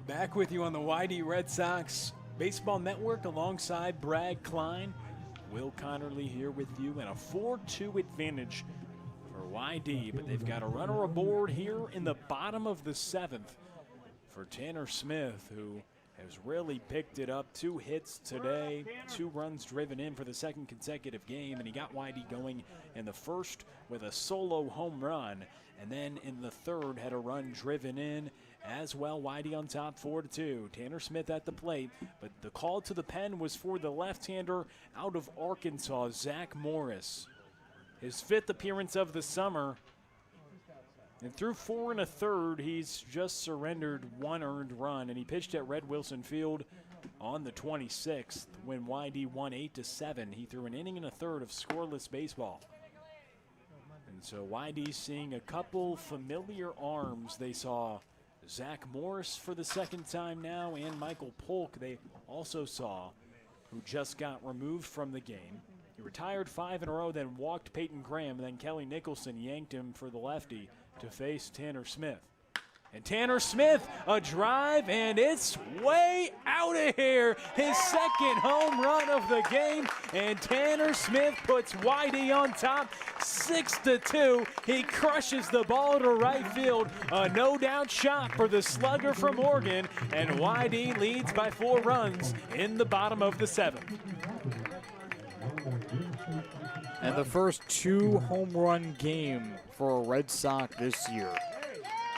Back with you on the YD Red Sox Baseball Network alongside Brad Klein. Will Connerly here with you, and a 4-2 advantage for YD, but they've got a runner aboard here in the bottom of the 7th for Tanner Smith, who has really picked it up. 2 hits today, 2 runs driven in for the 2nd consecutive game, and he got YD going in the first with a solo home run, and then in the 3rd had a run driven in as well. YD on top 4-2. Tanner Smith at the plate, but the call to the pen was for the left-hander out of Arkansas, Zach Morris. His 5th appearance of the summer. And through 4 1/3, he's just surrendered 1 earned run, and he pitched at Red Wilson Field on the 26th when YD won 8-7. He threw an inning and a third of scoreless baseball. And so YD's seeing a couple familiar arms. They saw Zach Morris for the 2nd time now, and Michael Polk they also saw, who just got removed from the game. He retired 5 in a row, then walked Peyton Graham, and then Kelly Nicholson yanked him for the lefty to face Tanner Smith. And Tanner Smith, a drive, and it's way out of here. His 2nd home run of the game, and Tanner Smith puts YD on top, 6-2. He crushes the ball to right field. A no-doubt shot for the slugger from Oregon, and YD leads by 4 runs in the bottom of the 7th. And the first 2 home run game for a Red Sox this year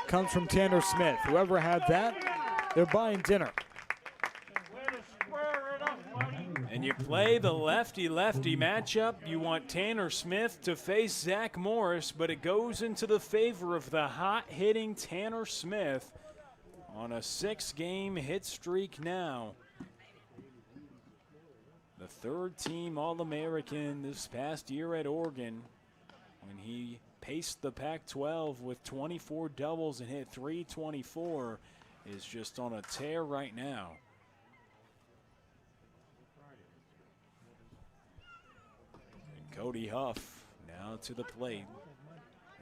comes from Tanner Smith. Whoever had that, they're buying dinner. And you play the lefty-lefty matchup. You want Tanner Smith to face Zach Morris, but it goes into the favor of the hot-hitting Tanner Smith on a 6-game hit streak now. The 3rd-team All-American this past year at Oregon, when he paced the Pac-12 with 24 doubles and hit .324, is just on a tear right now. And Cody Huff now to the plate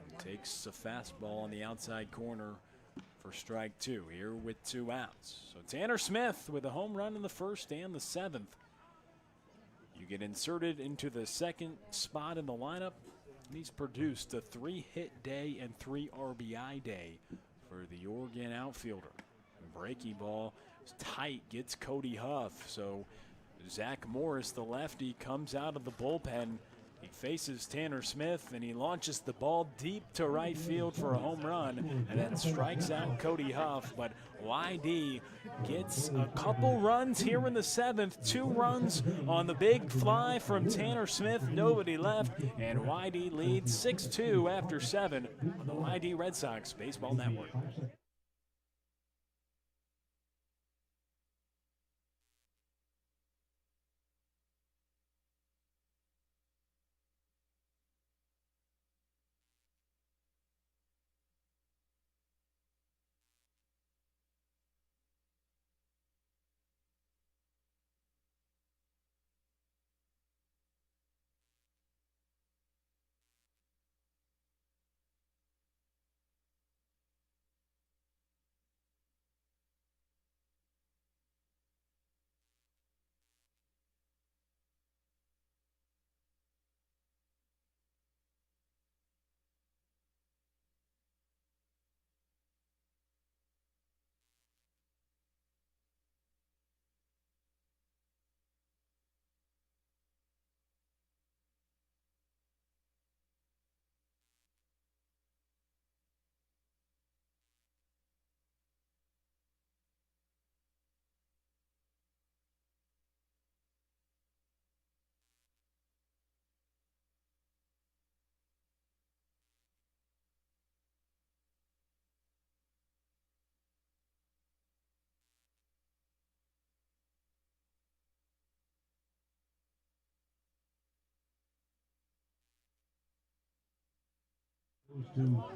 and takes a fastball on the outside corner for strike 2 here with 2 outs. So Tanner Smith with a home run in the 1st and the 7th. You get inserted into the 2nd spot in the lineup. He's produced a 3-hit day and 3 RBI day for the Oregon outfielder. Breaking ball is tight, gets Cody Huff. So Zach Morris, the lefty, comes out of the bullpen. He faces Tanner Smith, and he launches the ball deep to right field for a home run, and then strikes out Cody Huff. But YD gets a couple runs here in the 7th. 2 runs on the big fly from Tanner Smith. Nobody left, and YD leads 6-2 after 7 on the YD Red Sox Baseball Network.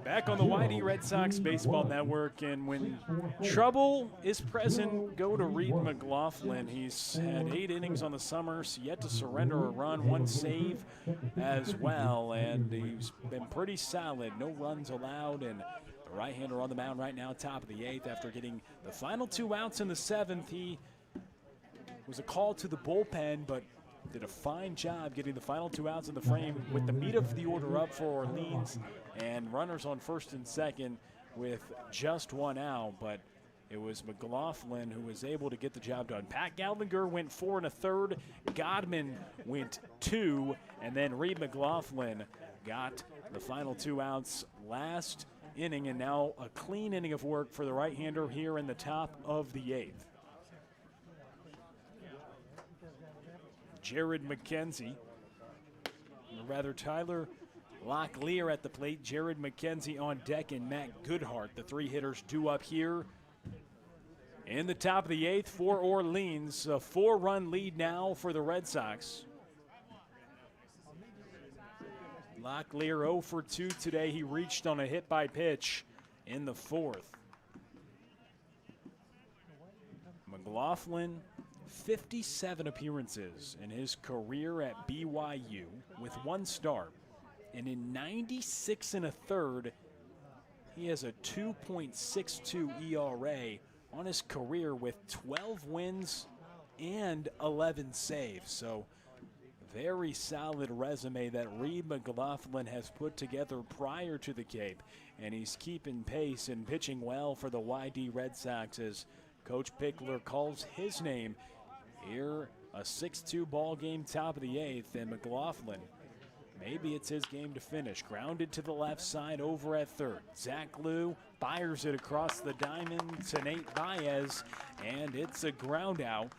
Back on the YD Red Sox Baseball Network, and when trouble is present, go to Reed McLaughlin. He's had 8 innings on the summer, so yet to surrender a run, 1 save as well, and he's been pretty solid. No runs allowed, and The right-hander on the mound right now, top of the 8th. After getting the final 2 outs in the 7th, he was a call to the bullpen, but did a fine job getting the final 2 outs in the frame with the meat of the order up for Orleans and runners on first and second with just 1 out. But it was McLaughlin who was able to get the job done. Pat Gallagher went 4 1/3. Godman went 2. And then Reed McLaughlin got the final 2 outs last inning. And now a clean inning of work for the right-hander here in the top of the 8th. Jared McKenzie, or rather Tyler Locklear at the plate. Jared McKenzie on deck and Matt Goodhart. The 3 hitters due up here in the top of the 8th for Orleans. A 4-run lead now for the Red Sox. Locklear 0 for 2 today. He reached on a hit by pitch in the 4th. McLaughlin, 57 appearances in his career at BYU with 1 start. And in 96 1/3, he has a 2.62 ERA on his career with 12 wins and 11 saves. So very solid resume that Reed McLaughlin has put together prior to the Cape. And he's keeping pace and pitching well for the YD Red Sox as Coach Pickler calls his name here. A 6-2 ball game, top of the 8th, and McLaughlin, maybe it's his game to finish. Grounded to the left side over at third. Zach Lou fires it across the diamond to Nate Baez, and it's a ground out.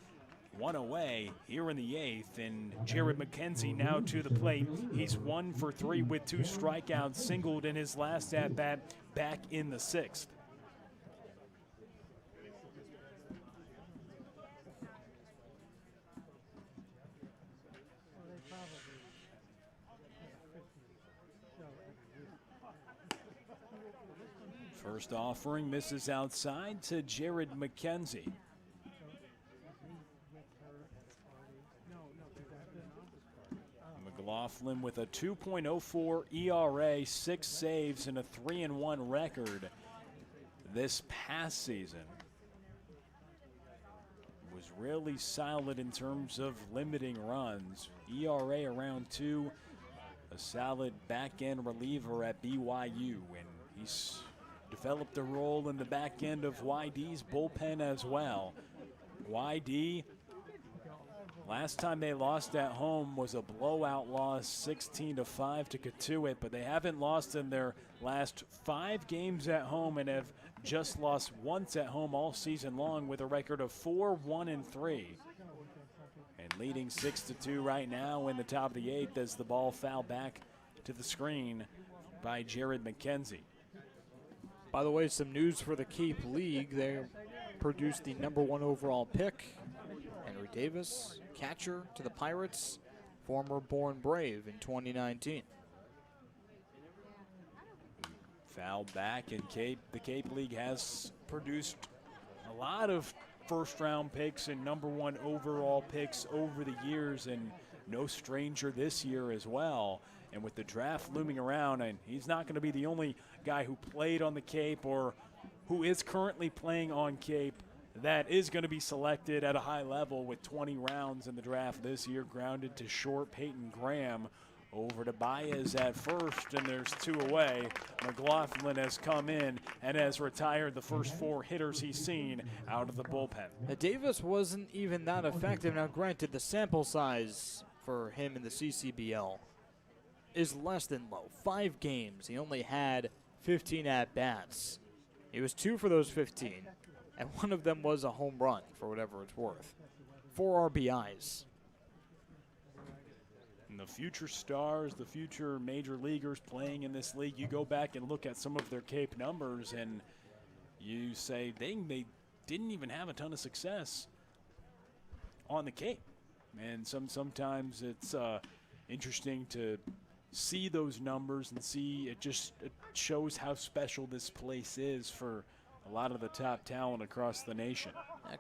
1 away here in the 8th, and Jared McKenzie now to the plate. He's 1 for 3 with 2 strikeouts, singled in his last at-bat back in the 6th. First offering misses outside to Jared McKenzie. McLaughlin with a 2.04 ERA, 6 saves, and a 3-1 record this past season. Was really solid in terms of limiting runs. ERA around 2, a solid back-end reliever at BYU, and he's developed a role in the back end of YD's bullpen as well. YD, last time they lost at home was a blowout loss, 16-5 to Katuitt, but they haven't lost in their last 5 games at home and have just lost once at home all season long with a record of 4-1-3. And leading 6-2 right now in the top of the 8th as the ball fouled back to the screen by Jared McKenzie. By the way, some news for the Cape League. They produced the #1 overall pick, Henry Davis, catcher to the Pirates, former Born Brave in 2019. Fouled back, and the Cape League has produced a lot of first-round picks and #1 overall picks over the years, and no stranger this year as well. And with the draft looming around, and he's not going to be the only guy who played on the Cape or who is currently playing on Cape that is going to be selected at a high level with 20 rounds in the draft this year. Grounded to short, Peyton Graham over to Baez at first, and there's 2 away. McLaughlin has come in and has retired the first 4 hitters he's seen out of the bullpen. Davis wasn't even that effective. Now, granted, the sample size for him in the CCBL is less than low. 5 games. He only had 15 at-bats. He was 2 for those 15, and 1 of them was a home run, for whatever it's worth. 4 RBIs. And the future stars, the future major leaguers playing in this league, you go back and look at some of their Cape numbers, and you say they didn't even have a ton of success on the Cape. And sometimes it's interesting to see those numbers and see it shows how special this place is for a lot of the top talent across the nation.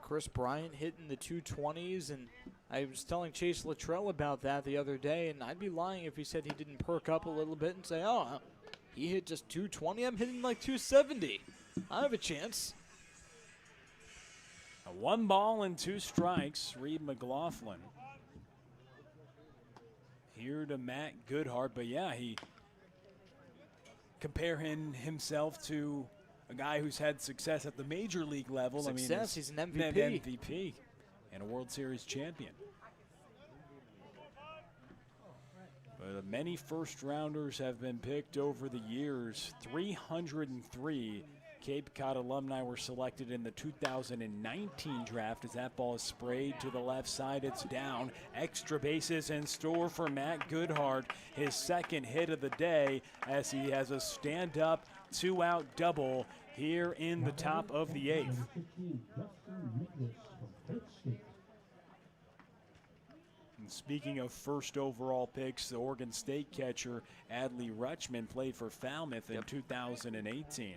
Chris Bryant hitting the 220s, and I was telling Chase Luttrell about that the other day, and I'd be lying if he said he didn't perk up a little bit and say, oh, He hit just 220. I'm hitting like 270. I have a chance. A 1 ball and 2 strikes, Reed McLaughlin. Here to Matt Goodhart, but yeah, he comparing himself to a guy who's had success at the major league level. Success, he's an MVP. MVP and a World Series champion. But many first-rounders have been picked over the years. 303 Cape Cod alumni were selected in the 2019 draft. As that ball is sprayed to the left side, it's down. Extra bases in store for Matt Goodhart, his second hit of the day, as he has a stand-up 2-out double here in the top of the 8th. And speaking of first overall picks, the Oregon State catcher Adley Rutschman played for Falmouth in 2018.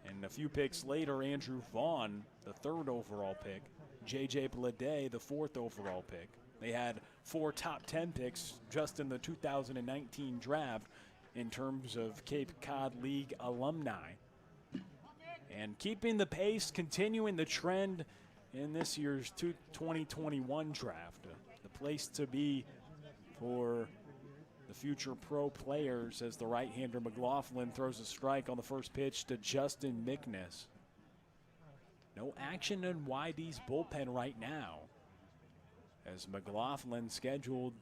And a few picks later, Andrew Vaughn, the 3rd overall pick, J.J. Blade, the 4th overall pick. They had 4 top 10 picks just in the 2019 draft in terms of Cape Cod League alumni. And keeping the pace, continuing the trend in this year's 2021 draft. The place to be for the future pro players as the right-hander McLaughlin throws a strike on the first pitch to Justin Mickness. No action in YD's bullpen right now, as McLaughlin scheduled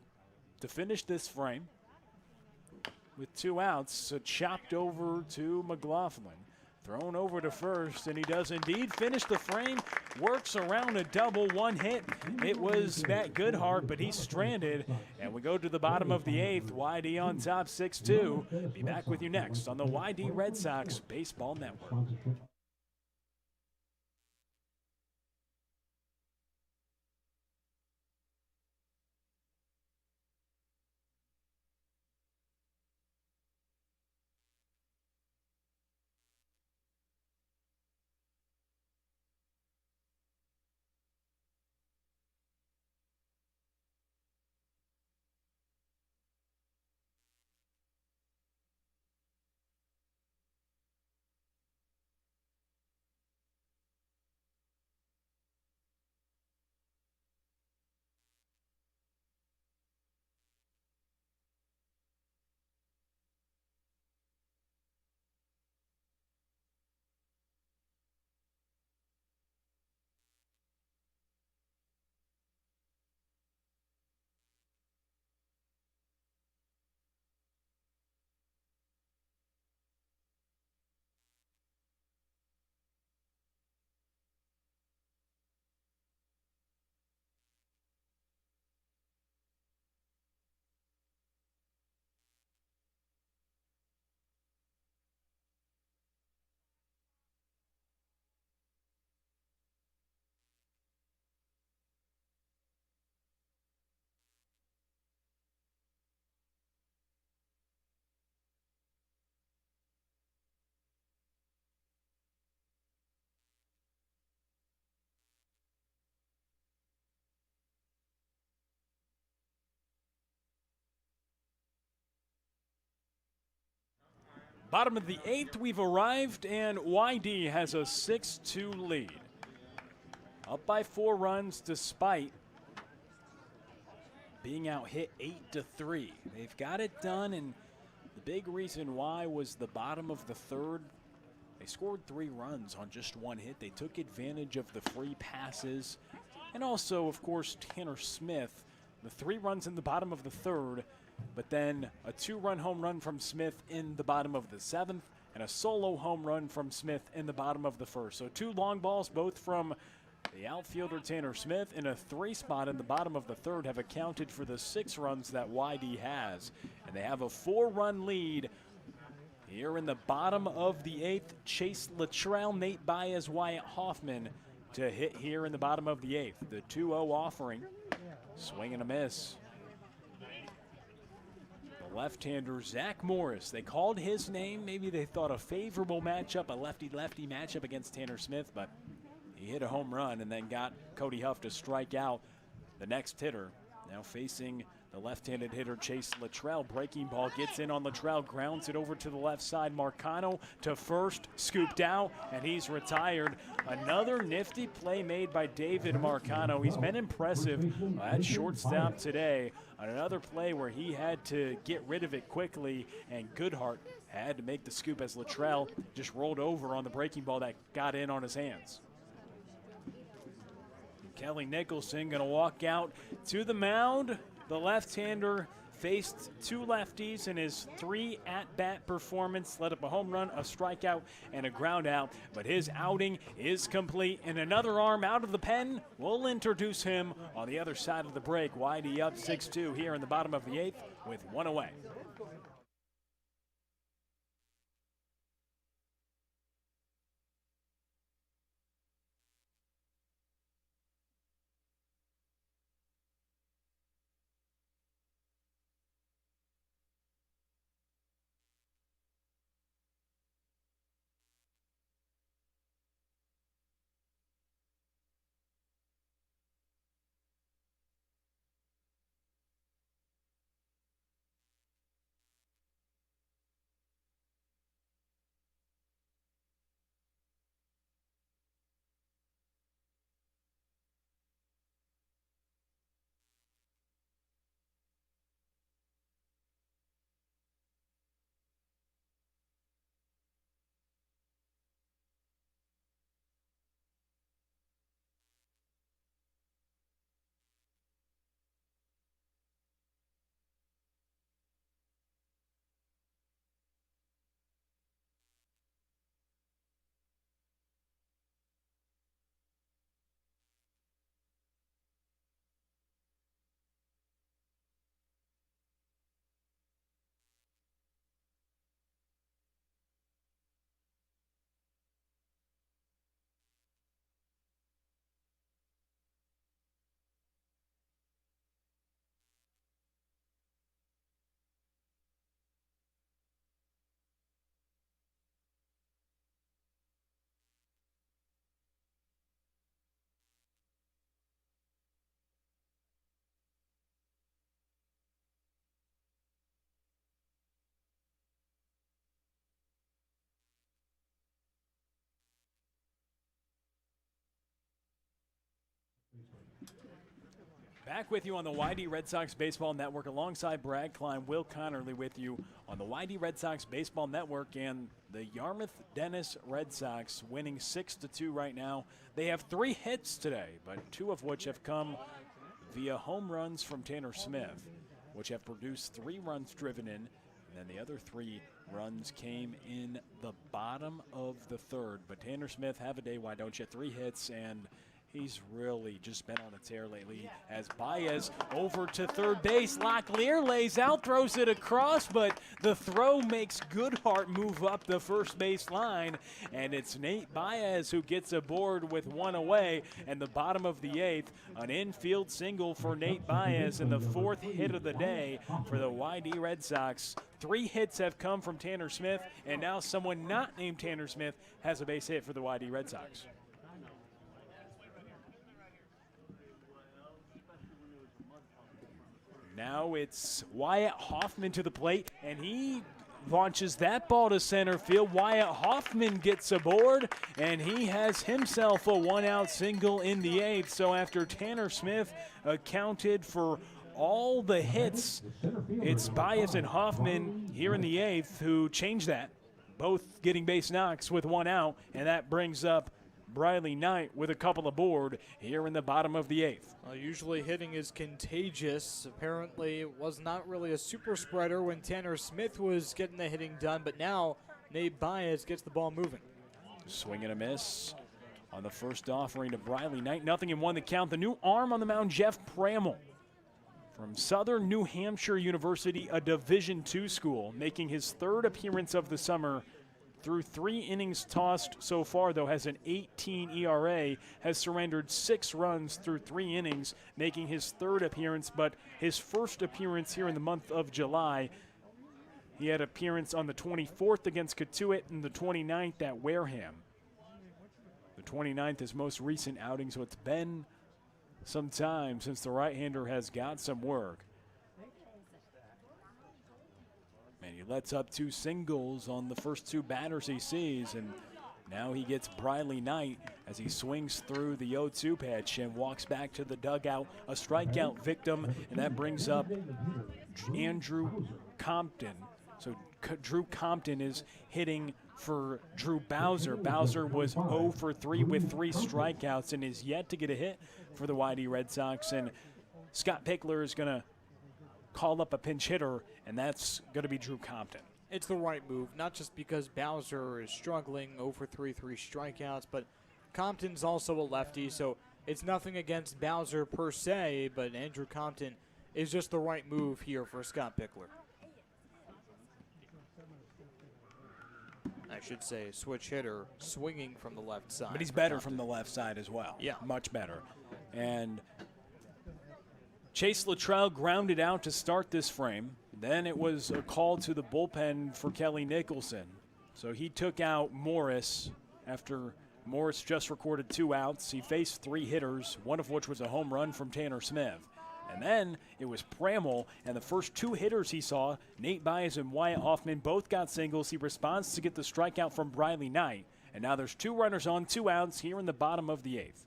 to finish this frame with 2 outs. So chopped over to McLaughlin. Thrown over to first, and he does indeed finish the frame. Works around a double, 1 hit. It was Matt Goodhart, but he's stranded. And we go to the bottom of the 8th. YD on top, 6-2. Be back with you next on the YD Red Sox Baseball Network. Bottom of the 8th, we've arrived, and YD has a 6-2 lead. Up by 4 runs despite being out hit 8-3. They've got it done, and the big reason why was the bottom of the 3rd. They scored 3 runs on just 1 hit. They took advantage of the free passes. And also, of course, Tanner Smith, the 3 runs in the bottom of the 3rd, but then a 2-run home run from Smith in the bottom of the 7th, and a solo home run from Smith in the bottom of the 1st. So 2 long balls, both from the outfielder Tanner Smith, in a 3 spot in the bottom of the 3rd have accounted for the 6 runs that YD has. And they have a 4-run lead here in the bottom of the 8th. Chase Luttrell, Nate Baez, Wyatt Hoffman to hit here in the bottom of the 8th. The 2-0 offering, swing and a miss. Left-hander Zach Morris. They called his name. Maybe they thought a favorable matchup, a lefty-lefty matchup against Tanner Smith, but he hit a home run and then got Cody Huff to strike out the next hitter. Now facing the left-handed hitter Chase Luttrell. Breaking ball gets in on Luttrell, grounds it over to the left side. Marcano to first, scooped out, and he's retired. Another nifty play made by David Marcano. He's been impressive at shortstop today. Another play where he had to get rid of it quickly, and Goodhart had to make the scoop as Luttrell just rolled over on the breaking ball that got in on his hands. Kelly Nicholson going to walk out to the mound. The left-hander faced two lefties in his 3 at-bat performance, led up a home run, a strikeout, and a ground out. But his outing is complete, and another arm out of the pen. We'll introduce him on the other side of the break. Whitey up 6-2 here in the bottom of the 8th with 1 away. Back with you on the YD Red Sox Baseball Network alongside Brad Klein, Will Connerly with you on the YD Red Sox Baseball Network, and the Yarmouth Dennis Red Sox winning 6-2 right now. They have 3 hits today, but 2 of which have come via home runs from Tanner Smith, which have produced 3 runs driven in, and then the other 3 runs came in the bottom of the 3rd. But Tanner Smith, have a day, why don't you? 3 hits, and he's really just been on a tear lately as Baez over to third base. Locklear lays out, throws it across, but the throw makes Goodhart move up the first base line, and it's Nate Baez who gets aboard with 1 away. And the bottom of the 8th, an infield single for Nate Baez and the 4th hit of the day for the YD Red Sox. 3 hits have come from Tanner Smith, and now someone not named Tanner Smith has a base hit for the YD Red Sox. Now it's Wyatt Hoffman to the plate, and he launches that ball to center field. Wyatt Hoffman gets aboard, and he has himself a 1-out single in the 8th. So after Tanner Smith accounted for all the hits, it's Baez and Hoffman here in the 8th who changed that, both getting base knocks with 1 out, and that brings up Briley Knight with a couple aboard here in the bottom of the 8th. Usually hitting is contagious. Apparently it was not really a super spreader when Tanner Smith was getting the hitting done, but now Nate Baez gets the ball moving. Swing and a miss on the first offering to Briley Knight. 0-1 the count. The new arm on the mound, Jeff Pramel from Southern New Hampshire University, a Division II school, making his 3rd appearance of the summer. Through 3 innings tossed so far, though, has an 18 ERA, has surrendered 6 runs through 3 innings, making his 3rd appearance, but his first appearance here in the month of July. He had appearance on the 24th against Catuit and the 29th at Wareham. The 29th is most recent outing, so it's been some time since the right-hander has got some work. And he lets up 2 singles on the first 2 batters he sees, and now he gets Briley Knight as he swings through the 0-2 pitch and walks back to the dugout, a strikeout victim, and that brings up Andrew Compton. So Drew Compton is hitting for Drew Bowser. Bowser was 0 for 3 with 3 strikeouts and is yet to get a hit for the YD Red Sox. And Scott Pickler is going to call up a pinch hitter, and that's going to be Drew Compton. It's the right move, not just because Bowser is struggling, 0 for 3 strikeouts, but Compton's also a lefty, so it's nothing against Bowser per se, but Andrew Compton is just the right move here for Scott Pickler. I should say switch hitter swinging from the left side. But he's better from the left side as well. Yeah. Much better. And Chase Luttrell grounded out to start this frame. Then it was a call to the bullpen for Kelly Nicholson. So he took out Morris after Morris just recorded 2 outs. He faced 3 hitters, one of which was a home run from Tanner Smith. And then it was Pramel, and the first 2 hitters he saw, Nate Baez and Wyatt Hoffman, both got singles. He responds to get the strikeout from Briley Knight. And now there's 2 runners on, 2 outs here in the bottom of the 8th.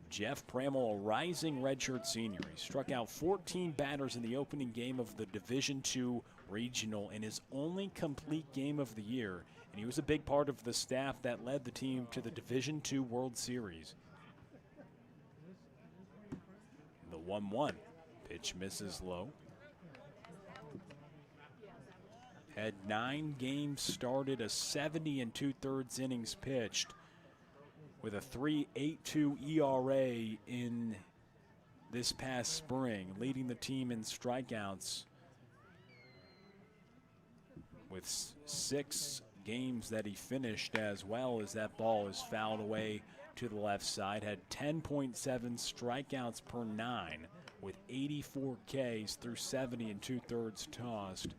Jeff Pramel, a rising redshirt senior. He struck out 14 batters in the opening game of the Division II Regional in his only complete game of the year. And he was a big part of the staff that led the team to the Division II World Series. The 1-1. Pitch misses low. Had 9 games started, a 70 2/3 innings pitched, with a 3.82 ERA in this past spring, leading the team in strikeouts with 6 games that he finished as well as that ball is fouled away to the left side. Had 10.7 strikeouts per 9 with 84 Ks through 70 2/3 tossed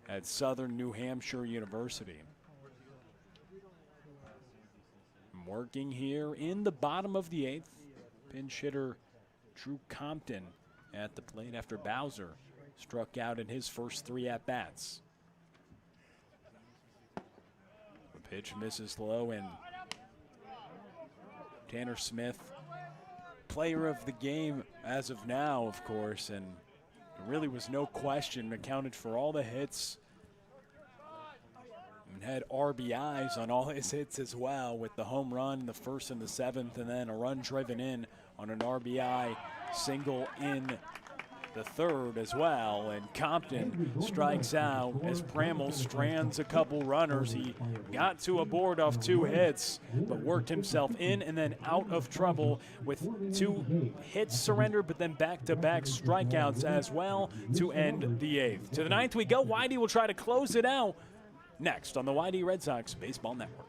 at Southern New Hampshire University. Working here in the bottom of the 8th, pinch hitter Drew Compton at the plate after Bowser struck out in his first 3 at-bats. The pitch misses low, and Tanner Smith, player of the game as of now, of course, and there really was no question, accounted for all the hits and had RBIs on all his hits as well, with the home run in the 1st and the 7th, and then a run driven in on an RBI single in the 3rd as well. And Compton strikes out as Pramel strands a couple runners. He got to a board off 2 hits, but worked himself in and then out of trouble with 2 hits surrendered, but then back-to-back strikeouts as well to end the 8th. To the 9th we go. Whitey will try to close it out next on the YD Red Sox Baseball Network.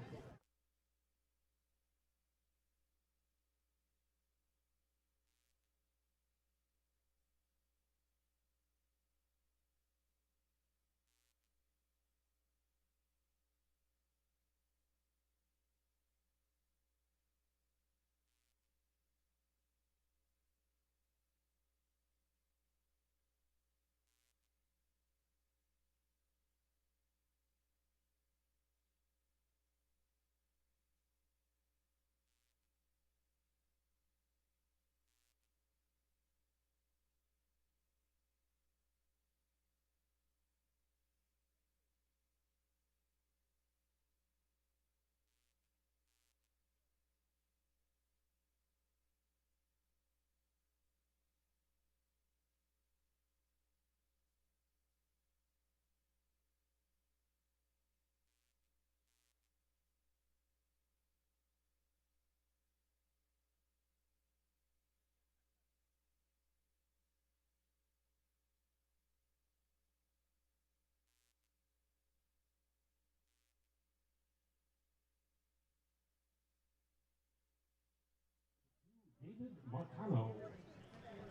David Marcano.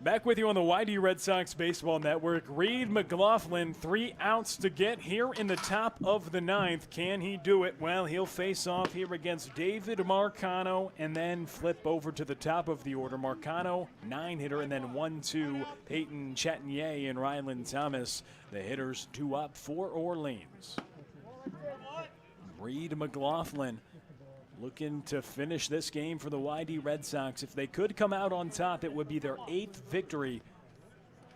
Back with you on the YD Red Sox Baseball Network. Reed McLaughlin, 3 outs to get here in the top of the 9th. Can he do it? Well, he'll face off here against David Marcano and then flip over to the top of the order. Marcano, 9-hitter, and then 1-2, Peyton Chatinier and Ryland Thomas. The hitters 2 up for Orleans. Reed McLaughlin looking to finish this game for the YD Red Sox. If they could come out on top, it would be their 8th victory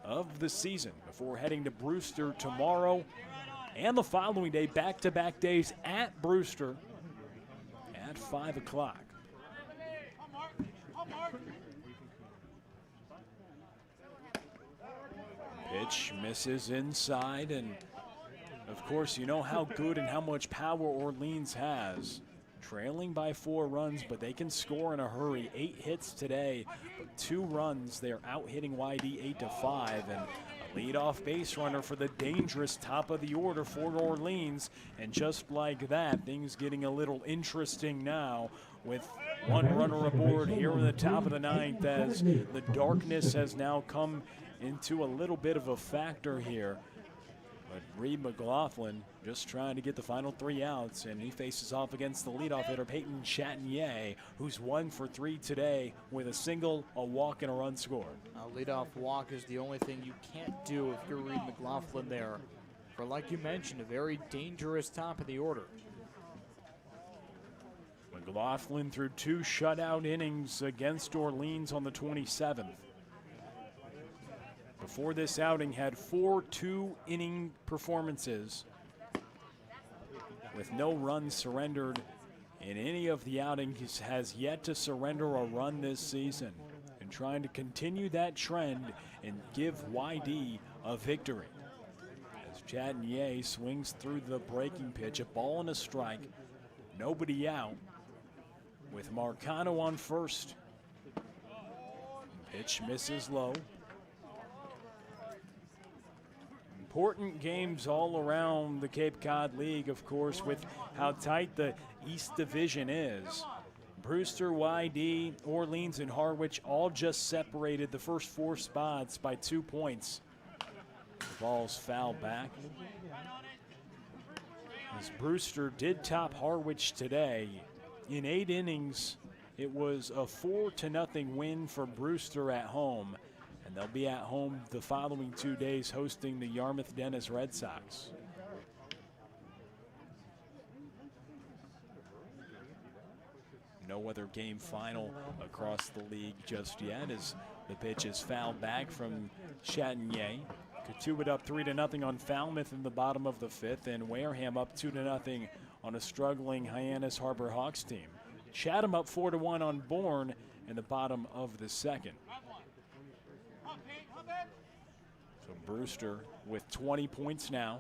of the season before heading to Brewster tomorrow and the following day, back-to-back days at Brewster at 5 o'clock. Pitch misses inside, and of course, you know how good and how much power Orleans has. Trailing by 4 runs, but they can score in a hurry. 8 hits today, but 2 runs. They're out hitting YD 8-5, and a leadoff base runner for the dangerous top of the order for Orleans. And just like that, things getting a little interesting now with 1 runner aboard here in the top of the 9th as the darkness has now come into a little bit of a factor here. But Reed McLaughlin just trying to get the final 3 outs, and he faces off against the leadoff hitter Peyton Chatinier, who's 1 for 3 today with a single, a walk, and a run scored. A leadoff walk is the only thing you can't do if you're Reed McLaughlin there. For, like you mentioned, a very dangerous top of the order. McLaughlin threw 2 shutout innings against Orleans on the 27th. Before this outing, had 4 2-inning performances with no runs surrendered in any of the outings. Has yet to surrender a run this season, and trying to continue that trend and give YD a victory. As Chatinier swings through the breaking pitch, a ball and a strike, nobody out, with Marcano on first. Pitch misses low. Important games all around the Cape Cod League, of course, with how tight the East Division is. Brewster, YD, Orleans, and Harwich all just separated the first 4 spots by 2 points. The ball's fouled back. As Brewster did top Harwich today. In 8 innings, it was a 4-0 win for Brewster at home. And they'll be at home the following 2 days hosting the Yarmouth Dennis Red Sox. No other game final across the league just yet as the pitch is fouled back from Chatinier. Katuitt up 3-0 on Falmouth in the bottom of the 5th, and Wareham up 2-0 on a struggling Hyannis Harbor Hawks team. Chatham up 4-1 on Bourne in the bottom of the 2nd. So Brewster with 20 points now.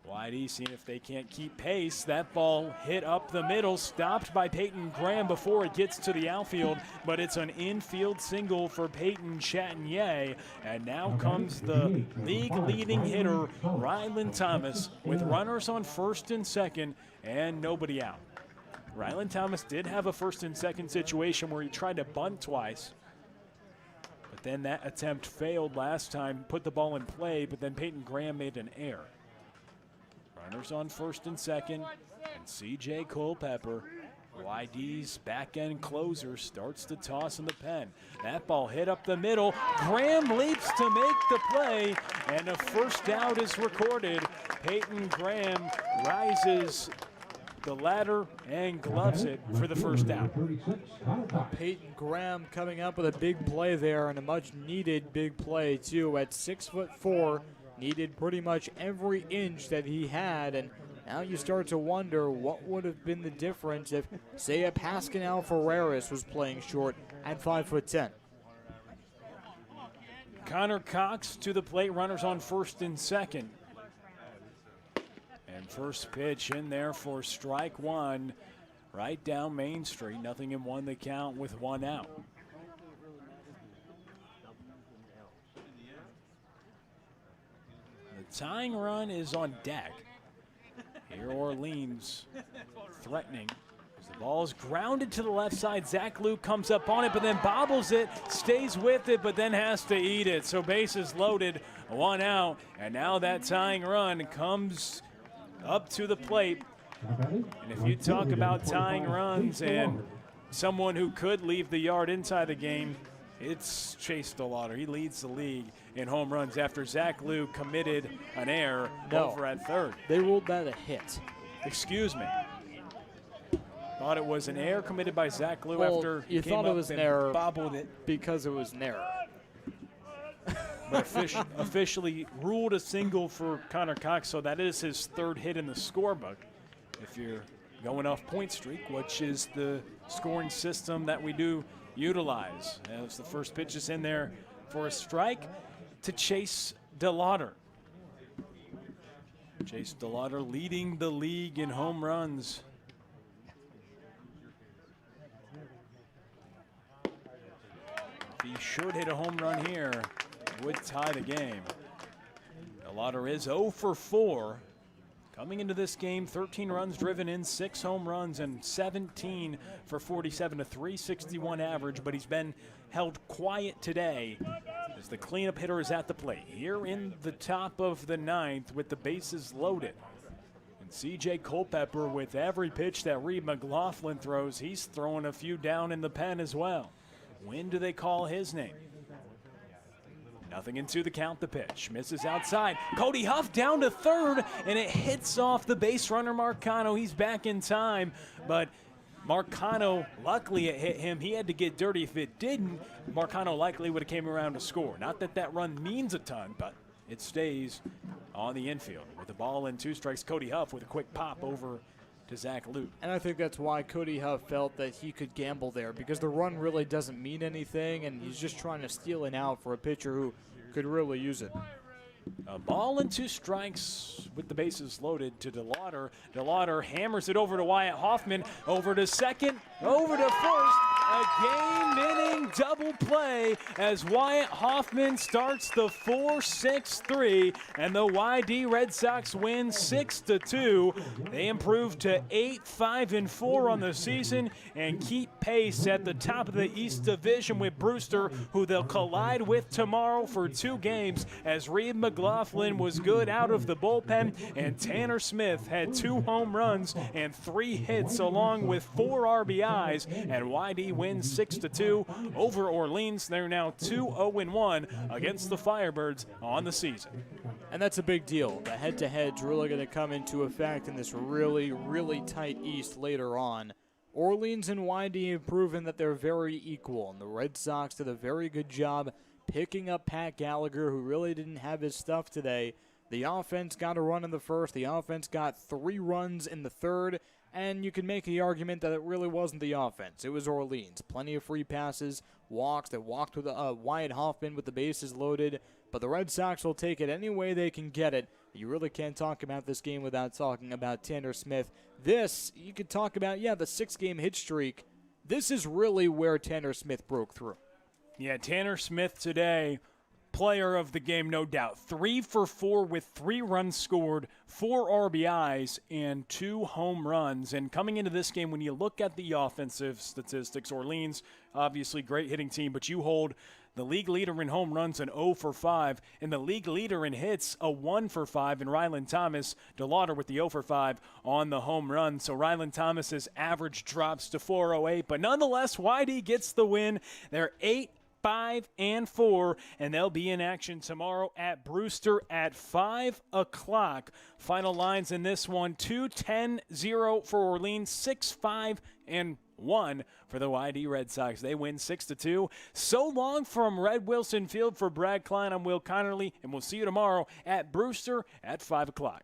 YD seeing if they can't keep pace. That ball hit up the middle, stopped by Peyton Graham before it gets to the outfield, but it's an infield single for Peyton Chatinier. And now comes the league-leading hitter, Ryland Thomas, with runners on first and second and nobody out. Ryland Thomas did have a first and second situation where he tried to bunt twice. But then that attempt failed last time, put the ball in play, but then Peyton Graham made an error. Runners on first and second, and C.J. Culpepper, YD's back-end closer, starts to toss in the pen. That ball hit up the middle. Graham leaps to make the play, and a first out is recorded. Peyton Graham rises the ladder and gloves it for the first out. Peyton Graham coming up with a big play there, and a much needed big play too. At 6'4", needed pretty much every inch that he had, and now you start to wonder what would have been the difference if, say, a Pascal Ferreras was playing short at 5'10". Connor Cox to the plate, runners on first and second. And first pitch in there for strike 1, right down Main Street. Nothing in 1 the count with 1 out. The tying run is on deck. Here Orleans threatening The ball's grounded to the left side. Zach Luke comes up on it, but then bobbles it, stays with it, but then has to eat it. So bases loaded, 1 out, and now that tying run comes up to the plate. And if you talk about tying runs and someone who could leave the yard inside the game, it's Chase DeLauder. He leads the league in home runs after Zach Luke committed an error over at third. They ruled that a hit. Excuse me. Thought it was an error committed by Zach Luke after you he thought came it was up an and error bobbled it. because it was an error. But officially ruled a single for Connor Cox, so that is his 3rd hit in the scorebook. If you're going off point streak, which is the scoring system that we do utilize. As the first pitch is in there for a strike to Chase DeLauder. Chase DeLauder leading the league in home runs. If he should hit a home run here, it would tie the game. DeLauder is 0 for 4. Coming into this game, 13 runs driven in, 6 home runs, and 17 for 47, a .361 average, but he's been held quiet today as the cleanup hitter is at the plate. Here in the top of the 9th with the bases loaded. And C.J. Culpepper, with every pitch that Reed McLaughlin throws, he's throwing a few down in the pen as well. When do they call his name? Nothing into the count, the pitch. Misses outside. Cody Huff down to third, and it hits off the base runner, Marcano. He's back in time, but Marcano, luckily it hit him. He had to get dirty. If it didn't, Marcano likely would have came around to score. Not that that run means a ton, but it stays on the infield. With the ball in 2 strikes, Cody Huff with a quick pop over to Zach Luke. And I think that's why Cody Huff felt that he could gamble there, because the run really doesn't mean anything, and he's just trying to steal it out for a pitcher who could really use it. A ball and 2 strikes with the bases loaded to DeLauder. DeLauder hammers it over to Wyatt Hoffman, over to second, over to first. A game-inning double play as Wyatt Hoffman starts the 4-6-3, and the YD Red Sox win 6-2. They improve to 8-5-4 on the season and keep pace at the top of the East Division with Brewster, who they'll collide with tomorrow for 2 games, as Reed McLaughlin was good out of the bullpen, and Tanner Smith had 2 home runs and 3 hits along with 4 RBIs, and YD wins 6-2 over Orleans. They're now 2-0-1 against the Firebirds on the season. And that's a big deal. The head-to-head's really going to come into effect in this really, really tight East later on. Orleans and YD have proven that they're very equal, and the Red Sox did a very good job picking up Pat Gallagher, who really didn't have his stuff today. The offense got a run in the first. The offense got 3 runs in the third. And you can make the argument that it really wasn't the offense. It was Orleans. Plenty of free passes, walks that walked with Wyatt Hoffman with the bases loaded. But the Red Sox will take it any way they can get it. You really can't talk about this game without talking about Tanner Smith. This, you could talk about, the 6-game hit streak. This is really where Tanner Smith broke through. Yeah, Tanner Smith today, player of the game, no doubt. 3 for 4 with 3 runs scored, 4 RBIs, and 2 home runs. And coming into this game, when you look at the offensive statistics, Orleans, obviously great hitting team, but you hold the league leader in home runs an 0 for 5, and the league leader in hits a 1 for 5, and Ryland Thomas, DeLauder with the 0 for 5 on the home run. So Ryland Thomas's average drops to 408, but nonetheless, YD gets the win. They're 8-5-4, and they'll be in action tomorrow at Brewster at 5 o'clock. Final lines in this one, 2-10-0 for Orleans, 6-5-1 for the YD Red Sox. They win 6-2. So long from Red Wilson Field for Brad Klein. I'm Will Connerly, and we'll see you tomorrow at Brewster at 5 o'clock.